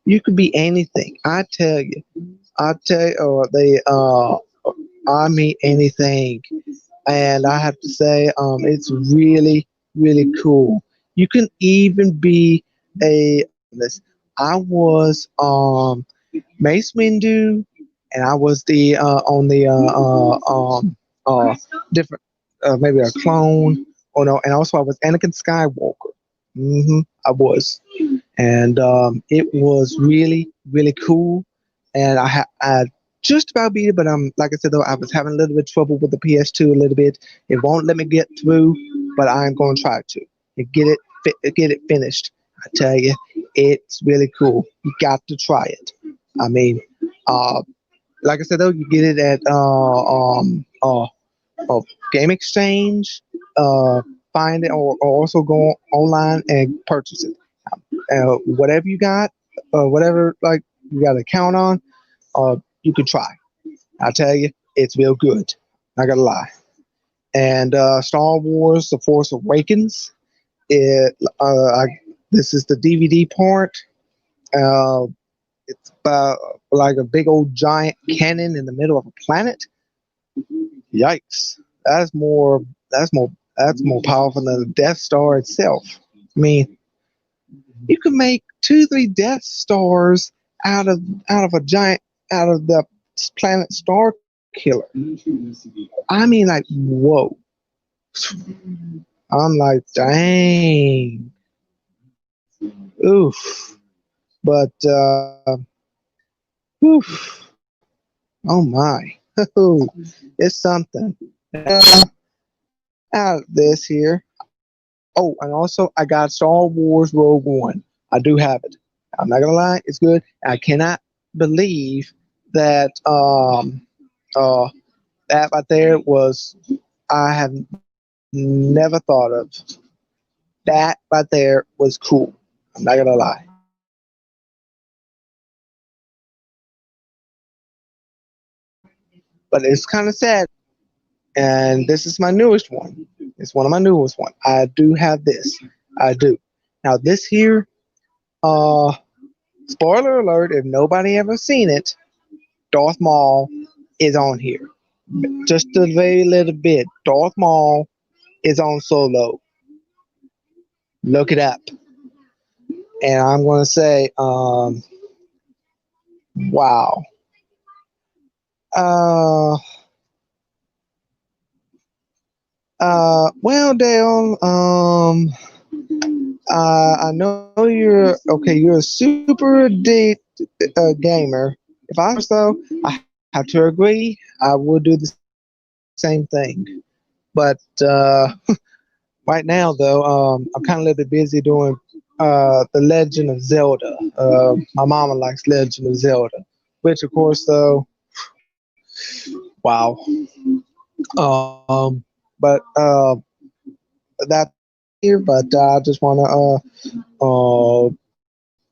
You could be anything. I tell you. I mean anything. And I have to say, it's really, really cool. You can even be this. I was Mace Windu, and I was the on the different maybe a clone or no, and also I was Anakin Skywalker. I was, and it was really, really cool. And I just about beat it, but like I said though, I was having a little bit of trouble with the PS2 a little bit. It won't let me get through, but I'm going to try to and get it finished. I tell you, it's really cool. You got to try it. I mean, like I said though, you get it at Game Exchange. Find it, or also go online and purchase it. Whatever you got, whatever like you got an account on, you can try. I tell you, it's real good. Not gonna lie. And Star Wars: The Force Awakens. This is the DVD part. It's about like a big old giant cannon in the middle of a planet. Yikes! That's more powerful than the Death Star itself. I mean, you can make 2-3 Death Stars out of the planet Star Killer. I mean, like, whoa. I'm like, dang. Oof. But oof. Oh my. It's something. Out of this here. Oh, and also I got Star Wars Rogue One. I do have it. I'm not gonna lie, it's good. I cannot believe that that right there was, I have never thought of. That right there was cool. I'm not gonna lie. but it's kind of sad. And this is my newest one. It's one of my newest one. I do have this. I do. Now this here, spoiler alert, if nobody ever seen it, Darth Maul is on here. Just a very little bit. Darth Maul is on Solo. Look it up. And I'm going to say, wow. Well, Dale, I know you're okay. You're a super deep gamer. If I was though, I have to agree. I would do the same thing. But right now, though, I'm kind of a little bit busy doing the Legend of Zelda. My mama likes Legend of Zelda, which, of course, though, wow. But that's here. But I just want to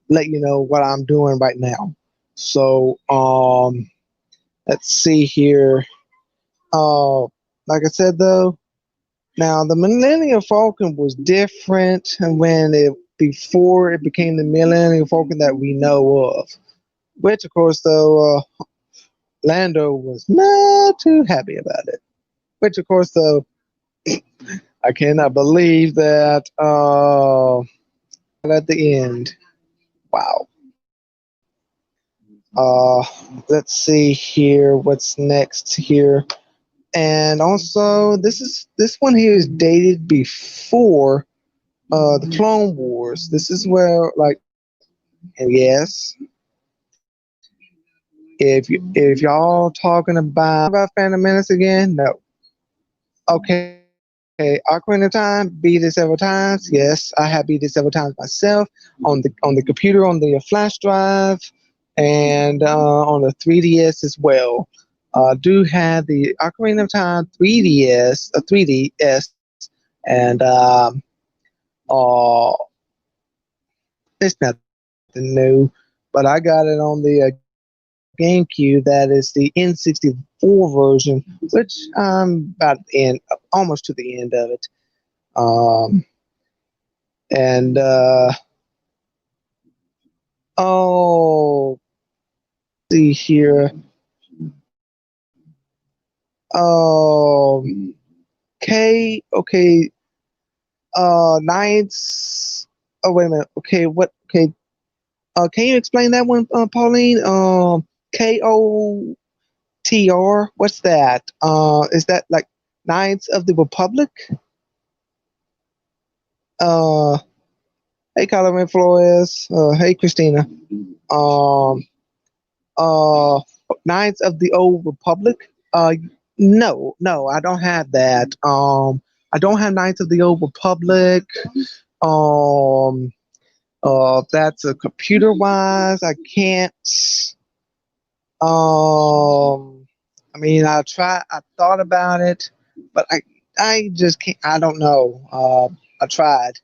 let you know what I'm doing right now. So let's see here. Like I said though, now the Millennium Falcon was different when before it became the Millennium Falcon that we know of. Which of course though Lando was not too happy about it. Which of course though I cannot believe that at the end. Wow. Let's see here. What's next here? And also, this one here is dated before the Clone Wars. This is where, like, and yes, if y'all talking about Phantom Menace again, no. Okay, Ocarina of Time, beat it several times. Yes, I have beat it several times myself on the computer, on the flash drive, and on the 3DS as well. Do have the Ocarina of Time 3DS, and it's nothing new, but I got it on the GameCube. That is the N64 version, which I'm about almost to the end of it. And oh, see here. Okay. Knights. Oh, wait a minute. Okay, what? Okay. Can you explain that one, Pauline? KOTR. What's that? Is that like Knights of the Republic? Hey, Carmen Flores. Hey, Christina. Knights of the Old Republic. No, I don't have that. I don't have Knights of the Old Republic. That's a computer wise. I can't. I mean, I thought about it, but I just can't. I don't know. I tried,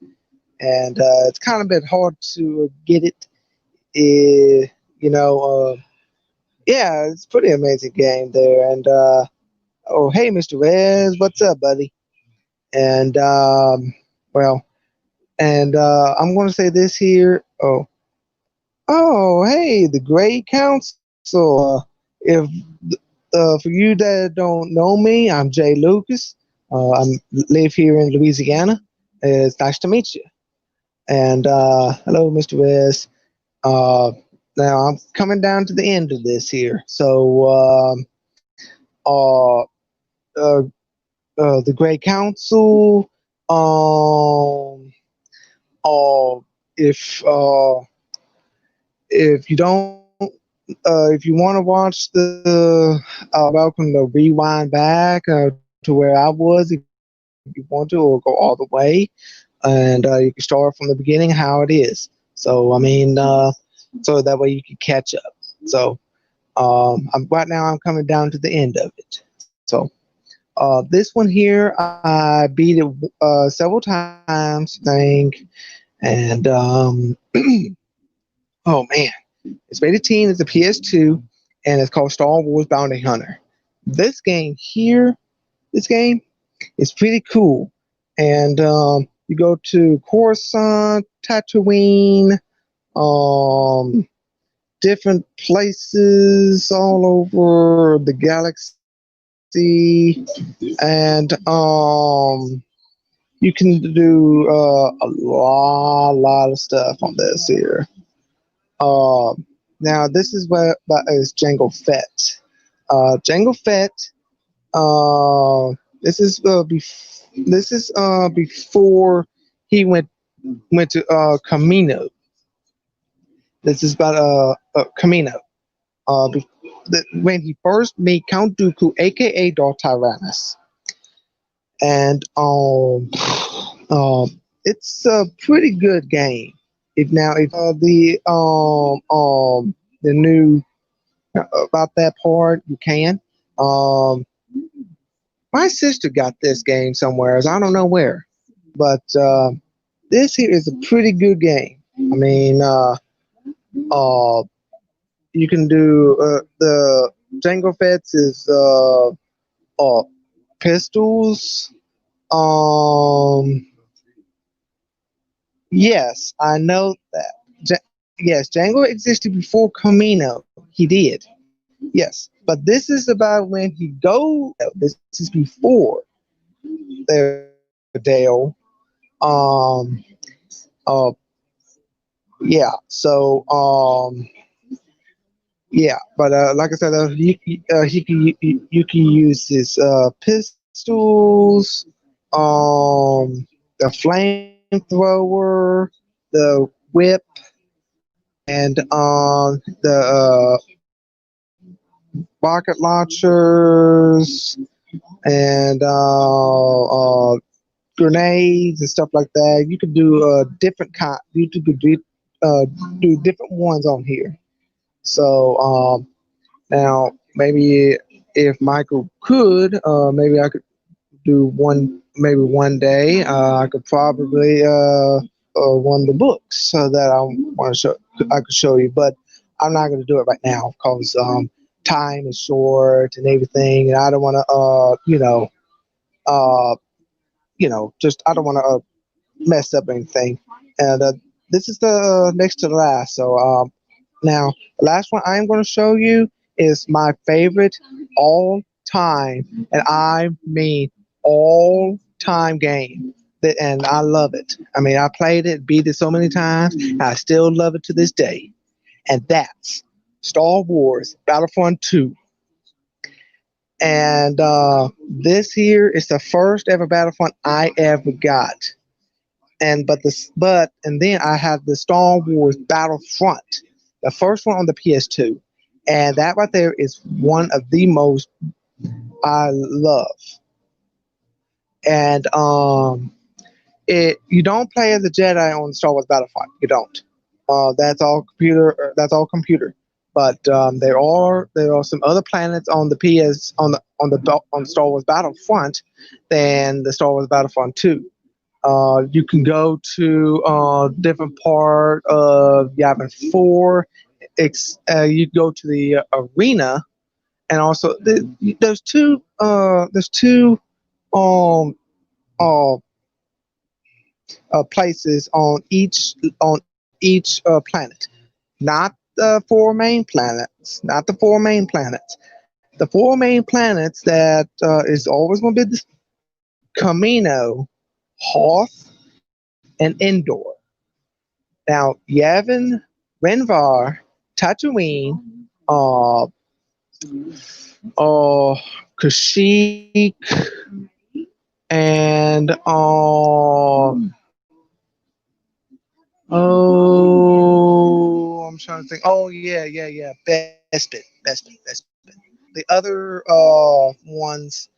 and it's kind of a bit hard to get it. Yeah, it's a pretty amazing game there. And oh, hey, Mr. Rez, what's up, buddy? And well, and I'm going to say this here. Oh, hey, the Great Council. If for you that don't know me, I'm Jay Lucas. I live here in Louisiana. It's nice to meet you. And hello, Mr. Rez. Now I'm coming down to the end of this here. So the Great Council. If you don't, if you want to watch the, welcome to rewind back to where I was, if you want to, or go all the way, and you can start from the beginning how it is. So I mean, so that way you can catch up. So right now I'm coming down to the end of it. So this one here, I beat it several times, I think, and oh man, it's rated teen. It's a PS2, and it's called Star Wars Bounty Hunter. this game here, this game is pretty cool. And you go to Coruscant, Tatooine, different places all over the galaxy, and you can do a lot of stuff on this here. Now this is what is Jango Fett. Jango Fett. This is before he went to Camino. This is about Camino. When he first met Count Dooku, aka Darth Tyrannus, and it's a pretty good game. If the new about that part, you can. My sister got this game somewhere. I don't know where, but this here is a pretty good game. I mean, you can do the Jango Fett's is pistols. Yes, I know that. Yes, Django existed before Camino. He did. Yes, but this is about when he go. This is before the Dale. Um. Yeah. So. Yeah, but like I said, you can use his pistols, the flamethrower, the whip, and the rocket launchers, and grenades and stuff like that. You could do different kind. You could do different ones on here. So now maybe if Michael could, maybe I could do one. Maybe one day I could probably one of the books that I want to show. I could show you, but I'm not going to do it right now because time is short and everything, and I don't want to just I don't want to mess up anything. And this is the next to the last. So now the last one I'm going to show you is my favorite all time, and I mean all time game. And I love it. I mean, I played it, beat it so many times, and I still love it to this day. And that's Star Wars Battlefront 2. And this here is the first ever Battlefront I ever got. And then I have the Star Wars Battlefront, the first one on the PS2, and that right there is one of the most I love. And you don't play as a Jedi on Star Wars Battlefront. You don't. That's all computer. That's all computer. But there are some other planets on the PS on the Star Wars Battlefront than the Star Wars Battlefront 2. You can go to different part of Yavin 4. You go to the arena, and also there's two um uh, places on each planet. Not the four main planets. Not the four main planets. The four main planets that is always going to be the Camino, Hoth, and Endor. Now, Yavin, Renvar, Tatooine, Kashyyyk, and I'm trying to think. Oh yeah. Bespin. The other ones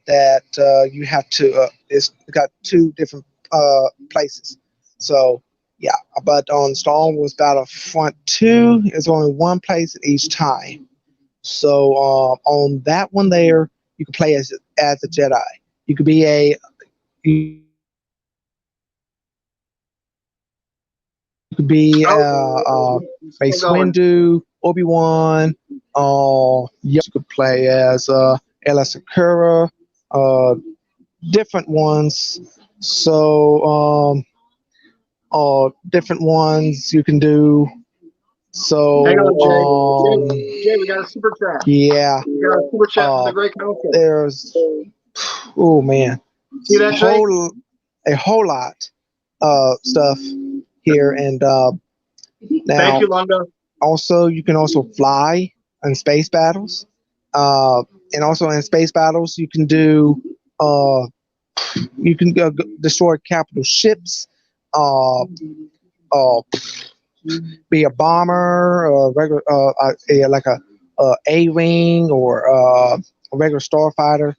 that you have to it's got two different places. So yeah, but on Star Wars Battlefront 2, there's only one place at each time. So on that one there, you can play as a Jedi. You could be you could be Mace Windu, Obi-Wan, Yes, you could play as Ella Sakura, different ones. So different ones you can do. So Hang on, Jay, we got a super chat. yeah, We got a super chat from the Great Council. there's oh man, See that, Jay? a whole lot stuff here, and now Thank you, Londa. also you can also fly in space battles, and also in space battles you can do you can destroy capital ships, uh, be a bomber, regular, like a A-wing or a regular starfighter.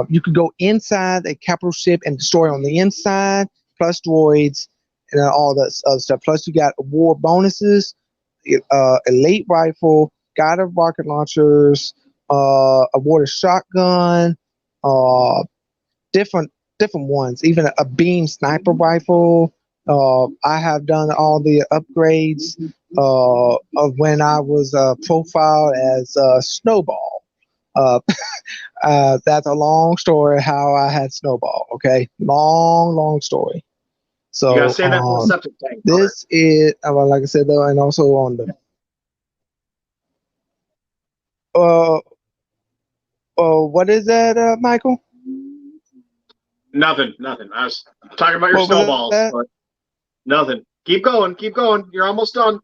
You could go inside a capital ship and destroy on the inside, plus droids and all that other stuff. Plus, you got war bonuses, elite rifle, guided rocket launchers, a water shotgun, uh, different ones, even a beam sniper rifle. I have done all the upgrades of when I was profiled as Snowball. Uh, that's a long story how I had Snowball. Okay, long story. So You gotta say that for the septic tank. this is like I said though, and also on the uh what is that, Michael? Nothing. I was talking about your What was snowballs, that? but nothing. Keep going. You're almost done.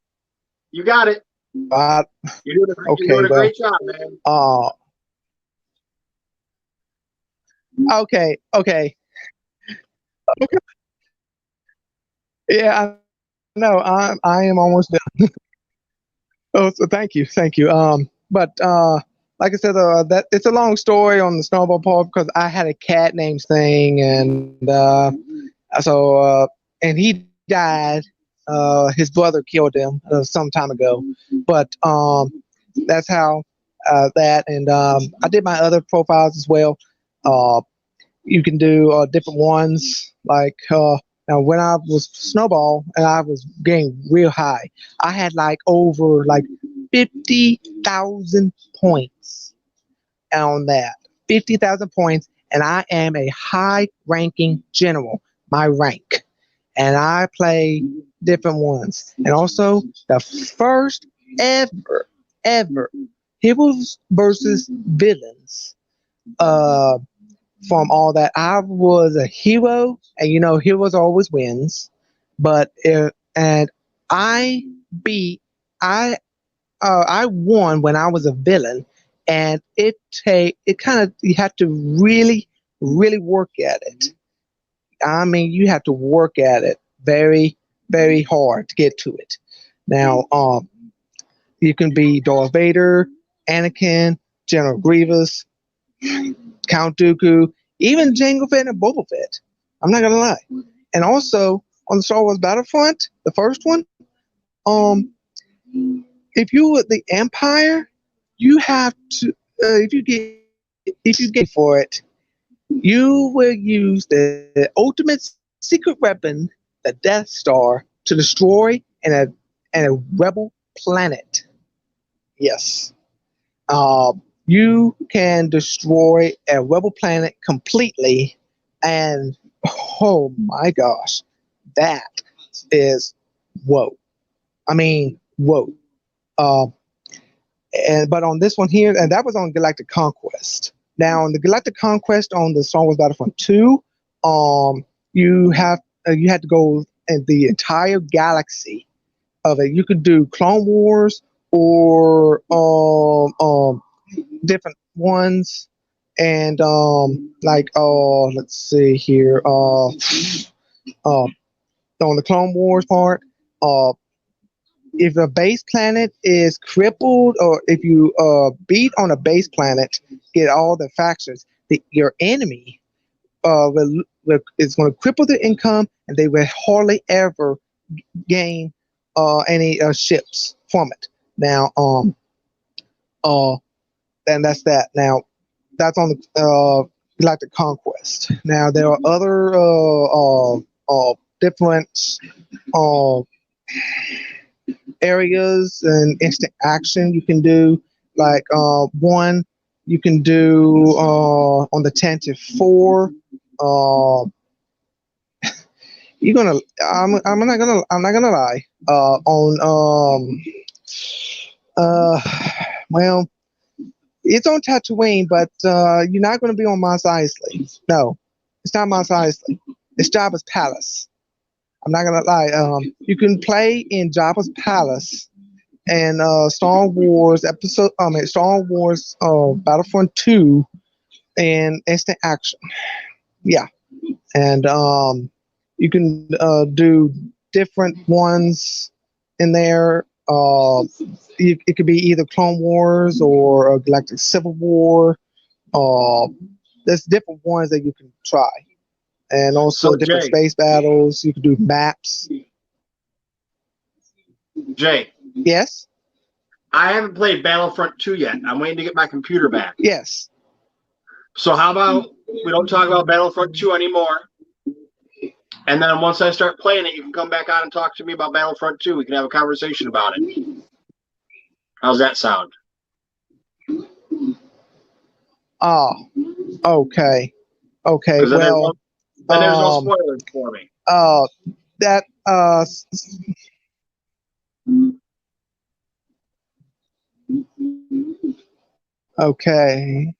You got it. You're doing a great job, man. Okay. Yeah, I know. I am almost done. Oh, so thank you. But like I said, that it's a long story on the snowball part because I had a cat named Thing, and and he died. His brother killed him some time ago, but that's how that. And I did my other profiles as well. You can do different ones like now when I was Snowball and I was getting real high, I had like over like 50,000 points on that. 50,000 points, and I am a high ranking general, my rank. And I play different ones. And also the first ever heroes versus villains from all that. I was a hero, and heroes always wins. But and I beat I won when I was a villain, and it kind of you have to really work at it. I mean, you have to work at it very hard to get to it. Now, you can be Darth Vader, Anakin, General Grievous, Count Dooku, even Jango Fett and Boba Fett. I'm not gonna lie. And also on the Star Wars Battlefront, the first one, if you were the Empire, you have to if you get for it, you will use the ultimate secret weapon, the Death Star, to destroy a rebel planet. Yes. You can destroy a rebel planet completely, and oh my gosh, that is whoa. I mean, whoa. But on this one here, and that was on Galactic Conquest. Now, on the Galactic Conquest on the Star Wars Battlefront 2, you had to go in the entire galaxy of it. You could do Clone Wars or different ones, and let's see here, on the Clone Wars part, if a base planet is crippled, or if you beat on a base planet, get all the factions, your enemy is going to cripple their income, and they will hardly ever gain any ships from it. Now, and that's that. Now, that's on the Galactic Conquest. Now, there are other different areas and instant action you can do. like one you can do on the 10 to 4. You're gonna I'm not gonna lie. Uh well, it's on Tatooine, but you're not gonna be on Mos Eisley. No, it's not Mos Eisley. It's Jabba's palace. I'm not gonna lie. You can play in Jabba's palace and Star Wars Star Wars Battlefront 2 and instant action. Yeah, and you can do different ones in there. It could be either Clone Wars or Galactic Civil War. There's different ones that you can try, and also So, different Jay. space battles. You can do maps. Jay, Yes, I haven't played Battlefront 2 yet. I'm waiting to get my computer back. yes. So how about we don't talk about Battlefront 2 anymore? And then once I start playing it, you can come back on and talk to me about Battlefront 2. We can have a conversation about it. How's that sound? Oh, okay. Okay. 'Cause then Well, there's no spoilers for me. that okay.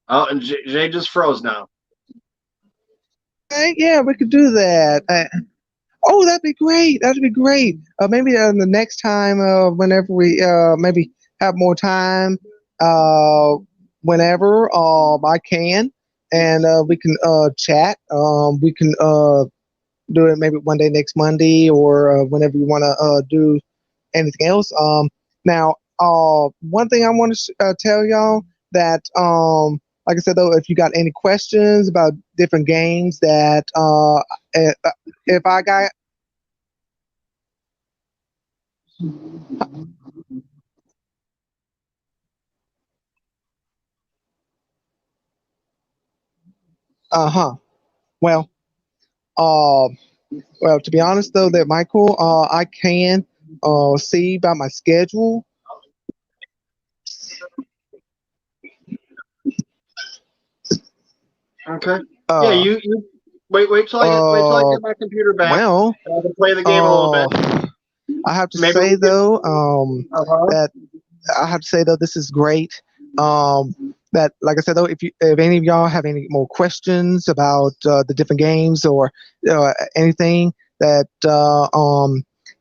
Oh, and Jay just froze now. Yeah, we could do that. Oh, that'd be great. That'd be great. Maybe the next time, whenever we maybe have more time, whenever I can, and we can chat. We can do it maybe one day next Monday or whenever you want to do anything else. Now, one thing I want to tell y'all that like I said though, if you got any questions about different games that if I got uh-huh. Well, uh well, to be honest though, that Michael, I can see by my schedule. Okay. Uh, Yeah, you wait till I get my computer back. Well, And I can play the game a little bit. I have to Maybe say we can- though, Uh-huh. that I have to say though, this is great. That like I said though, if any of y'all have any more questions about the different games or anything that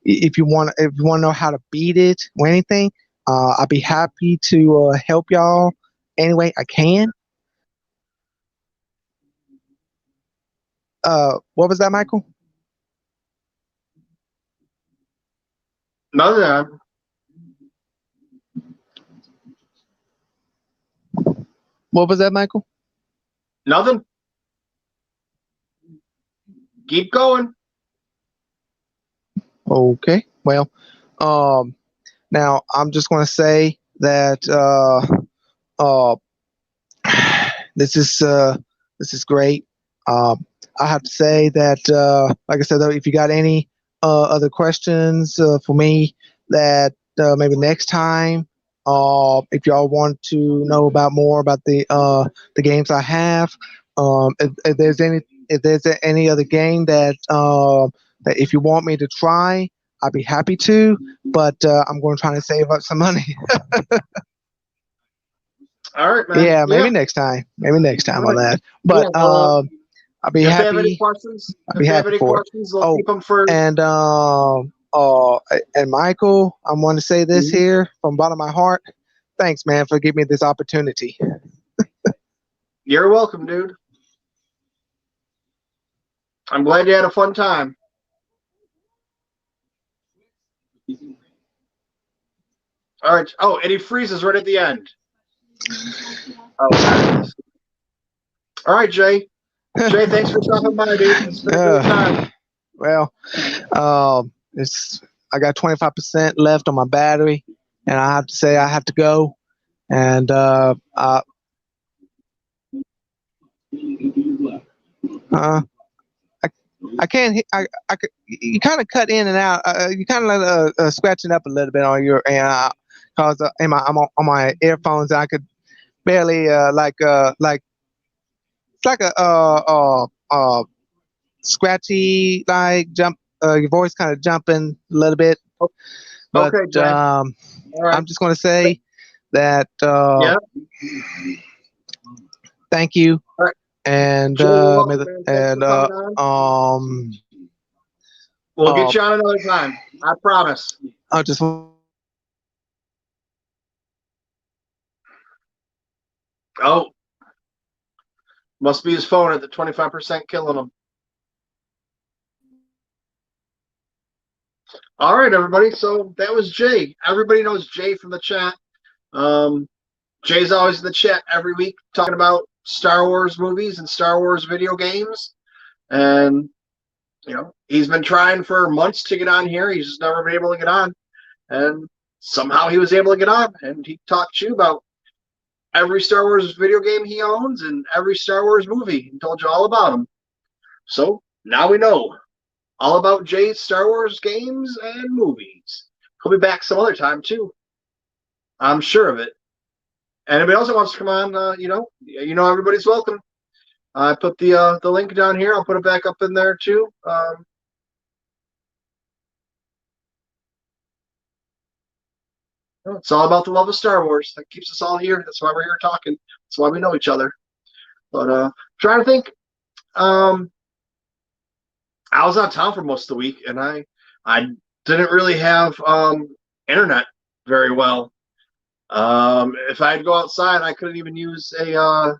if you want to know how to beat it or anything, I'd be happy to help y'all any way I can. What was that, Michael? No. What was that, Michael? Nothing. Keep going. Okay. Well, now I'm just going to say that uh, this is great. I have to say that, like I said, though, if you got any other questions for me, that maybe next time, if y'all want to know about more about the games I have, if there's any other game that that if you want me to try, I'd be happy to. But I'm going to try to save up some money. All right, man. Yeah, maybe next time. Maybe next time on that. But Yeah, well, I'll be if happy. they have any questions, I'll be happy for it. they'll keep them for. And Michael, I want to say this here from the bottom of my heart. Thanks, man, for giving me this opportunity. You're welcome, dude. I'm glad you had a fun time. All right. Oh, and he freezes right at the end. Oh, there it is. All right, Jay. Jay, thanks for stopping by, dude. It's been a great time. Well, I got 25% left on my battery, and I have to say I have to go. And I can't. I could. You kind of cut in and out. You kind of scratching up a little bit on your and cause I'm on my earphones. I could barely it's like a scratchy like jump. Your voice kind of jumping a little bit. But Okay, Jay. All right. I'm just going to say that Yeah. thank you. All right. And Joel, we'll get you on another time. I promise. I just Oh, must be his phone at the 25% killing him. All right, everybody. So that was Jay. Everybody knows Jay from the chat. Jay's always in the chat every week talking about Star Wars movies and Star Wars video games. And, you know, he's been trying for months to get on here. He's just never been able to get on. And somehow he was able to get on. And he talked to you about every Star Wars video game he owns and every Star Wars movie and told you all about them. So now we know all about Jay's Star Wars games and movies. He'll be back some other time, too. I'm sure of it. Anybody else that wants to come on, you know, everybody's welcome. I put the link down here. I'll put it back up in there too. It's all about the love of Star Wars. That keeps us all here. That's why we're here talking. That's why we know each other. But trying to think. I was out of town for most of the week, and I didn't really have internet very well. If I had to go outside, I couldn't even use a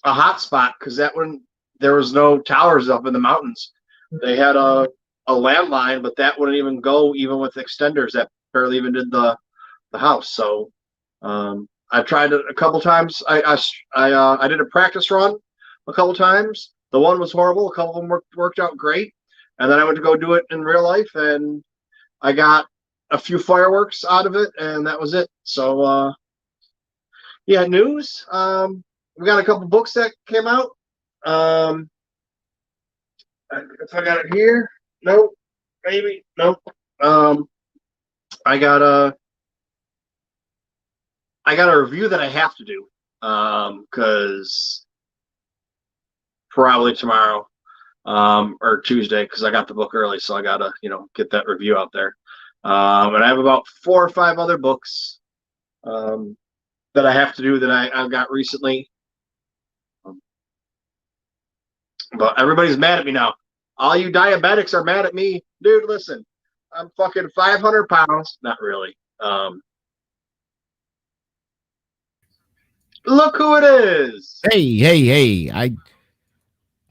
hotspot because there was no towers up in the mountains. They had a landline, but that wouldn't even go even with extenders. That barely even did the house. So I tried it a couple times. I did a practice run a couple times. The one was horrible. A couple of them worked out great, and then I went to go do it in real life, and I got a few fireworks out of it, and that was it. So yeah, news. We got a couple books that came out. If I got it here, nope, maybe nope. I got a review that I have to do because probably tomorrow or Tuesday because I got the book early, so I gotta get that review out there. And I have about 4 or 5 other books that I have to do that I've got recently. But everybody's mad at me now. All you diabetics are mad at me. Dude, listen. I'm fucking 500 pounds. Not really. Look who it is. Hey.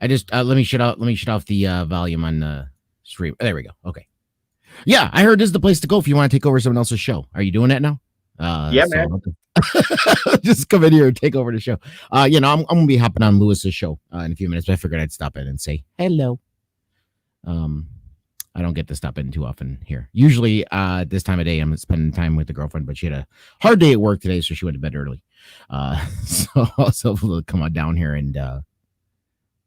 I just let me shut off the volume on the stream. There we go. Okay. Yeah, I heard this is the place to go if you want to take over someone else's show. Are you doing that now? Yeah, man. Just come in here and take over the show. I'm gonna be hopping on Lewis's show in a few minutes, but I figured I'd stop in and say hello. I don't get to stop in too often here. Usually this time of day I'm spending time with the girlfriend, but she had a hard day at work today, so she went to bed early. So I was able to come on down here and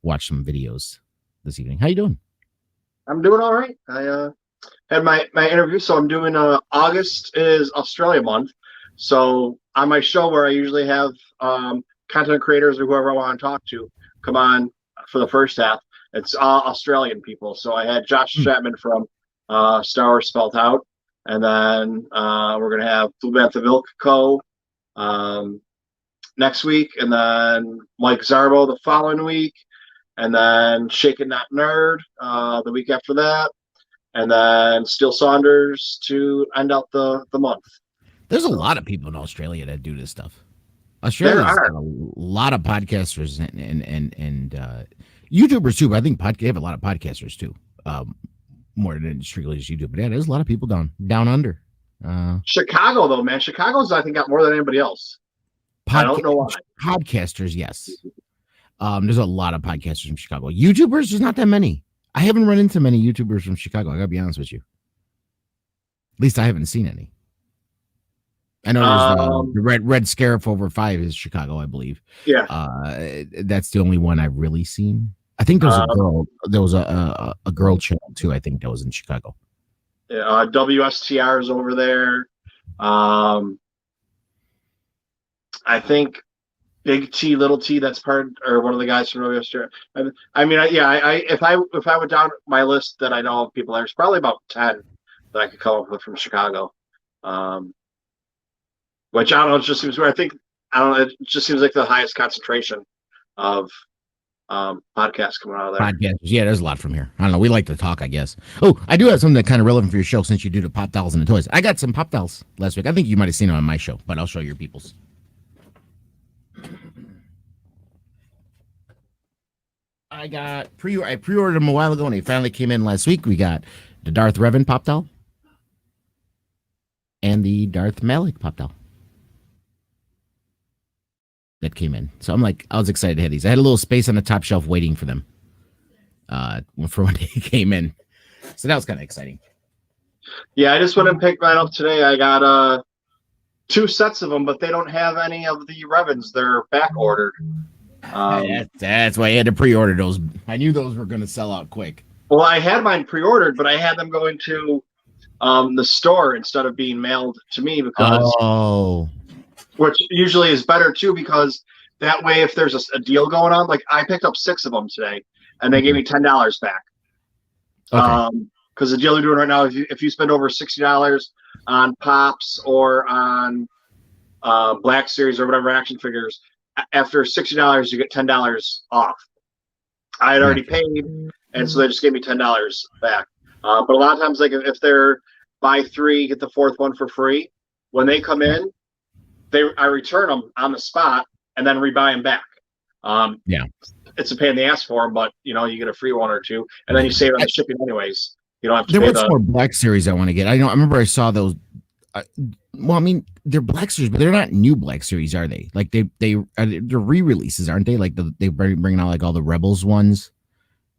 watch some videos this evening. How you doing? I'm doing all right. I had my interview, so I'm doing August is Australia month. So on my show where I usually have content creators or whoever I want to talk to come on for the first half, it's all Australian people. So I had Josh Chapman from Star Wars Spelt Out, and then we're gonna have Bacta Co. Next week, and then Mike Zarbo the following week, and then Shaken Not Nerd the week after that, and then Steele Saunders to end out the month. There's a lot of people in Australia that do this stuff. Australia's got a lot of podcasters and YouTubers too, but I think they have a lot of podcasters too. More than strictly just YouTube. But yeah, there's a lot of people down under. Chicago though, man. Chicago's I think got more than anybody else. I don't know why. Podcasters, yes. There's a lot of podcasters from Chicago. YouTubers, there's not that many. I haven't run into many YouTubers from Chicago. I gotta be honest with you. At least I haven't seen any. I know there's the red Scarif over 5 is Chicago, I believe. Yeah. That's the only one I've really seen. I think there was a girl. There was a girl channel too. I think that was in Chicago. Yeah, WSTR is over there. I think Big T, Little T, that's part or one of the guys from WSTR. If I went down my list that I know of people, there's probably about 10 that I could come up with from Chicago. Which I don't know, it just seems where it just seems like the highest concentration of podcasts coming out of there. Podcasters, yeah, there's a lot from here. I don't know. We like to talk, I guess. Oh, I do have something that kind of relevant for your show since you do the pop dolls and the toys. I got some pop dolls last week. I think you might have seen it on my show, but I'll show your people's. I pre-ordered them a while ago and they finally came in last week. We got the Darth Revan pop doll and the Darth Malik pop doll that came in. So I was excited to have these. I had a little space on the top shelf waiting for them for when they came in. So that was kind of exciting. Yeah, I just went and picked mine up today. I got 2 sets of them, but they don't have any of the Revans. They're back ordered. That's why I had to pre-order those. I knew those were going to sell out quick. Well, I had mine pre-ordered, but I had them going to the store instead of being mailed to me because, which usually is better too, because that way, if there's a deal going on, like I picked up 6 of them today, and they gave me $10 back. Okay. Because the deal they're doing right now, if you spend over $60 on Pops or on Black Series or whatever action figures, after $60 you get $10 off. I had already paid, and so they just gave me $10 back. But a lot of times, like if they're buy 3 get the 4th one for free, when they come in, I return them on the spot and then rebuy them back. It's a pain in the ass for them, but you get a free 1 or 2, and then you save on the shipping anyways. You don't have to. There was more Black Series I want to get. I remember I saw those. They're Black Series, but they're not new Black Series, are they? Like they're re-releases, aren't they? Like they bringing out like all the Rebels ones,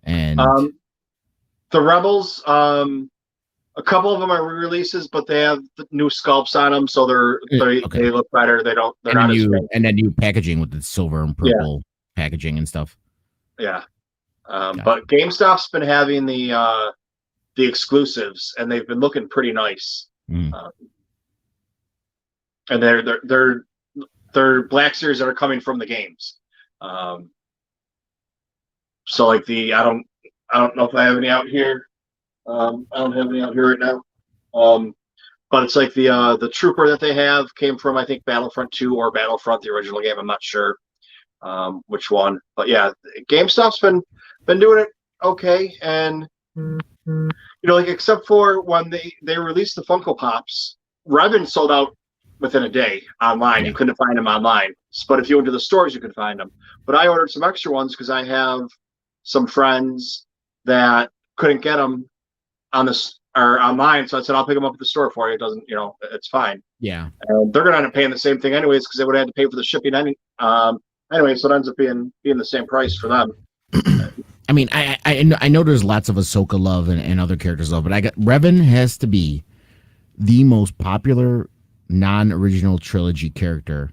and the Rebels. A couple of them are re-releases, but they have the new sculpts on them, so they look better. They're not as big. And then new packaging with the silver and purple packaging and stuff. Yeah, but GameStop's been having the exclusives, and they've been looking pretty nice. And they're Black Series that are coming from the games. So like I don't know if I have any out here. I don't have any out here right now. But it's like the trooper that they have came from, I think, Battlefront 2 or Battlefront, the original game. I'm not sure which one. But yeah, GameStop's been doing it okay. And like except for when they released the Funko Pops, Revan sold out within a day online. You couldn't find them online. But if you went to the stores, you could find them. But I ordered some extra ones because I have some friends that couldn't get them online. So I said, I'll pick them up at the store for you. It doesn't, it's fine. Yeah. And they're going to end up paying the same thing anyways, because they would have had to pay for the shipping anyway. So it ends up being the same price for them. I mean, I know there's lots of Ahsoka love and other characters love, but Revan has to be the most popular non-original trilogy character.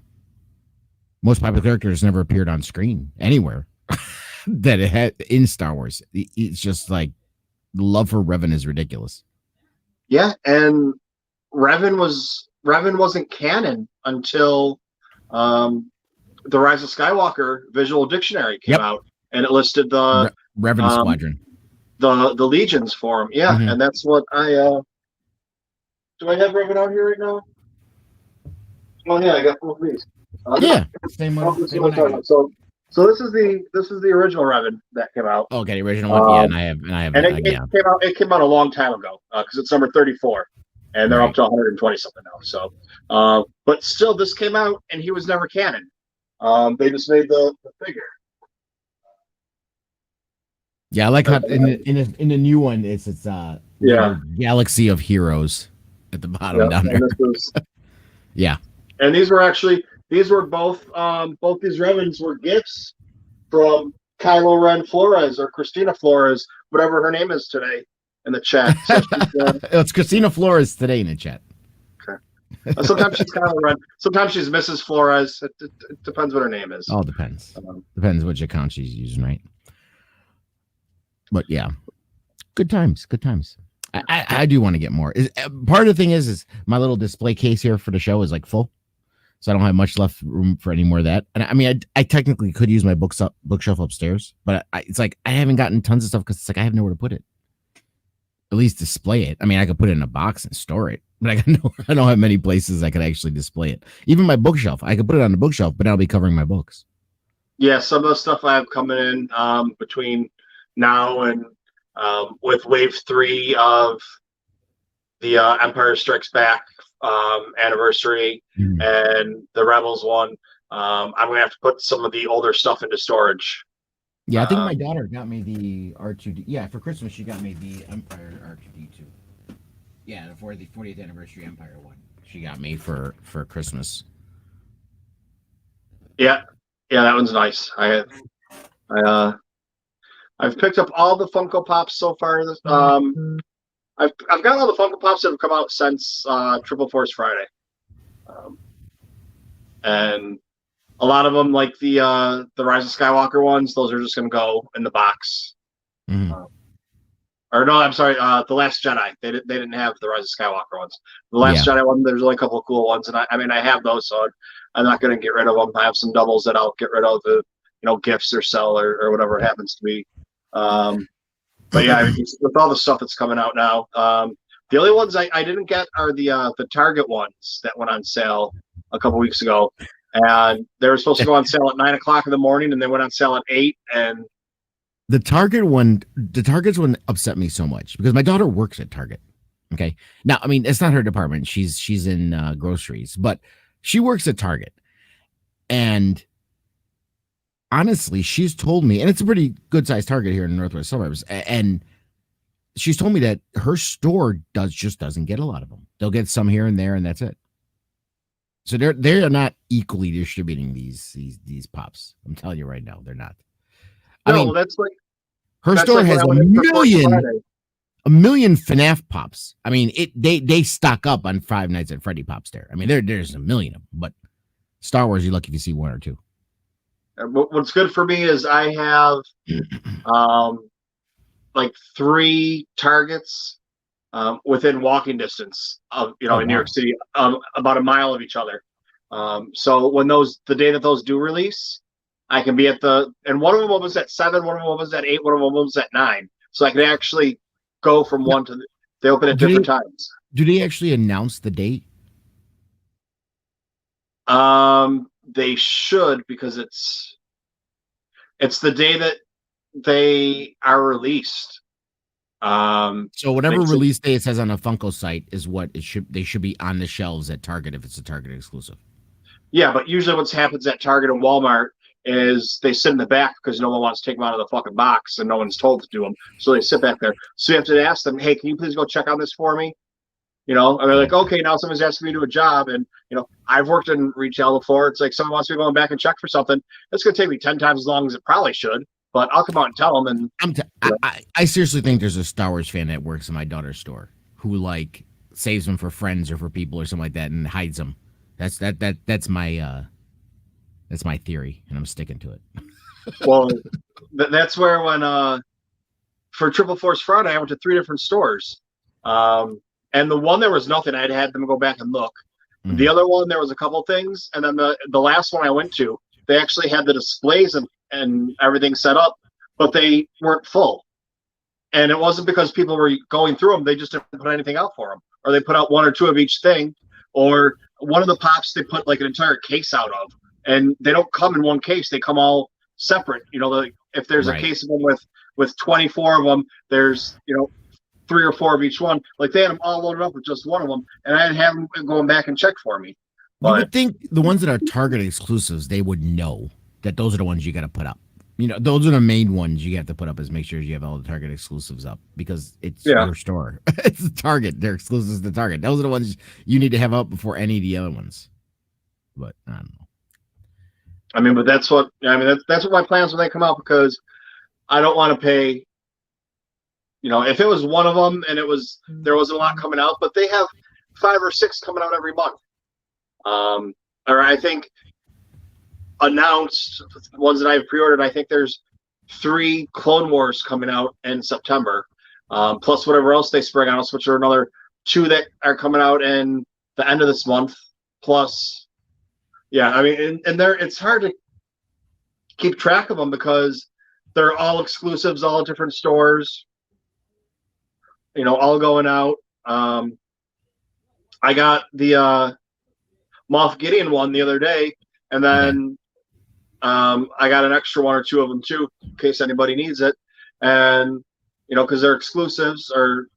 Most popular character has never appeared on screen anywhere that it had in Star Wars. It's just like the love for Revan is ridiculous. Yeah, and Revan wasn't canon until The Rise of Skywalker Visual Dictionary came out, and it listed the Revan Squadron, the legions for him. Yeah, and that's what I do. I have Revan out here right now. Oh yeah, I got both of these. Same one. So this is the original Revan that came out. Okay, the original one. And I have. And it came out a long time ago because it's number 34, and they're up to 120 something now. So, but still, this came out and he was never canon. They just made the figure. Yeah, I like how in the new one it's Galaxy of Heroes at the bottom down there. Yeah. And these were both these Revans were gifts from Kylo Ren Flores or Christina Flores, whatever her name is today in the chat. So it's Christina Flores today in the chat. Okay. Sometimes she's kind of red. Sometimes she's Mrs. Flores. It depends what her name is. All depends. Depends which account she's using, right? But yeah, good times. Good times. I do want to get more. Part of the thing is my little display case here for the show is like full, so I don't have much left room for any more of that. And I mean, I technically could use my bookshelf upstairs, but it's like I haven't gotten tons of stuff because it's like I have nowhere to put it. At least display it. I mean, I could put it in a box and store it, but I don't have many places I could actually display it. Even my bookshelf, I could put it on the bookshelf, but I'll be covering my books. Yeah, some of the stuff I have coming in between now and with Wave 3 of the Empire Strikes Back anniversary and the Rebels one, I'm gonna have to put some of the older stuff into storage. Yeah, I think my daughter got me the R2D. Yeah, for Christmas she got me the Empire R2D2. Yeah, for the 40th anniversary Empire one, she got me for Christmas. Yeah, that one's nice. I've picked up all the Funko Pops so far. I've got all the Funko Pops that have come out since Triple Force Friday, and a lot of them, like the Rise of Skywalker ones, those are just going to go in the box. Or no, I'm sorry, the Last Jedi. They didn't have the Rise of Skywalker ones. The Last Jedi one, there's only a couple of cool ones, and I mean I have those, so I'm not going to get rid of them. I have some doubles that I'll get rid of, gifts or sell or whatever it happens to be. But yeah, with all the stuff that's coming out now, the only ones I didn't get are the Target ones that went on sale a couple weeks ago, and they were supposed to go on sale at 9:00 in the morning, and they went on sale at 8. And the Target's one upset me so much because my daughter works at Target. Okay, now I mean it's not her department; she's in groceries, but she works at Target, and honestly, she's told me, and it's a pretty good sized Target here in the Northwest suburbs, and she's told me that her store doesn't get a lot of them. They'll get some here and there, and that's it. So they're not equally distributing these pops. I'm telling you right now, they're not. I mean, that's like her store has a million FNAF pops. I mean, they stock up on Five Nights at Freddy pops there. I mean, there's a million of them, but Star Wars, you're lucky if you see one or two. What's good for me is I have like 3 Targets within walking distance of in New York City, about a mile of each other. So when the day that those do release, I can be and one of them was at 7, one of them was at 8, one of them was at 9. So I can actually go from one to they open at different times. Do they actually announce the date? They should, because it's the day that they are released. So whatever release day it says on a Funko site is what they should be on the shelves at Target if it's a Target exclusive. Yeah, but usually what happens at Target and Walmart is they sit in the back because no one wants to take them out of the fucking box and no one's told to do them. So they sit back there. So you have to ask them, hey, can you please go check on this for me? And they're like, okay, now someone's asking me to do a job. And, I've worked in retail before. It's like someone wants me to go back and check for something. It's going to take me 10 times as long as it probably should, but I'll come out and tell them. And I seriously think there's a Star Wars fan that works in my daughter's store who saves them for friends or for people or something like that and hides them. That's my theory, and I'm sticking to it. Well, that's where when for Triple Force Friday, I went to 3 different stores. And the one there was nothing. I'd had them go back and look. Mm-hmm. The other one, there was a couple things. And then the last one I went to, they actually had the displays and everything set up, but they weren't full. And it wasn't because people were going through them. They just didn't put anything out for them. Or they put out 1 or 2 of each thing. Or one of the pops they put like an entire case out of. And they don't come in one case. They come all separate. If there's a case of them with 24 of them, there's, 3 or 4 of each one. Like they had them all loaded up with just one of them, and I'd have them going back and check for me. But you would think the ones that are Target exclusives, they would know that those are the ones you got to put up. Those are the main ones you have to put up is make sure you have all the Target exclusives up because it's your store. It's Target. They're exclusives to Target. Those are the ones you need to have up before any of the other ones. But I don't know. I mean, but that's what my plans when they come out, because I don't want to pay. If it was one of them and there wasn't a lot coming out, but they have 5 or 6 coming out every month. Or I think announced ones that I've pre-ordered. I think there's 3 Clone Wars coming out in September, plus whatever else they spring on us, which are another 2 that are coming out in the end of this month. Plus, yeah, I mean, and it's hard to keep track of them because they're all exclusives, all different stores, all going out. I got the Moff Gideon one the other day, and then I got an extra 1 or 2 of them too, in case anybody needs it. And because they're exclusives, or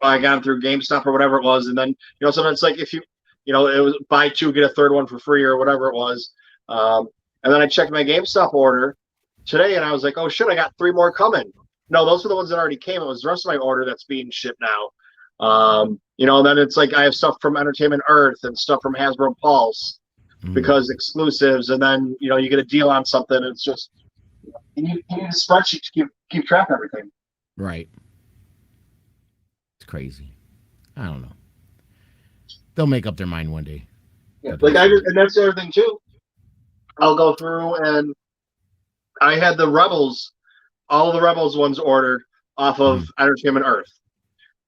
I got them through GameStop or whatever it was. And then sometimes like if it was buy 2 get a 3rd one for free or whatever it was. And then I checked my GameStop order today, and I was like, oh shit, I got 3 more coming. No, those were the ones that already came. It was the rest of my order that's being shipped now. And then it's like I have stuff from Entertainment Earth and stuff from Hasbro Pulse because exclusives, and then you get a deal on something. It's just you need a spreadsheet to keep track of everything. Right. It's crazy. I don't know. They'll make up their mind one day. Yeah, and that's the other thing too. I'll go through, and I had the Rebels, all the Rebels ones ordered off of Entertainment Earth.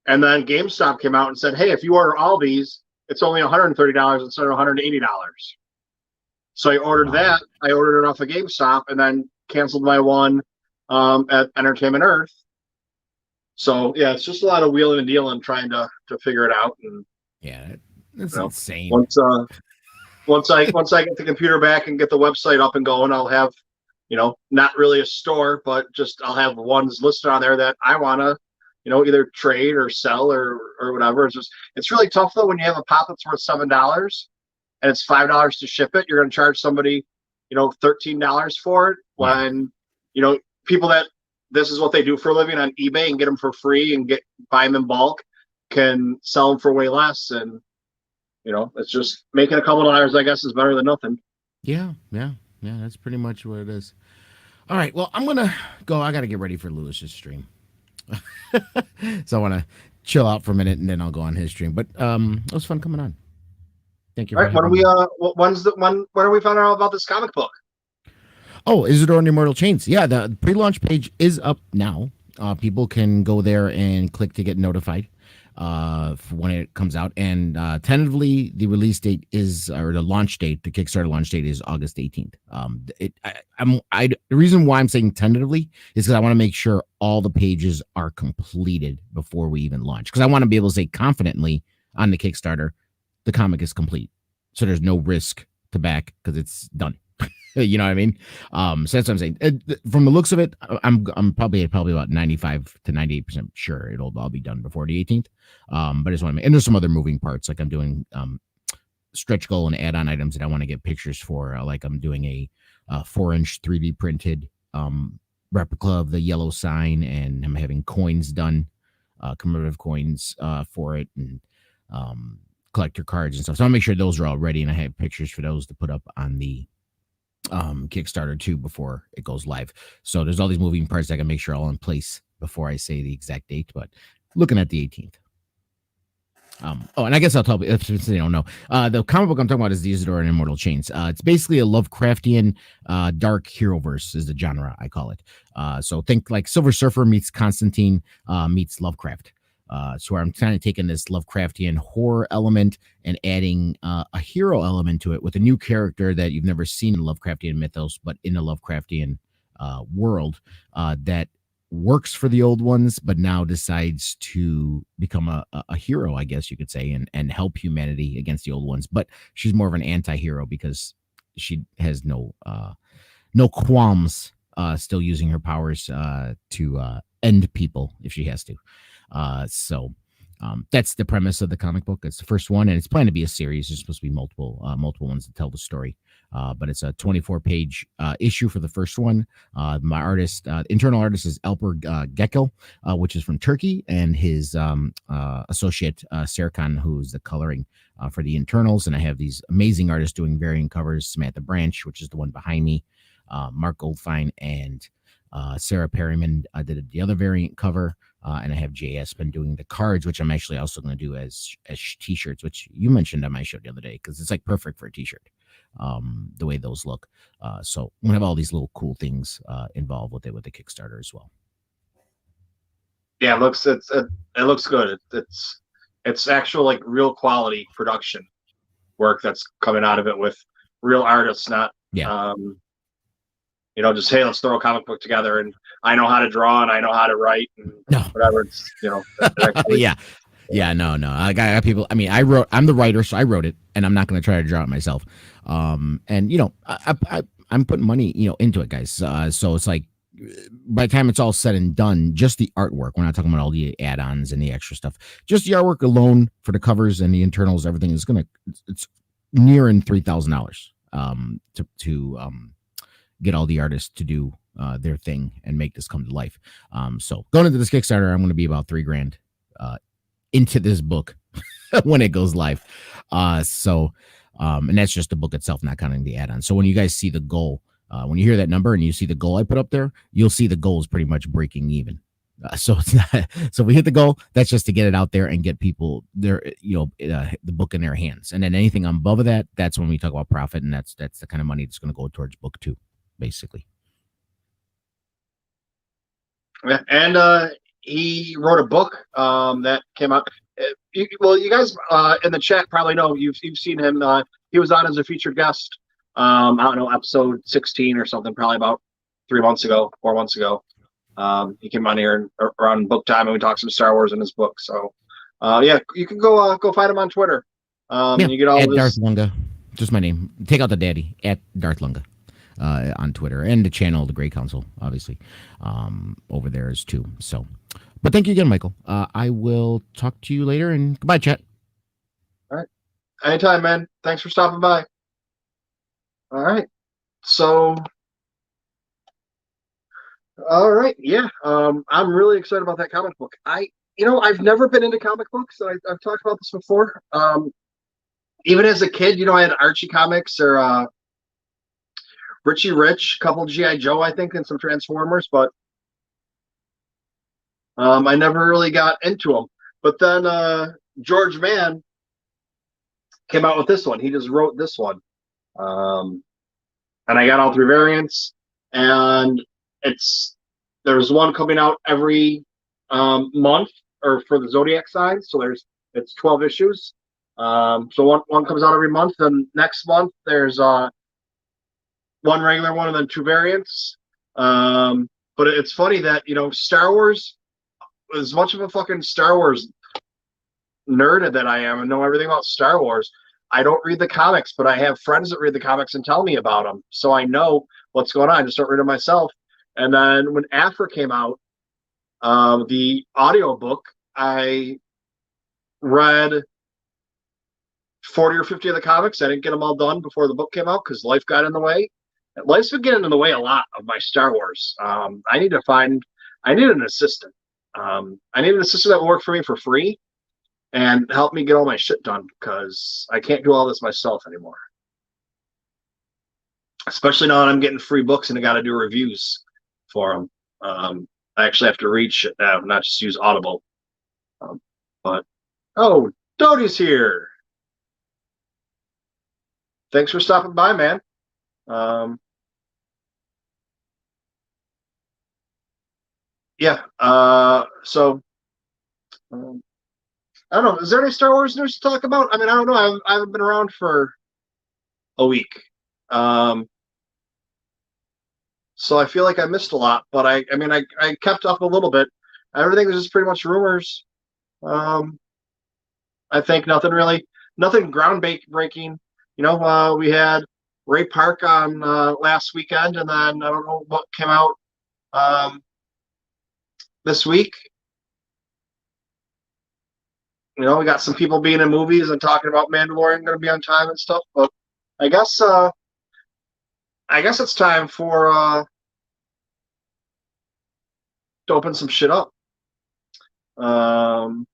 And then GameStop came out and said, hey, if you order all these, it's only $130 instead of $180. So I ordered that. I ordered it off of GameStop and then canceled my one at Entertainment Earth. So, yeah, it's just a lot of wheeling and dealing trying to figure it out. And yeah, that's insane. Once I get the computer back and get the website up and going, I'll have, not really a store, but just I'll have ones listed on there that I want to, either trade or sell or whatever. It's really tough though when you have a pop that's worth $7 and it's $5 to ship it. You're going to charge somebody, $13 for it when, people that this is what they do for a living on eBay and get them for free and buy them in bulk can sell them for way less. And, it's just making a couple dollars, I guess, is better than nothing. Yeah. That's pretty much what it is. All right. Well, I'm going to go. I got to get ready for Lewis's stream. So I want to chill out for a minute and then I'll go on his stream. But it was fun coming on. Thank you. All right, when are we finding out about this comic book? Oh, Isidore and Immortal Chains. Yeah, the pre-launch page is up now. People can go there and click to get notified for when it comes out. And tentatively, the release date the launch date, the Kickstarter launch date is August 18th. The reason why I'm saying tentatively is because I want to make sure all the pages are completed before we even launch. Because I want to be able to say confidently on the Kickstarter, the comic is complete. So there's no risk to back because it's done. You know what I mean? So that's what I'm saying. From the looks of it, I'm probably about 95 to 98% sure it'll all be done before the 18th. But I just want to and there's some other moving parts, like I'm doing stretch goal and add-on items that I want to get pictures for. Like I'm doing a 4-inch 3D printed replica of the yellow sign, and I'm having coins done, commemorative coins for it, and collector cards and stuff. So I'll make sure those are all ready, and I have pictures for those to put up on the Kickstarter too before it goes live. So there's all these moving parts I can make sure all in place before I say the exact date, but looking at the 18th. And I guess I'll tell you if they don't know. The comic book I'm talking about is the Isidore and Immortal Chains. It's basically a Lovecraftian dark hero verse is the genre I call it. So think like Silver Surfer meets Constantine meets Lovecraft. So I'm kind of taking this Lovecraftian horror element and adding a hero element to it with a new character that you've never seen in Lovecraftian mythos, but in a Lovecraftian world that works for the old ones, but now decides to become a hero, I guess you could say, and help humanity against the old ones. But she's more of an anti-hero because she has no qualms still using her powers to end people if she has to. So that's the premise of the comic book. It's the first one, and it's planned to be a series. There's supposed to be multiple ones to tell the story. But it's a 24-page issue for the first one. My artist, internal artist, is Alper Gekel, which is from Turkey, and his associate Serkan, who's the coloring for the internals. And I have these amazing artists doing variant covers: Samantha Branch, which is the one behind me, Mark Goldfine, and Sarah Perryman did the other variant cover. And I have JS been doing the cards, which I'm actually also going to do as t-shirts, which you mentioned on my show the other day, because it's like perfect for a t-shirt, the way those look. So we have all these little cool things involved with it with the Kickstarter as well. Yeah, it looks good. It's actual like real quality production work that's coming out of it with real artists, not just, hey, let's throw a comic book together and I know how to draw and I know how to write and whatever. It's actually, no. I got people. I mean, I'm the writer, so I wrote it, and I'm not going to try to draw it myself. And I'm putting money, into it, guys. So it's like, by the time it's all said and done, just the artwork. We're not talking about all the add-ons and the extra stuff. Just the artwork alone for the covers and the internals, everything is it's nearing $3,000 to get all the artists to do their thing and make this come to life. So going into this Kickstarter, I'm going to be about $3,000 into this book when it goes live. And that's just the book itself, not counting the add-on. So when you guys see the goal, when you hear that number and you see the goal I put up there, you'll see the goal is pretty much breaking even. So it's not. So we hit the goal. That's just to get it out there and get people their, the book in their hands. And then anything above that, that's when we talk about profit, and that's the kind of money that's going to go towards book 2, basically. And he wrote a book that came out. You guys in the chat probably know you've seen him. He was on as a featured guest. I don't know, episode 16 or something, probably about 4 months ago. He came on here around book time and we talked some Star Wars in his book. So you can go find him on Twitter. And you get all at this. Darth Lunga, just my name. Take out the daddy at Darth Lunga on Twitter, and the channel, the Grey Council, obviously, over there is too. So, but thank you again, Michael. I will talk to you later, and goodbye, chat. All right, anytime, man. Thanks for stopping by. All right, so. All right, yeah. I'm really excited about that comic book. I've never been into comic books. I've talked about this before. Even as a kid, I had Archie comics or Richie Rich, a couple of G.I. Joe, I think, and some Transformers, but I never really got into them. But then George Mann came out with this one. He just wrote this one. And I got all 3 variants, and there's one coming out every month, or for the zodiac signs. So it's 12 issues. So one comes out every month, and next month there's one regular one and then 2 variants. But it's funny that Star Wars, as much of a fucking Star Wars nerd that I am and know everything about Star Wars, I don't read the comics, but I have friends that read the comics and tell me about them, so I know what's going on. I just don't read them myself. And then when Afra came out, the audiobook, I read 40 or 50 of the comics. I didn't get them all done before the book came out because life got in the way. Life's been getting in the way a lot of my Star Wars. I need an assistant. I need an assistant that will work for me for free and help me get all my shit done, because I can't do all this myself anymore. Especially now that I'm getting free books and I got to do reviews for them. I actually have to read shit now, not just use Audible. Doty's here. Thanks for stopping by, man. I don't know. Is there any Star Wars news to talk about? I mean, I don't know. I haven't been around for a week. So I feel like I missed a lot, but I kept up a little bit. Everything was just pretty much rumors. I think nothing groundbreaking. We had Ray Park on last weekend, and then I don't know what came out this week. We got some people being in movies and talking about Mandalorian going to be on time and stuff, but I guess it's time for to open some shit up. And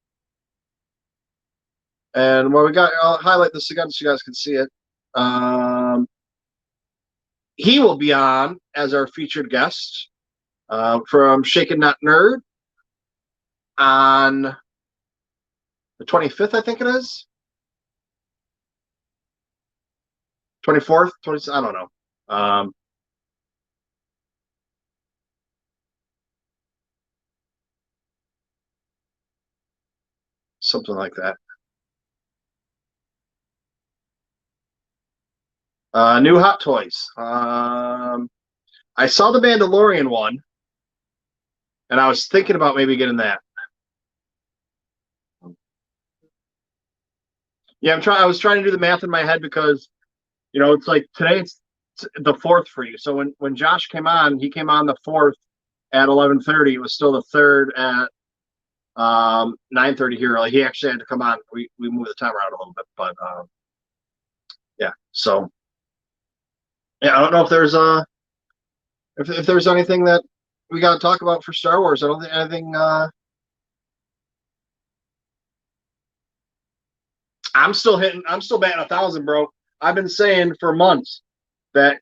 what we got, I'll highlight this again so you guys can see it. He will be on as our featured guest from Shaken Not Nerd. on the 25th, I think it is. 24th, 20, I don't know. Something like that. New Hot Toys. I saw the Mandalorian one, and I was thinking about maybe getting that. Yeah, I was trying to do the math in my head because, it's like today it's the 4th for you. So when Josh came on, he came on the 4th at 11:30. It was still the 3rd at 9:30 here. Like he actually had to come on. We moved the time around a little bit, but yeah. So yeah, I don't know if there's if there's anything that we got to talk about for Star Wars. I don't think anything. I'm still batting 1,000, bro. I've been saying for months that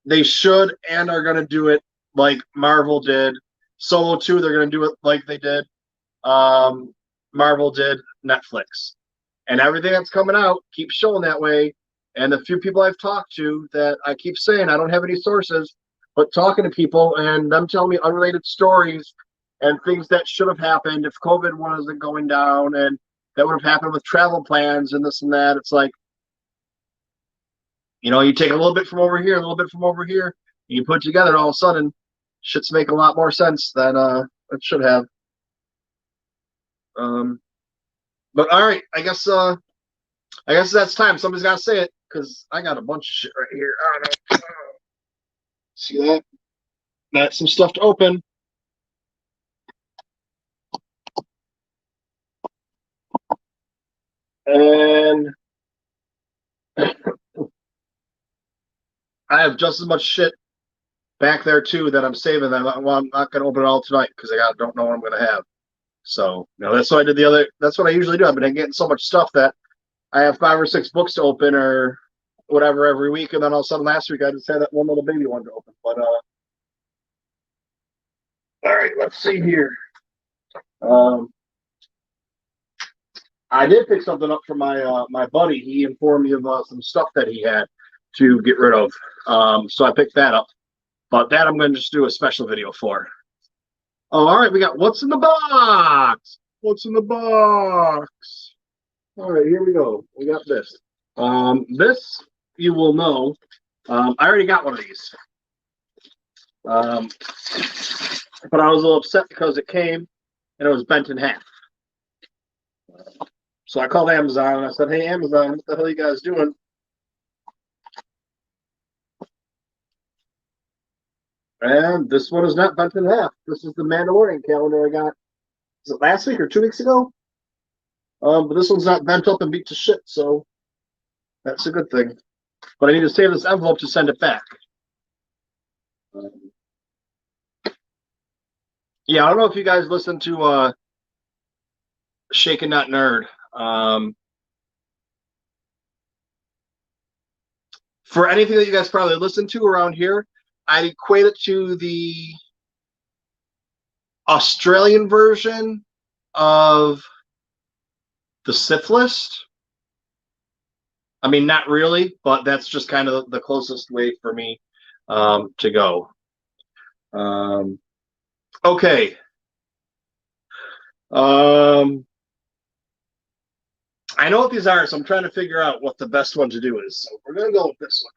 they should and are going to do it like Marvel did. Solo 2, they're going to do it like they did. Marvel did Netflix. And everything that's coming out keeps showing that way. And the few people I've talked to that I keep saying, I don't have any sources, but talking to people and them telling me unrelated stories and things that should have happened if COVID wasn't going down and that would have happened with travel plans and this and that. It's like, you take a little bit from over here, a little bit from over here, and you put it together, and all of a sudden, shit's making a lot more sense than it should have. But all right, I guess that's time. Somebody's got to say it because I got a bunch of shit right here. I don't know. See that? That's some stuff to open. And I have just as much shit back there too that I'm saving. That I'm not going to open it all tonight because I don't know what I'm going to have. So that's what I did That's what I usually do. I've been getting so much stuff that I have 5 or 6 books to open or whatever every week, and then all of a sudden last week I just had that one little baby one to open. But all right, let's see here. I did pick something up from my buddy. He informed me of some stuff that he had to get rid of. So I picked that up. But that I'm going to just do a special video for. Oh, all right. We got what's in the box. What's in the box? All right, here we go. We got this. This you will know. I already got one of these. But I was a little upset because it came and it was bent in half. So I called Amazon and I said, "Hey, Amazon, what the hell are you guys doing?" And this one is not bent in half. This is the Mandalorian calendar I got. Is it last week or 2 weeks ago? But this one's not bent up and beat to shit, so that's a good thing. But I need to save this envelope to send it back. Yeah, I don't know if you guys listen to Shaken Not Nerd. For anything that you guys probably listen to around here, I'd equate it to the Australian version of the Sith List. I mean, not really, but that's just kind of the closest way for me to go. Okay. I know what these are, so I'm trying to figure out what the best one to do is. So we're going to go with this one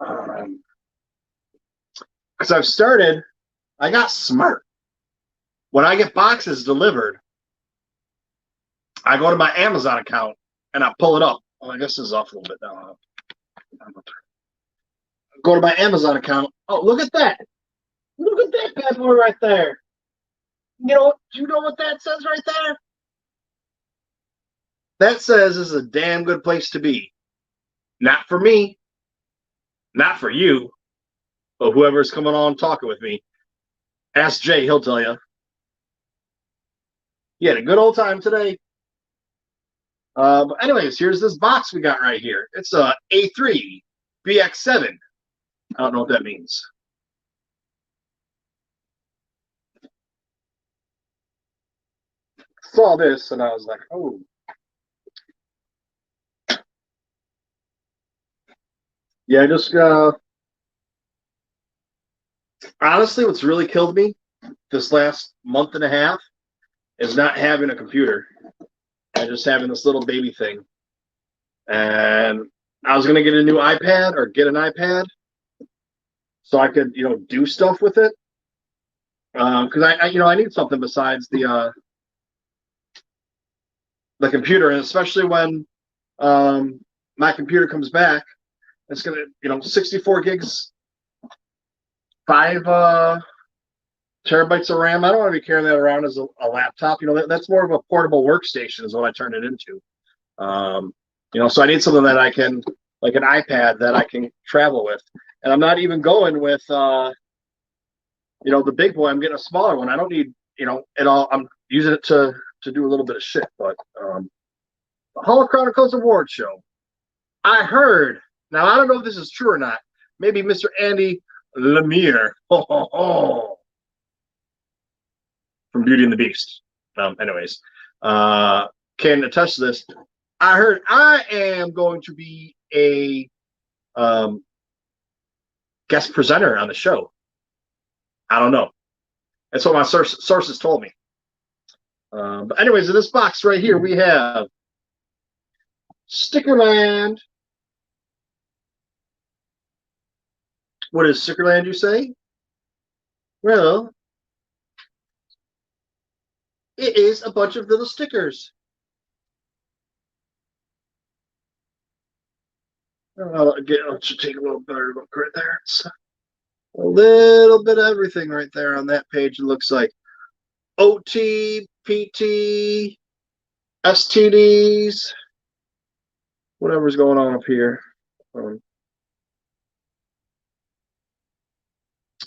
now. Because I got smart. When I get boxes delivered, I go to my Amazon account and I pull it up. Oh, I guess this is off a little bit now. Go to my Amazon account. Oh, look at that. Look at that bad boy right there. Do you know what that says right there? That says this is a damn good place to be. Not for me. Not for you. But whoever's coming on talking with me. Ask Jay, he'll tell you. You had a good old time today. But anyways, here's this box we got right here. It's a A3 BX7. I don't know what that means. saw this and I was like, oh. Yeah, just honestly, what's really killed me this last month and a half is not having a computer and just having this little baby thing. And I was gonna get a new iPad or get an iPad so I could, do stuff with it. Because I need something besides the computer, and especially when my computer comes back, it's gonna, 64 gigs, 5 terabytes of RAM. I don't want to be carrying that around as a laptop. That's more of a portable workstation is what I turned it into. So I need something that I can, like an iPad that I can travel with. And I'm not even going with, the big boy. I'm getting a smaller one. I don't need, it all. I'm using it to do a little bit of shit. But the Hall of Chronicles Award Show. I heard. Now I don't know if this is true or not. Maybe Mr. Andy Lemire from Beauty and the Beast. Anyways, can attest to this. I heard I am going to be a guest presenter on the show. I don't know. That's what my sources told me. But anyways, in this box right here, we have Stickerland. What is Stickerland, you say? Well, it is a bunch of little stickers. I'll take a little better look right there. It's a little bit of everything right there on that page. It looks like OT, PT, STDs, whatever's going on up here.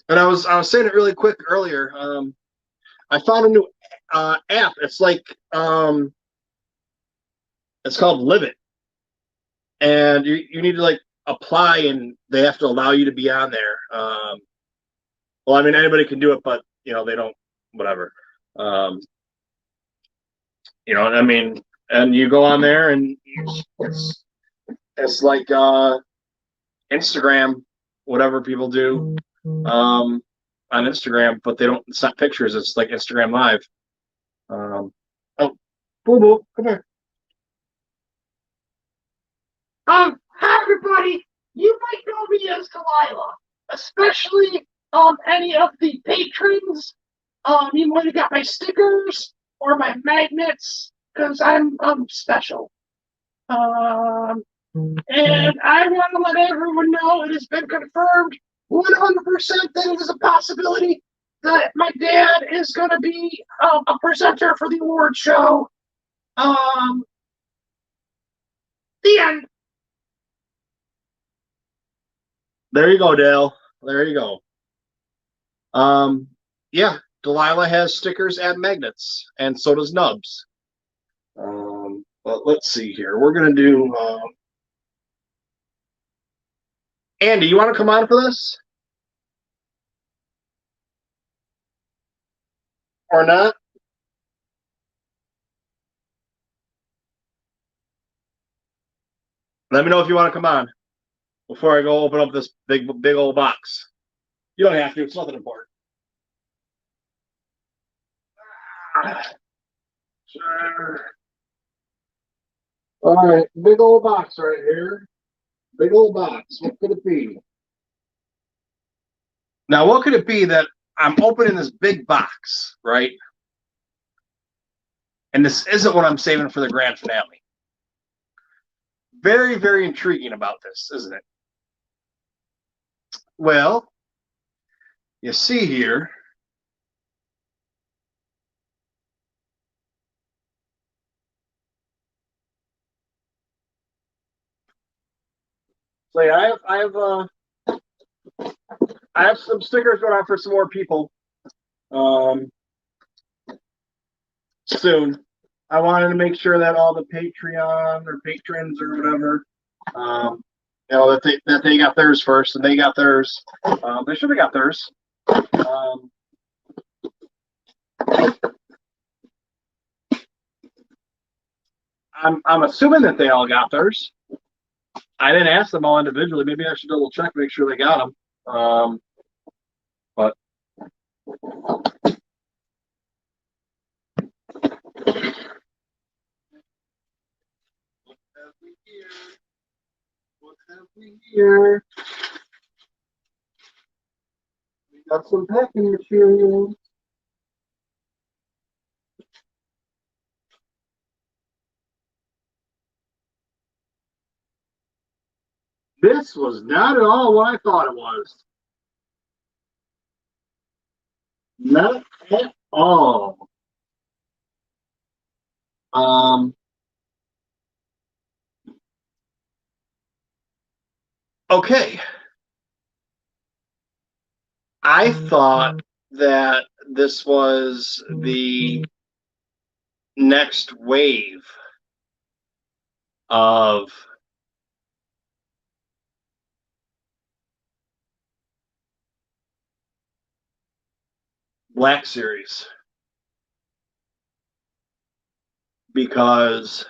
And I was saying it really quick earlier. I found a new app. It's like it's called Live It, and you need to like apply, and they have to allow you to be on there. Well, I mean anybody can do it, but they don't. Whatever. I mean, and you go on there, and it's like Instagram, whatever people do. On Instagram, but it's not pictures, it's like Instagram Live. Oh, Boo Boo, come here. Hi everybody. You might know me as Delilah, especially any of the patrons. You might have got my stickers or my magnets because I'm special. And I want to let everyone know it has been confirmed 100% that it is a possibility that my dad is going to be a presenter for the award show. The end. There you go, Dale. There you go. Yeah, Delilah has stickers and magnets, and so does Nubs. But let's see here. We're going to do... Andy, you want to come on for this? Or not? Let me know if you want to come on before I go open up this big old box. You don't have to. It's nothing important. Sure. All right, big old box right here. Big old box. What could it be? Now, what could it be that I'm opening this big box, right? And this isn't what I'm saving for the grand finale. Very, very intriguing about this, isn't it? Well, you see here. So yeah, I have some stickers going on for some more people. Soon. I wanted to make sure that all the Patreon or patrons or whatever, that they got theirs first, and they got theirs. They should have got theirs. I'm assuming that they all got theirs. I didn't ask them all individually. Maybe I should double check, make sure they got them. But what have we here? We got some packing material. This was not at all what I thought it was. Not at all. Okay. I thought that this was the next wave of Black Series, because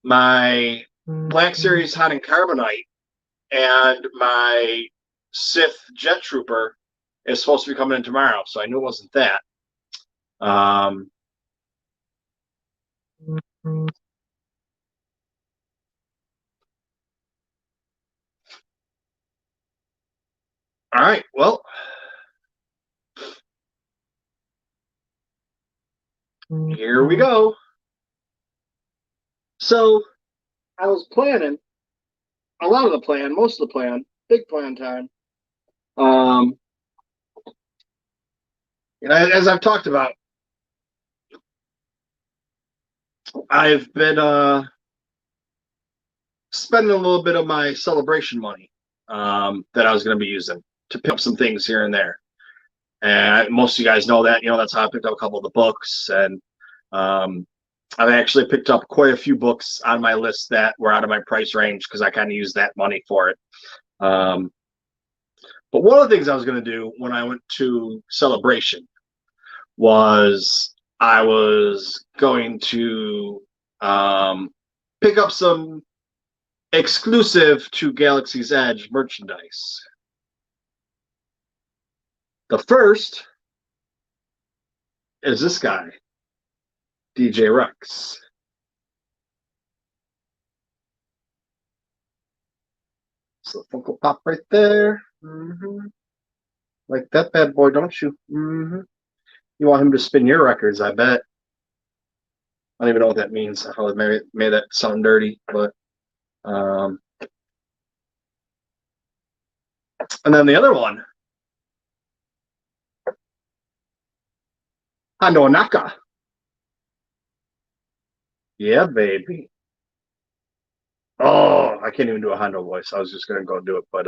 my Black Series Hot and Carbonite and my Sith Jet Trooper is supposed to be coming in tomorrow, so I knew it wasn't that. All right, well, here we go. So I was planning a lot of the plan, most of the plan, big plan time. As I've talked about, I've been spending a little bit of my celebration money that I was going to be using to pick up some things here and there. And most of you guys know that, that's how I picked up a couple of the books. And I've actually picked up quite a few books on my list that were out of my price range because I kind of used that money for it. But one of the things I was going to do when I went to Celebration was I was going to pick up some exclusive to Galaxy's Edge merchandise. The first is this guy, DJ Rex. So Funko Pop right there. Like that bad boy, don't you? You want him to spin your records, I bet. I don't even know what that means. I probably made that sound dirty, but and then the other one, Hando Naka. Yeah, baby. Oh, I can't even do a Hondo voice. I was just gonna go do it, but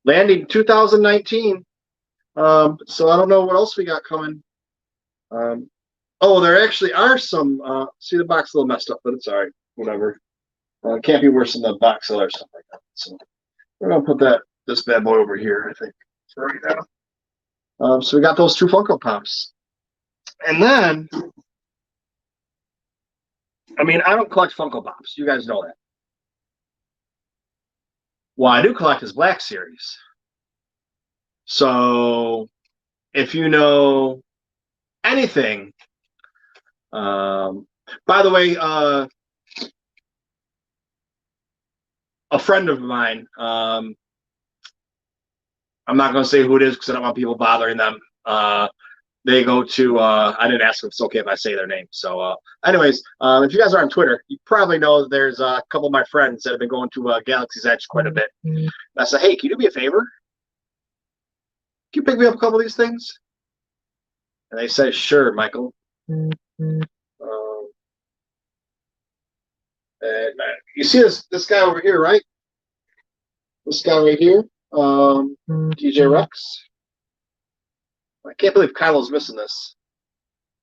landing 2019. So I don't know what else we got coming. Oh, there actually are some. See, the box a little messed up, but it's all right. Whatever. It can't be worse than the box or stuff like that. So we're gonna put this bad boy over here, I think, for right now. So we got those two Funko Pops, and then, I mean, I don't collect Funko Pops. You guys know that. What I do collect is Black Series. So if you know anything, by the way, a friend of mine, I'm not going to say who it is because I don't want people bothering them. They go to, I didn't ask if it's okay if I say their name. So anyways, if you guys are on Twitter, you probably know that there's a couple of my friends that have been going to Galaxy's Edge quite a bit. And I said, hey, can you do me a favor? Can you pick me up a couple of these things? And they said, sure, Michael. And you see this guy over here, right? This guy right here, DJ Rex. I can't believe Kylo's missing this.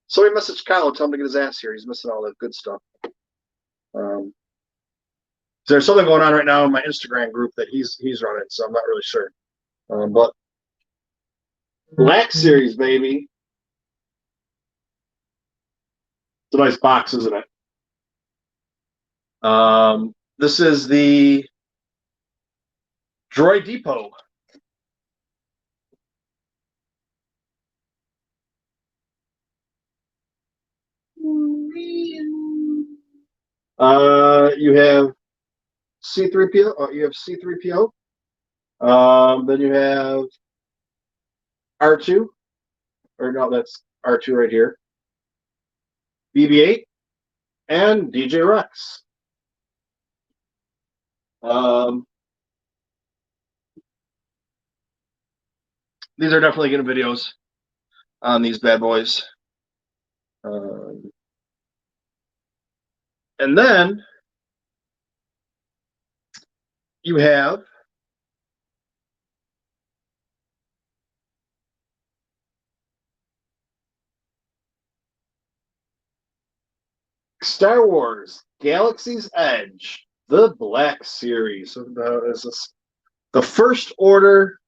Somebody messaged Kylo, tell him to get his ass here. He's missing all that good stuff. There's something going on right now in my Instagram group that he's running, so I'm not really sure. But Black Series, baby. It's a nice box, isn't it? This is the Droid Depot. You have C3PO. Oh, you have C3PO. Then you have R2, or no, that's R2 right here. BB-8 and DJ Rex. These are definitely getting videos on these bad boys. And then you have Star Wars Galaxy's Edge, the Black Series. So is this the First Order?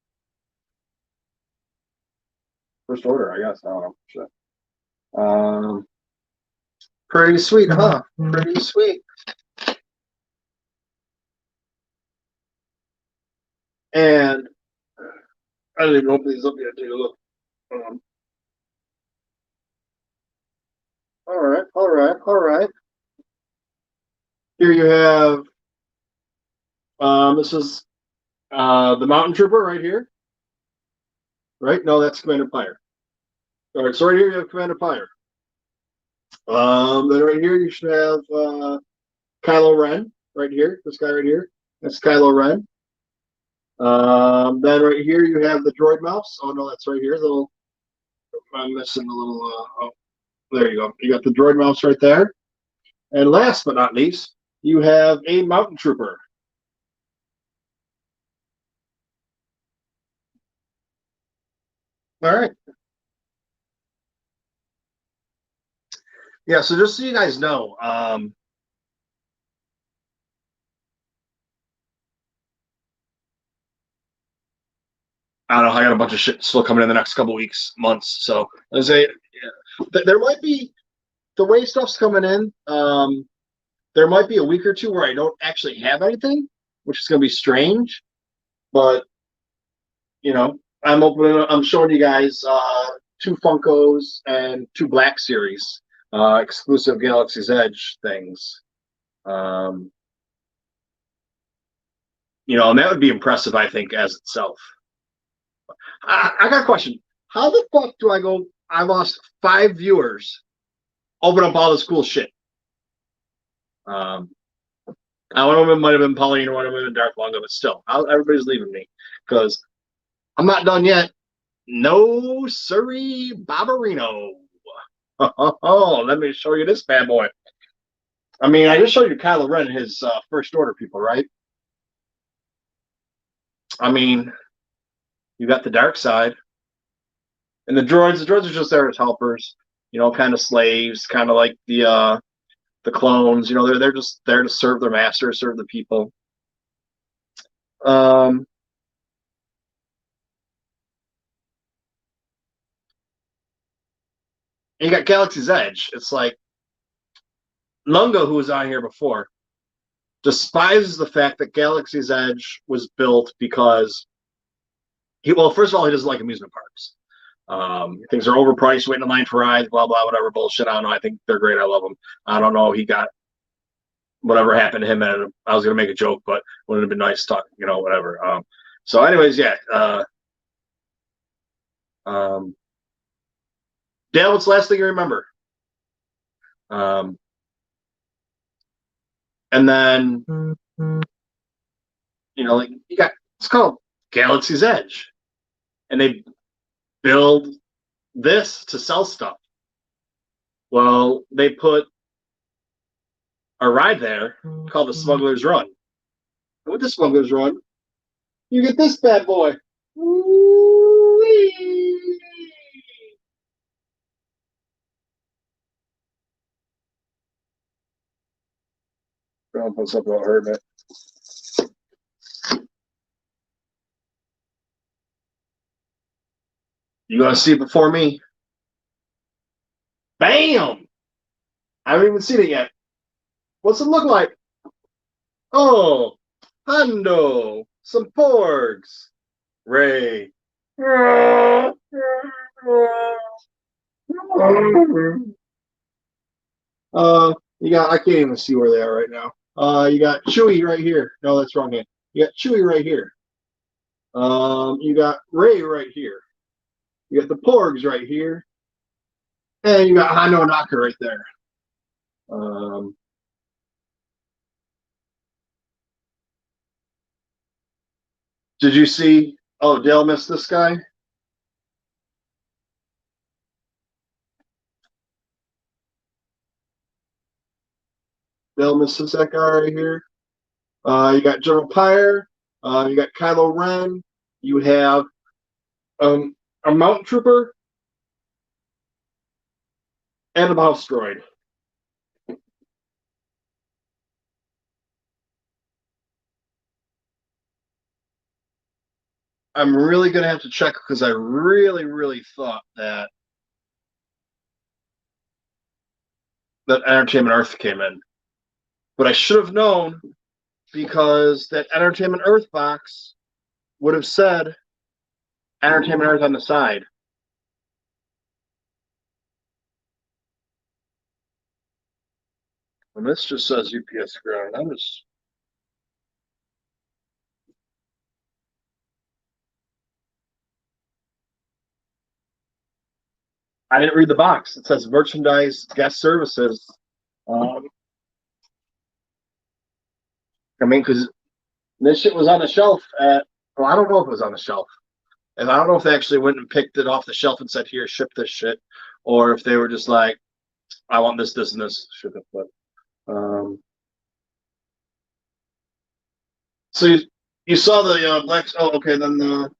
First Order, I guess. I don't know. Shit. Pretty sweet, huh? Pretty sweet. And I didn't even open these up yet. Take a look. All right, all right, all right. Here you have. This is the Mountain Trooper right here. Right? No, that's Commander Pyre. All right, so right here you have Commander Pyre. Then right here you should have Kylo Ren right here. This guy right here. That's Kylo Ren. Then right here you have the droid mouse. Oh no, that's right here. I'm missing a little. Oh, there you go. You got the droid mouse right there. And last but not least, you have a Mountain Trooper. All right. Yeah, so just so you guys know, I don't know. I got a bunch of shit still coming in the next couple weeks, months. So I say there might be the way stuff's coming in. There might be a week or two where I don't actually have anything, which is going to be strange. But I'm opening. I'm showing you guys 2 Funkos and 2 Black Series exclusive Galaxy's Edge things. And that would be impressive, I think, as itself. I got a question. How the fuck do I go? I lost 5 viewers. Open up all this cool shit. One of them might have been Pauline, or one of them Darth Longa, but still, everybody's leaving me because I'm not done yet. No, sirree, Barbarino. Oh, let me show you this bad boy. I mean, I just showed you Kylo Ren, his First Order people, right? I mean, you got the dark side. And the droids are just there as helpers, kind of slaves, kind of like the clones. They're just there to serve their master, serve the people. And you got Galaxy's Edge. It's like Lungo, who was on here before, despises the fact that Galaxy's Edge was built because first of all, he doesn't like amusement parks. Things are overpriced, waiting in line for rides, blah, blah, whatever bullshit. I don't know. I think they're great. I love them. I don't know. He got whatever happened to him. And I was going to make a joke, but wouldn't have been nice to talk, whatever. So anyways, yeah. Dale, what's the last thing you remember? And then, it's called Galaxy's Edge. And they build this to sell stuff. Well, they put a ride there called the Smuggler's Run. And with the Smuggler's Run, you get this bad boy. Woo-wee. I'll put something about her, man. You gonna see it before me? Bam! I haven't even seen it yet. What's it look like? Oh, Hondo, some porgs. Ray. You got, I can't even see where they are right now. You got Chewy right here. No, that's wrong hand. You got Chewy right here. You got Ray right here. You got the Porgs right here. And you got Hondo Naka right there. Did you see? Oh, Dale missed this guy. Dale misses that guy right here. You got General Pyre. You got Kylo Ren. You have a Mountain Trooper and a Mouse Droid. I'm really going to have to check because I really thought that Entertainment Earth came in. But I should have known because that Entertainment Earth box would have said Entertainment Earth on the side. And this just says UPS ground. I didn't read the box. It says merchandise, guest services. I mean, because this shit was on the shelf at, well, I don't know if it was on the shelf. And I don't know if they actually went and picked it off the shelf and said, here, ship this shit. Or if they were just like, I want this, and this, ship it. But, so you saw the black, oh, okay, then you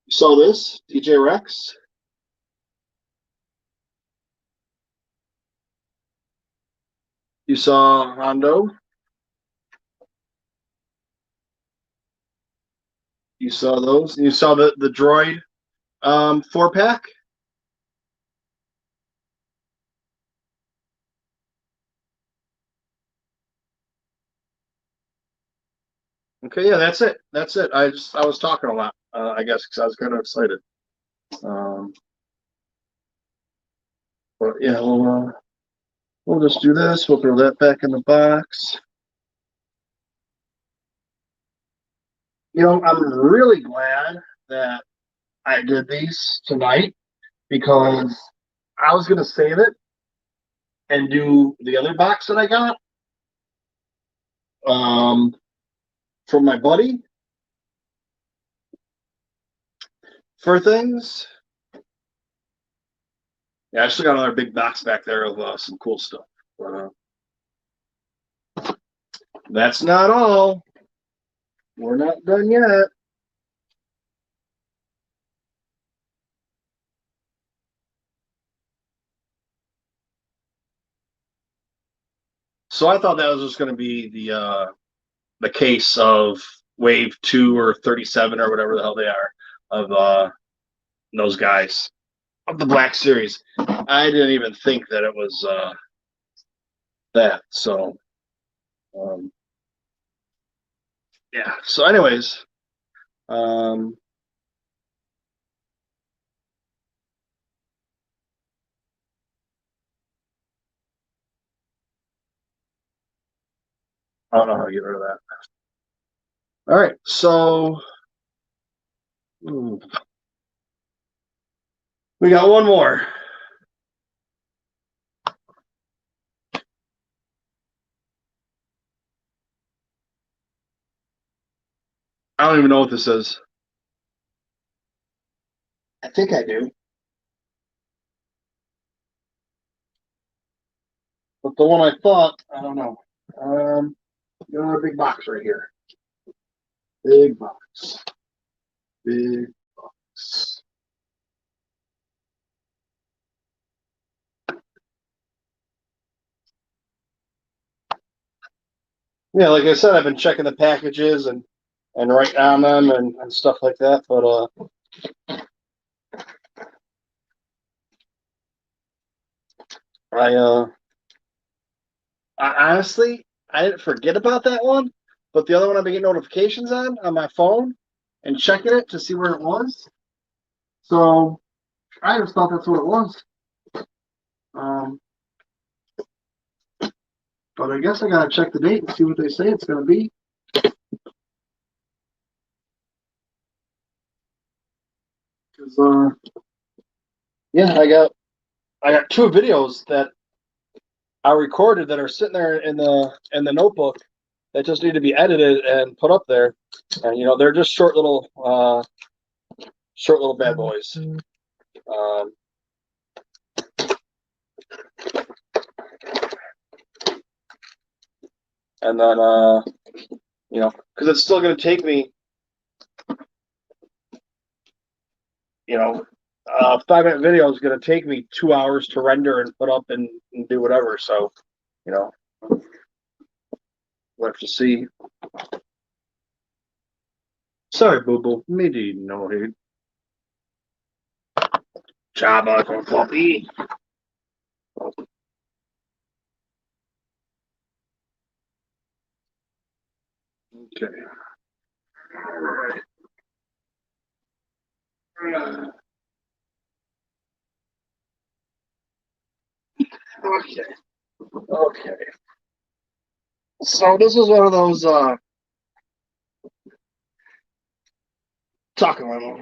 saw this, DJ Rex. You saw Hondo. You saw those. You saw the droid 4-pack. Okay, yeah, that's it. That's it. I was talking a lot, I guess, because I was kind of excited. But yeah, we'll just do this. We'll throw that back in the box. You know, I'm really glad that I did these tonight because I was gonna save it and do the other box that I got from my buddy for things. Yeah, I still got another big box back there of some cool stuff. But, that's not all. We're not done yet. So I thought that was just going to be the case of Wave 2 or 37 or whatever the hell they are of those guys of the Black Series. I didn't even think that it was that. So yeah. So anyways, I don't know how to get rid of that. All right, so we got one more. I don't even know what this is. I think I do. But the one I thought, I don't know. Got a big box right here. Big box. Big box. Yeah, like I said, I've been checking the packages and writing on them and stuff like that. But I honestly, I didn't forget about that one, but the other one I've been getting notifications on my phone and checking it to see where it was. So I just thought that's what it was. But I guess I gotta check the date and see what they say it's gonna be. Because yeah, I got two videos that I recorded that are sitting there in the notebook that just need to be edited and put up there. And they're just short little bad boys. And then because it's still going to take me, 5-minute video is going to take me 2 hours to render and put up and do whatever. So, we'll have to see. Sorry, boo boo. Me do no head. Jabba con puppy. Okay. All right. Okay. Okay. So this is one of those talking about.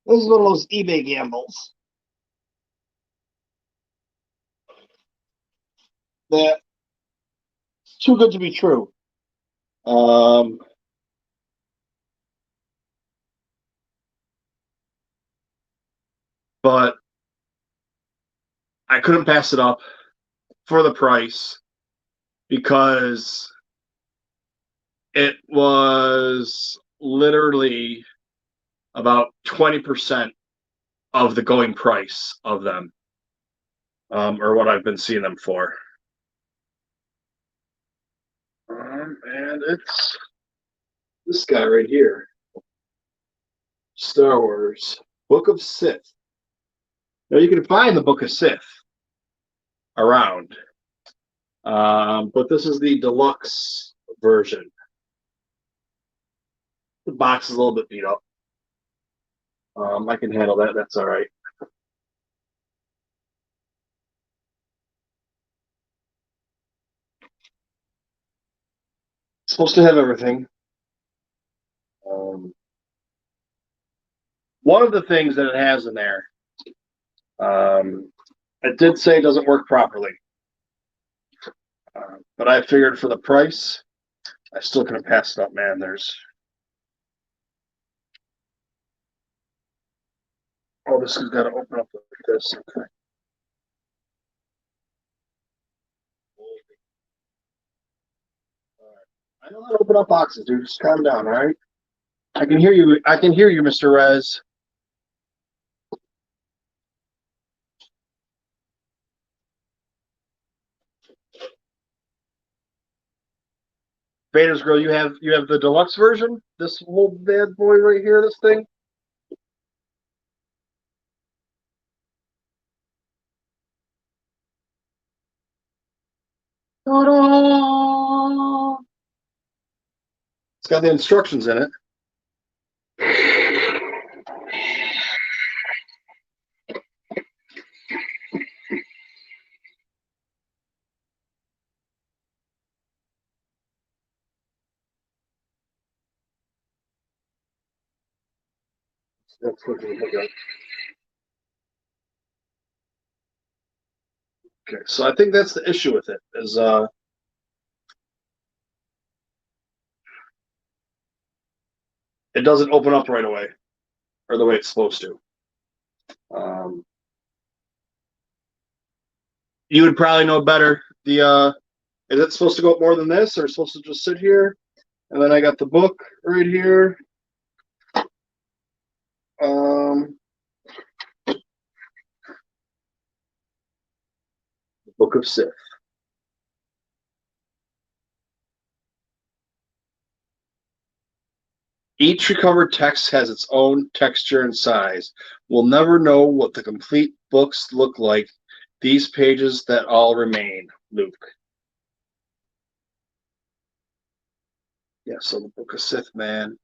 This is one of those eBay gambles that too good to be true. But I couldn't pass it up for the price because it was literally about 20% of the going price of them, or what I've been seeing them for. And it's this guy right here, Star Wars Book of Sith. Now you can find the Book of Sith around, but this is the deluxe version. The box is a little bit beat up. I can handle that. That's all right. It's supposed to have everything. One of the things that it has in there, it did say it doesn't work properly. But I figured for the price, I still couldn't pass it up, man. Oh, this has got to open up like this. Okay. I know how to open up boxes, dude. Just calm down, all right? I can hear you. I can hear you, Mr. Rez. Vader's Grill, you have the deluxe version? This whole bad boy right here, this thing? Ta-da! It's got the instructions in it. That's what we look at. Okay, so I think that's the issue with it, is it doesn't open up right away, or the way it's supposed to. You would probably know better. Is it supposed to go up more than this, or supposed to just sit here? And then I got the book right here. The Book of Sith. Each recovered text has its own texture and size. We'll never know what the complete books look like these pages that all remain, Luke. Yeah, so the Book of Sith, man.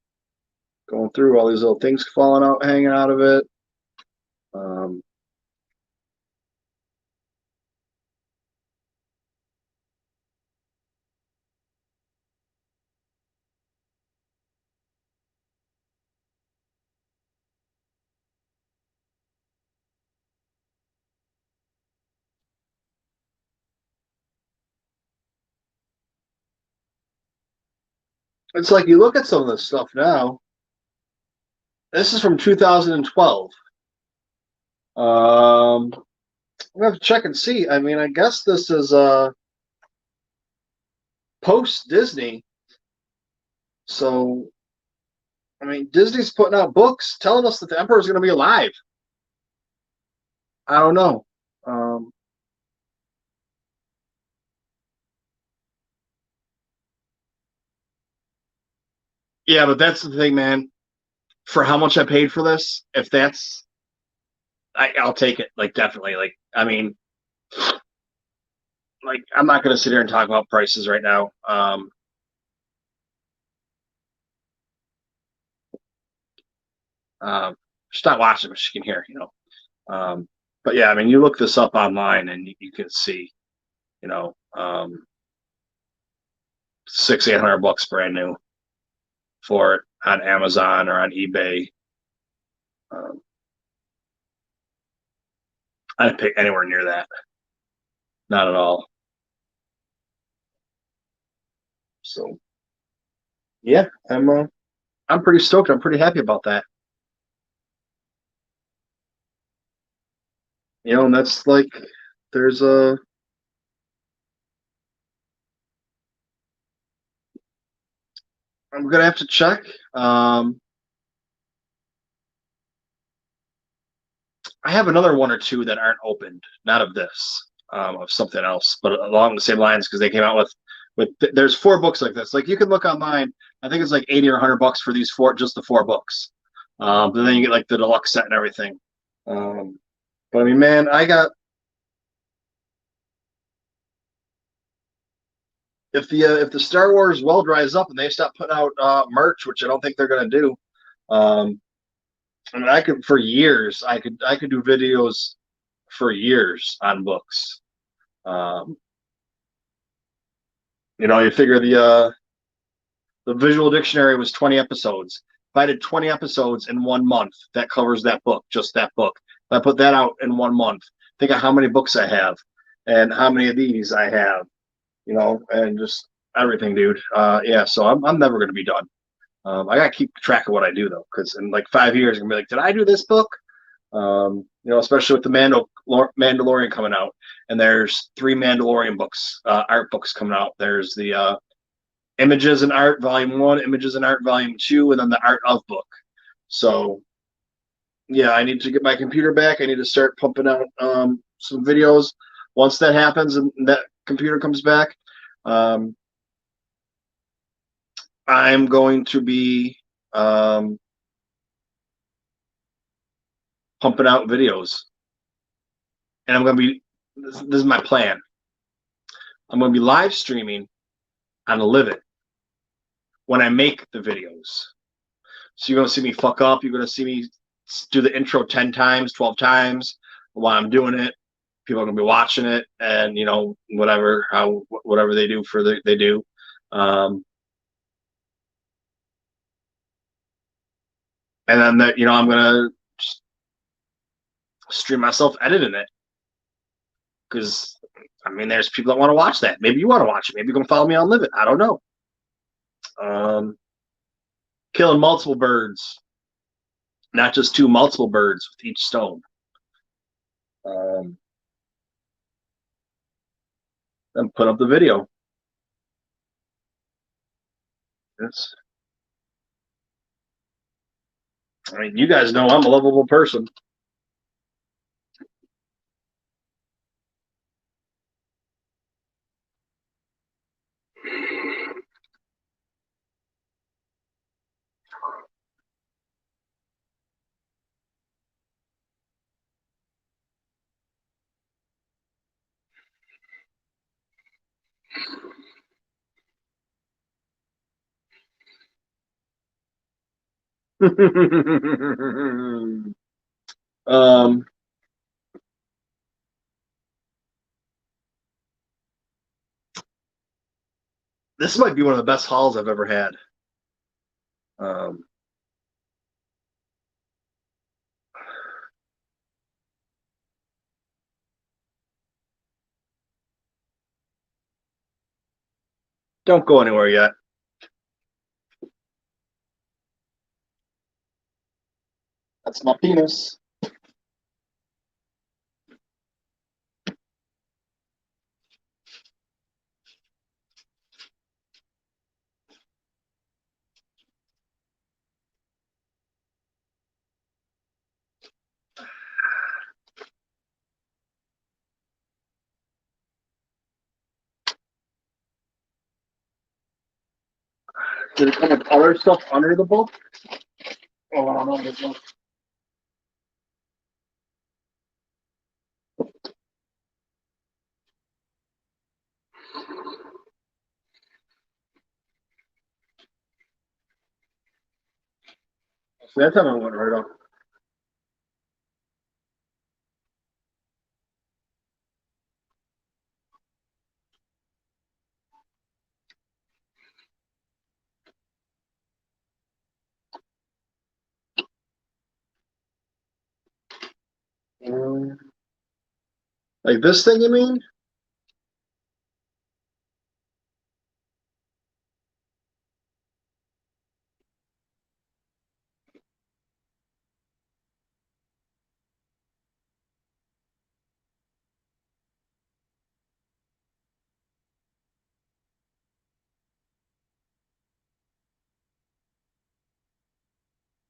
Going through all these little things falling out, hanging out of it. It's like you look at some of this stuff now. This is from 2012. I'm gonna have to check and see. I mean, I guess this is post Disney. So, I mean, Disney's putting out books telling us that the Emperor is going to be alive. I don't know. Yeah, but that's the thing, man. For how much I paid for this, if that's, I'll take it. Like, definitely. Like, I mean, like, I'm not going to sit here and talk about prices right now. Just not watching, but you can hear, but yeah, I mean, you look this up online and you can see, 600-800 bucks brand new for it on Amazon or on eBay. I didn't pay anywhere near that. Not at all. So, yeah, I'm pretty stoked. I'm pretty happy about that. And that's like, there's I'm gonna have to check. I have another one or two that aren't opened, not of this, of something else, but along the same lines because they came out with. There's 4 books like this. Like you can look online. I think it's like 80 or 100 bucks for these 4, just the 4 books. But then you get like the deluxe set and everything. But I mean, man, if the Star Wars well dries up and they stop putting out merch, which I don't think they're gonna do. I mean, I could do videos for years on books. You figure the visual dictionary was 20 episodes. If I did 20 episodes in 1 month, that covers that book, just that book. If I put that out in 1 month, think of how many books I have and how many of these I have, and just everything, dude. Yeah, so I'm never going to be done. I got to keep track of what I do, though, because in like 5 years, I'm going to be like, did I do this book? Especially with the Mandalorian coming out. And there's 3 Mandalorian books, art books coming out. There's the Images and Art Volume 1, Images and Art Volume 2, and then the Art of book. So, yeah, I need to get my computer back. I need to start pumping out some videos. Once that happens and that computer comes back, I'm going to be pumping out videos. And I'm going to be, this is my plan. I'm going to be live streaming on Live when I make the videos. So you're going to see me fuck up. You're going to see me do the intro 10 times, 12 times while I'm doing it. People are going to be watching it and, whatever they do they do. And then I'm going to stream myself editing it. Because, I mean, there's people that want to watch that. Maybe you want to watch it. Maybe you're going to follow me on Live. I don't know. Killing multiple birds. Not just 2, multiple birds with each stone. Then put up the video. I mean, you guys know I'm a lovable person. um, this might be one of the best hauls I've ever had. Um, don't go anywhere yet. That's my penis. Did it come with other stuff under the book? Oh, I don't know. There's no- So that time I went right up. Like this thing, you mean?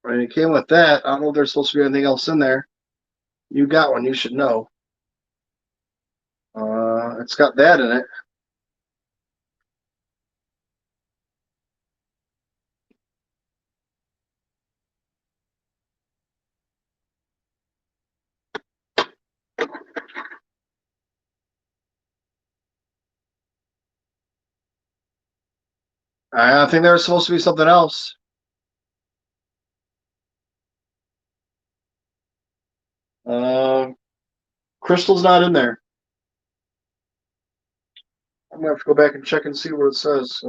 Right, it came with that. I don't know if there's supposed to be anything else in there. You got one. You should know. It's got that in it. I think there was supposed to be something else. Uh, Crystal's not in there. I'm gonna have to go back and check and see what it says.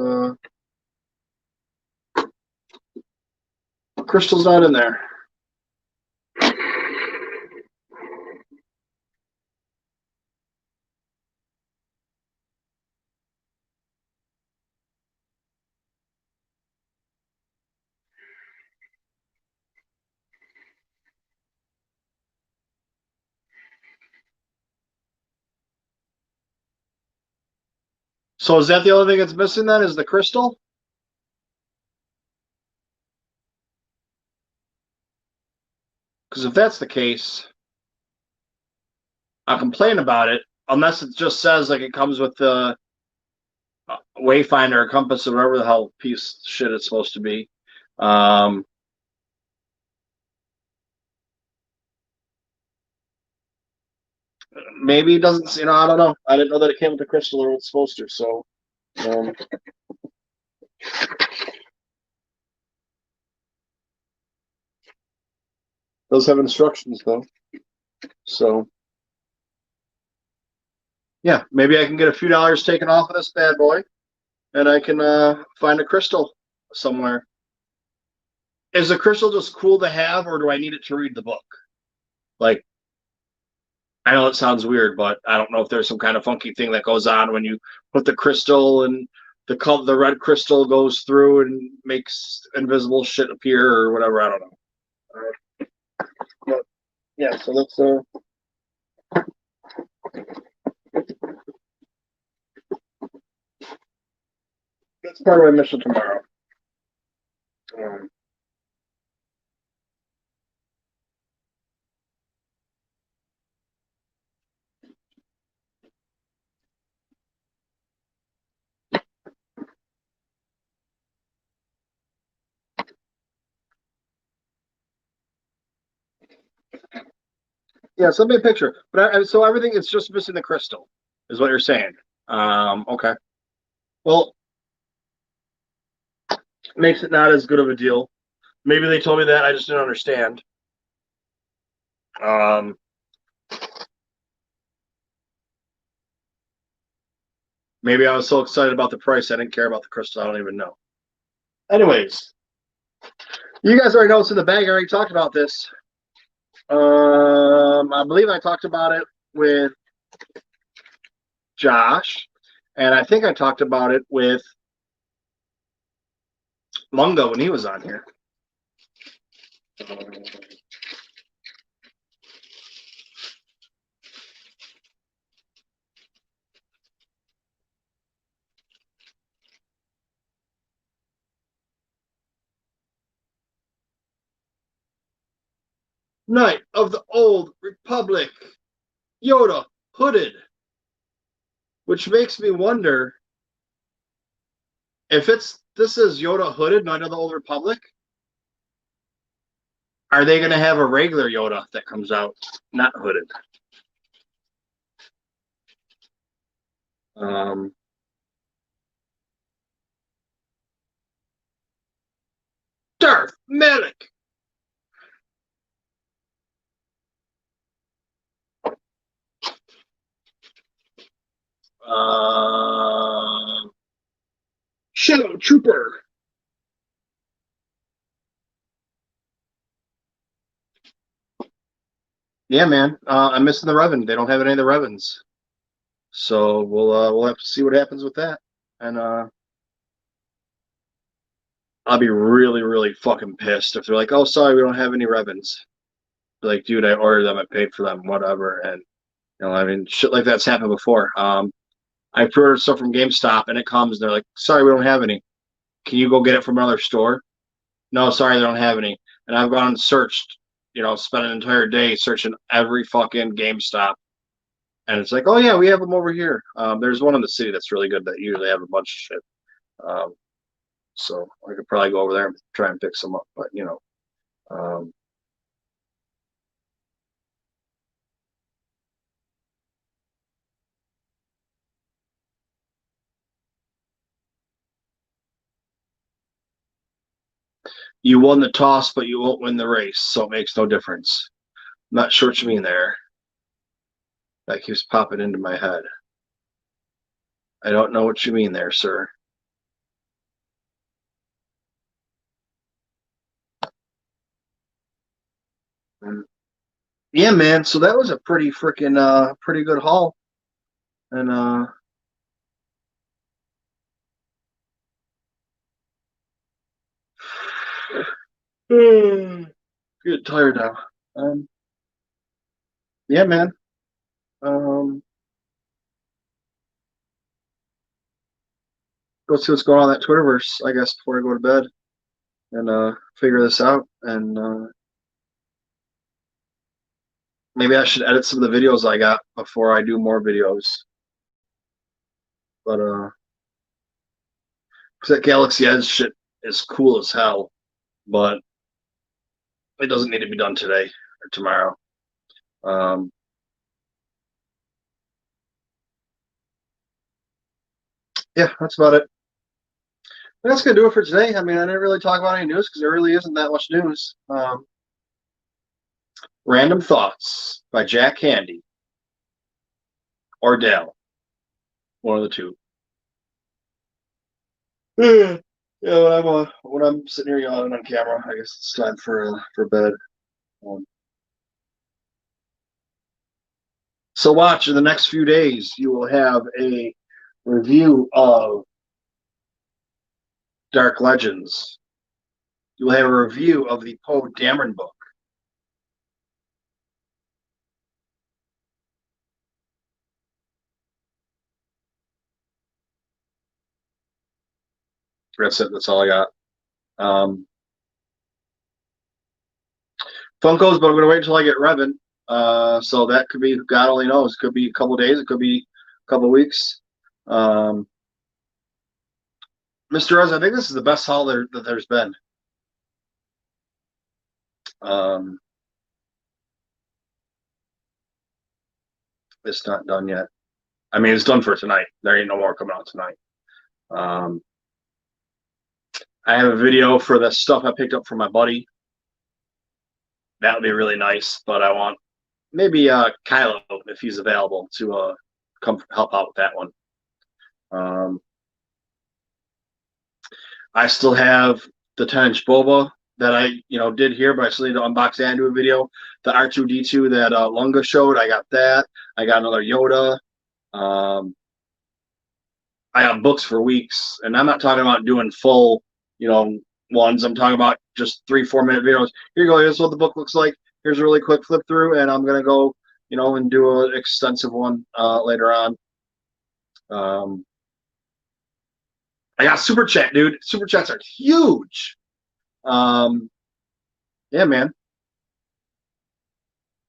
Crystal's not in there. So is that the only thing that's missing then? Is the crystal? Because if that's the case, I'll complain about it. Unless it just says like it comes with the wayfinder, compass, or whatever the hell piece of shit it's supposed to be. Maybe it doesn't. I don't know. I didn't know that it came with the crystal or it's supposed to. So, those have instructions though. So, yeah, maybe I can get a few dollars taken off of this bad boy, and I can find a crystal somewhere. Is a crystal just cool to have, or do I need it to read the book? Like, I know it sounds weird, but I don't know if there's some kind of funky thing that goes on when you put the crystal and the red crystal goes through and makes invisible shit appear or whatever. I don't know. But, yeah, so that's part of my mission tomorrow. Yeah, send me a picture. But so everything it's just missing the crystal, is what you're saying. Okay. Well, makes it not as good of a deal. Maybe they told me that. I just didn't understand. Maybe I was so excited about the price, I didn't care about the crystal. I don't even know. Anyways, you guys already know what's in the bag. I already talked about this. I believe I talked about it with Josh, and I think I talked about it with Mungo when he was on here. Knight of the Old Republic, Yoda hooded, which makes me wonder if this is Yoda hooded, Knight of the Old Republic. Are they going to have a regular Yoda that comes out not hooded? Darth Malik. Shadow Trooper. Yeah, man. I'm missing the Revan. They don't have any of the Revans, so we'll have to see what happens with that. And I'll be really, really fucking pissed if they're like, "Oh, sorry, we don't have any Revans." Like, dude, I ordered them, I paid for them, whatever. And I mean, shit like that's happened before. I pre-ordered stuff from GameStop, and it comes, and they're like, "Sorry, we don't have any. Can you go get it from another store?" No, sorry, they don't have any. And I've gone and searched, spent an entire day searching every fucking GameStop. And it's like, oh, yeah, we have them over here. There's one in the city that's really good that usually have a bunch of shit. So I could probably go over there and try and pick some up. But, you won the toss, but you won't win the race, so it makes no difference. I'm not sure what you mean there. That keeps popping into my head. I don't know what you mean there, sir. Yeah, man. So that was a pretty freaking pretty good haul. And get tired now. Yeah, man. Go see what's going on in that Twitterverse, I guess, before I go to bed and figure this out. And maybe I should edit some of the videos I got before I do more videos. But because that Galaxy Edge shit is cool as hell, but it doesn't need to be done today or tomorrow. Yeah, that's about it. That's gonna do it for today. I mean, I didn't really talk about any news because there really isn't that much news. Random Thoughts by Jack Handy or Dell, one of the two. Yeah, when I'm sitting here yawning on camera, I guess it's time for bed. So watch in the next few days, you will have a review of Dark Legends. You will have a review of the Poe Dameron book. That's it. That's all I got. Funkos, but I'm going to wait until I get Revan. So that could be, God only knows, it could be a couple days, it could be a couple weeks. Mr. Rez, I think this is the best haul that there's been. It's not done yet. I mean, it's done for tonight. There ain't no more coming out tonight. I have a video for the stuff I picked up from my buddy. That would be really nice, but I want maybe Kylo, if he's available, to come help out with that one. I still have the 10-inch Boba that I did here, but I still need to unbox and do a video. The R2-D2 that Lunga showed, I got that. I got another Yoda. I got books for weeks, and I'm not talking about doing full, ones. I'm talking about just 3-4 minute videos. Here you go. Here's what the book looks like. Here's a really quick flip through, and I'm gonna go, and do an extensive one later on. I got super chat, dude. Super chats are huge. Yeah, man.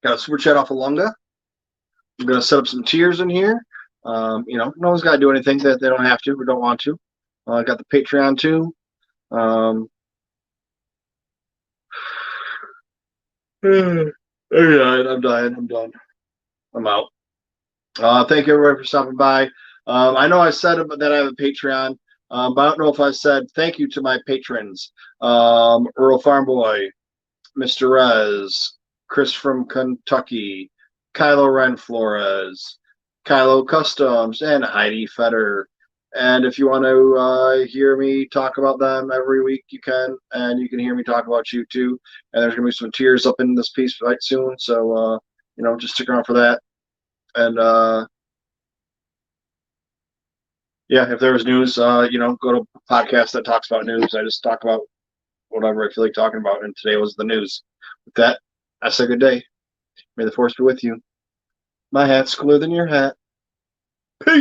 Got a super chat off of Lunga. I'm gonna set up some tiers in here. No one's got to do anything that they don't have to or don't want to. I got the Patreon too. I'm done. I'm out. Thank you everybody for stopping by. I know I said that I have a Patreon, but I don't know if I said thank you to my patrons. Earl Farmboy, Mr. Rez, Chris from Kentucky, Kylo Ren Flores, Kylo Customs, and Heidi Fetter. And if you want to hear me talk about them every week, you can. And you can hear me talk about you too. And there's going to be some tears up in this piece right soon. So, just stick around for that. And, yeah, if there was news, go to a podcast that talks about news. I just talk about whatever I feel like talking about. And today was the news. With that, I say good day. May the force be with you. My hat's cooler than your hat. Peace.